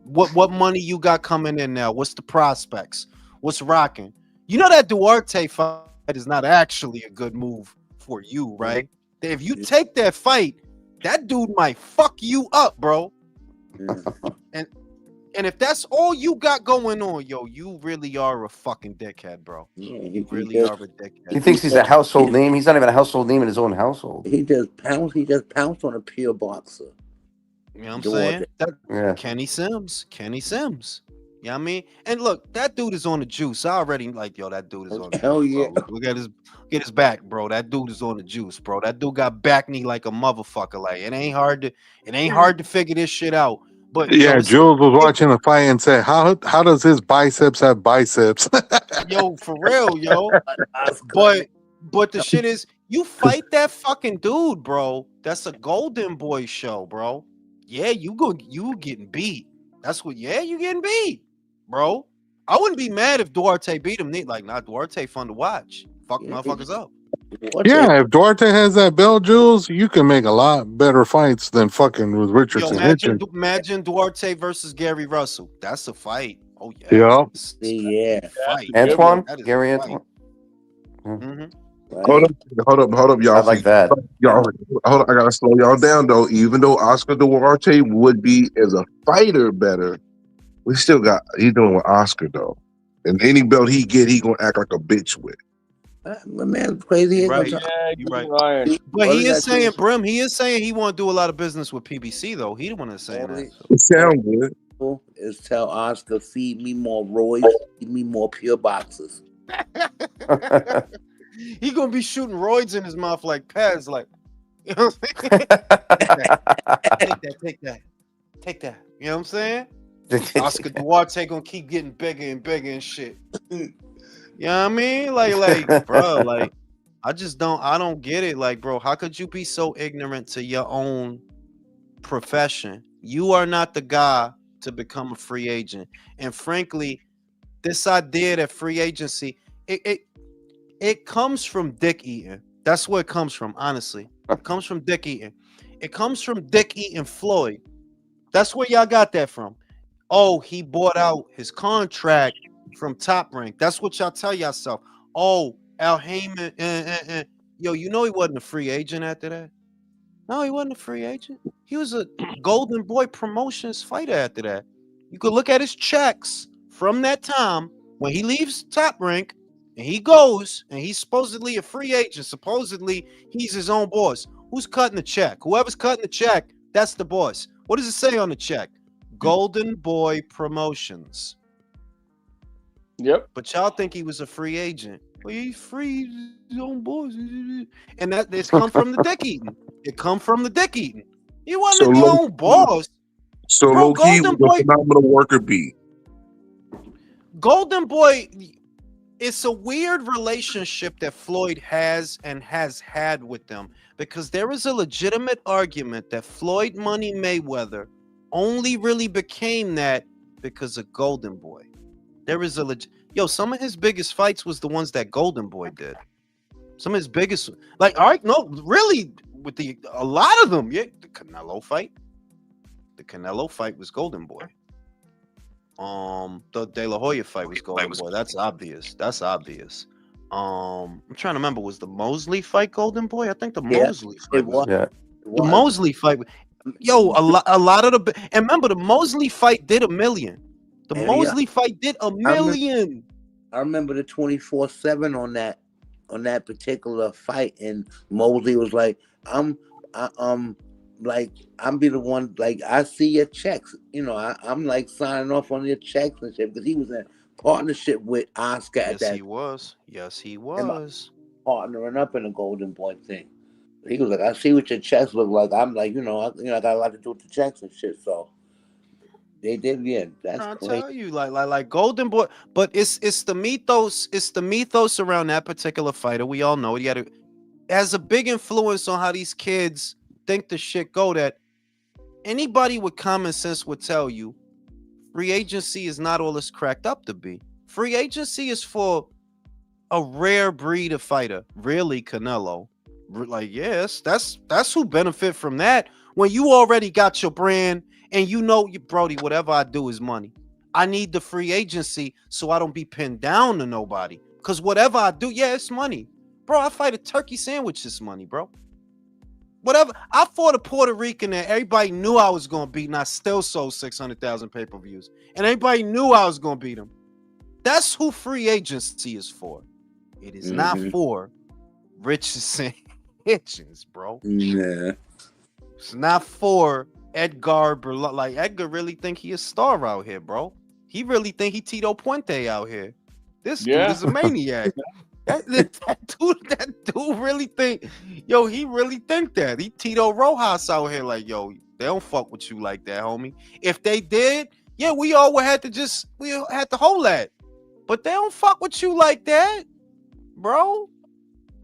What money you got coming in now? What's the prospects? What's rocking? You know that Duarte fight is not actually a good move for you, right? If you take that fight, that dude might fuck you up, bro. And if that's all you got going on, yo, you really are a fucking dickhead, bro. Yeah, You really are a dickhead. He thinks he's a household name. He's not even a household name in his own household. He just pounced on a pure boxer. You know what I'm saying? Yeah. Kenny Sims. You know what I mean? And look, that dude is on the juice. I already like, yo, that dude is on the Hell juice, yeah. bro. Look at his back, bro. That dude is on the juice, bro. That dude got back knee like a motherfucker. Like it ain't hard to figure this shit out. But Yeah, yo, Jules was watching the fight and said, "How does his biceps have biceps?" yo, for real, yo. But the shit is, you fight that fucking dude, bro. That's a Golden Boy show, bro. Yeah, you getting beat. That's what. Yeah, you getting beat, bro. I wouldn't be mad if Duarte beat him. Like, not Duarte fun to watch. Fuck motherfuckers up. Yeah, if Duarte has that belt, Jules, you can make a lot better fights than fucking with Yo, Richardson. imagine Duarte versus Gary Russell. That's a fight. Oh yeah. Yeah. Yeah. Fight. Antoine, That is Gary a fight. Antoine. Hold up, y'all. I like that. Y'all, hold up. I gotta slow y'all down though. Even though Oscar Duarte would be as a fighter better, we still got he's doing with Oscar though. And any belt he get, he gonna act like a bitch with. My man's crazy. You're right. Yeah, You're right. Ryan. But All he he is gotta do saying, is- Brim, he is saying he want to do a lot of business with PBC though. He the one that's saying that. It sound good. Is tell Oscar, feed me more roids, feed me more pure boxers. He gonna be shooting roids in his mouth like Pez, like you know what I'm saying? Take that. You know what I'm saying? Oscar Duarte gonna keep getting bigger and bigger and shit. You know what I mean? Like, bro, like I don't get it. Like, bro, how could you be so ignorant to your own profession? You are not the guy to become a free agent. And frankly, this idea that free agency, it comes from dick eating. That's where it comes from, honestly. It comes from dick eating. It comes from dick eating Floyd. That's where y'all got that from. Oh, he bought out his contract from Top Rank. That's what y'all tell yourself. Oh, Al Heyman, yo, you know he wasn't a free agent after that. No, he wasn't a free agent. He was a Golden Boy Promotions fighter after that. You could look at his checks from that time when he leaves Top Rank and he goes and he's supposedly a free agent. Supposedly he's his own boss. Who's cutting the check? Whoever's cutting the check, that's the boss. What does it say on the check? Golden Boy Promotions. Yep. But y'all think he was a free agent. Well, he's free, he's his own boss. And that it's come from the dick eating. It come from the dick eating. He wasn't his own boss. So Bro, low key, Golden was Boy- a phenomenal worker bee. Golden Boy, it's a weird relationship that Floyd has and has had with them because there is a legitimate argument that Floyd Money Mayweather only really became that because of Golden Boy. There is some of his biggest fights was the ones that Golden Boy did. Some of his biggest, like, all right, no, really, with a lot of them, yeah, the Canelo fight was Golden Boy. The De La Hoya fight was Golden Boy. That's obvious. I'm trying to remember, was the Mosley fight Golden Boy? I think the Mosley fight was. Yeah. The Mosley fight. Yo, a lot of and remember the Mosley fight did $1 million. The Mosley fight did $1 million. I remember the 24/7 on that particular fight, and Mosley was like, I'm be the one, like, I see your checks, I'm like signing off on your checks and shit, because he was in partnership with Oscar at that. Yes, he was partnering up in the Golden Boy thing. He was like, I see what your checks look like. I'm like, I got a lot to do with the checks and shit. So they did, yeah. That's I crazy. tell you, like Golden Boy, but it's the mythos around that particular fighter. We all know it has a big influence on how these kids think the shit go. That anybody with common sense would tell you, free agency is not all it's cracked up to be. Free agency is for a rare breed of fighter, really Canelo. Like, yes, that's who benefit from that. When you already got your brand and Brody, whatever I do is money. I need the free agency so I don't be pinned down to nobody. Because whatever I do, yeah, it's money. Bro, I fight a turkey sandwich this money, bro. Whatever. I fought a Puerto Rican that everybody knew I was going to beat, and I still sold 600,000 pay-per-views. And everybody knew I was going to beat him. That's who free agency is for. It is not for Richardson Hitchens, bro. Yeah. It's not for Edgar Berla. Like, Edgar really think he a star out here, bro. He really think he Tito Puente out here. This dude is a maniac. that dude really think, he really think that. He Tito Rojas out here like, they don't fuck with you like that, homie. If they did, yeah, we all would have to hold that. But they don't fuck with you like that, bro.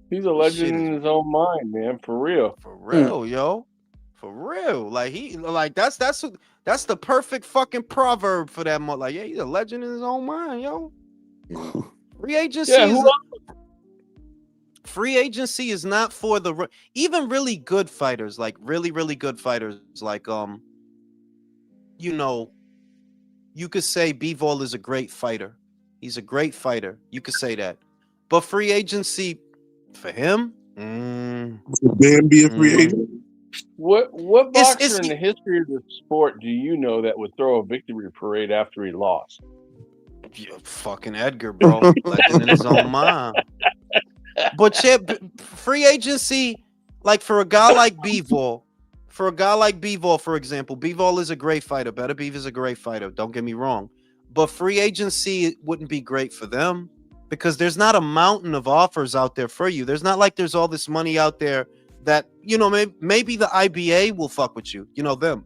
He's a legend in his own mind, man. For real. For real, yo. For real. Like that's the perfect fucking proverb for that. Like, yeah, he's a legend in his own mind, yo. Free agency free agency is not for even really good fighters, like really, really good fighters, like you could say Bivol is a great fighter. He's a great fighter. You could say that. But free agency for him, damn be a free agent. What boxer in the history of the sport do you know that would throw a victory parade after he lost? Fucking Edgar, bro. Legend in his own mind. But yeah, free agency, like for a guy like Bivol, for example, Bivol is a great fighter. Better Beef is a great fighter. Don't get me wrong. But free agency wouldn't be great for them because there's not a mountain of offers out there for you. There's not like there's all this money out there that, maybe the IBA will fuck with you, them.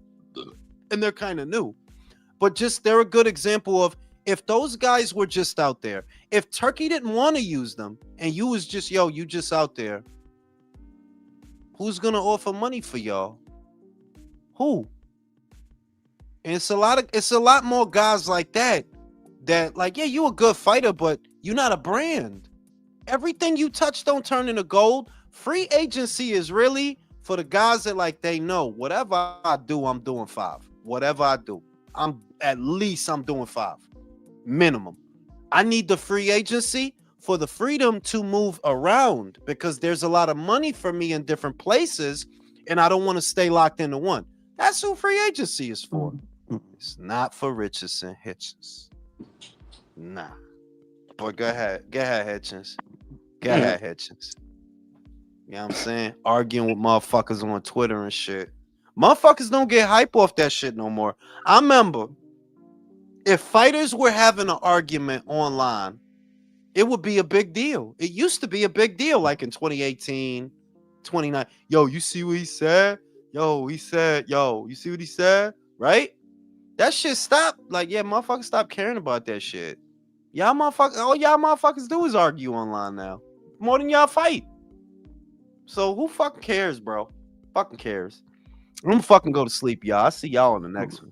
And they're kind of new. But they're a good example of, if those guys were just out there, if Turkey didn't want to use them and you was just, you just out there, who's going to offer money for y'all? Who? And it's a lot more guys like that like, yeah, you a good fighter, but you're not a brand. Everything you touch don't turn into gold. Free agency is really for the guys that, like, they know whatever I do, I'm doing 5. Whatever I do, I'm doing 5. Minimum. I need the free agency for the freedom to move around because there's a lot of money for me in different places and I don't want to stay locked into one. That's who free agency is for. It's not for Richardson Hitchens. Nah. Boy, go ahead, Hitchens. Go ahead, Hitchens. You know what I'm saying? Arguing with motherfuckers on Twitter and shit. Motherfuckers don't get hype off that shit no more. I remember if fighters were having an argument online, it would be a big deal. It used to be a big deal, like in 2018, 29. Yo, you see what he said? Yo, you see what he said? Right? That shit stopped. Like, yeah, motherfuckers stop caring about that shit. All y'all motherfuckers do is argue online now. More than y'all fight. So who fucking cares, bro? Fucking cares. I'm gonna fucking go to sleep, y'all. I'll see y'all on the next one.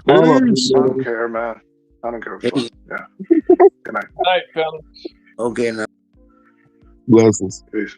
I don't care, man. I don't give a fuck. Yeah. Good night. Good night, fellas. Okay, now. Blessings. Peace.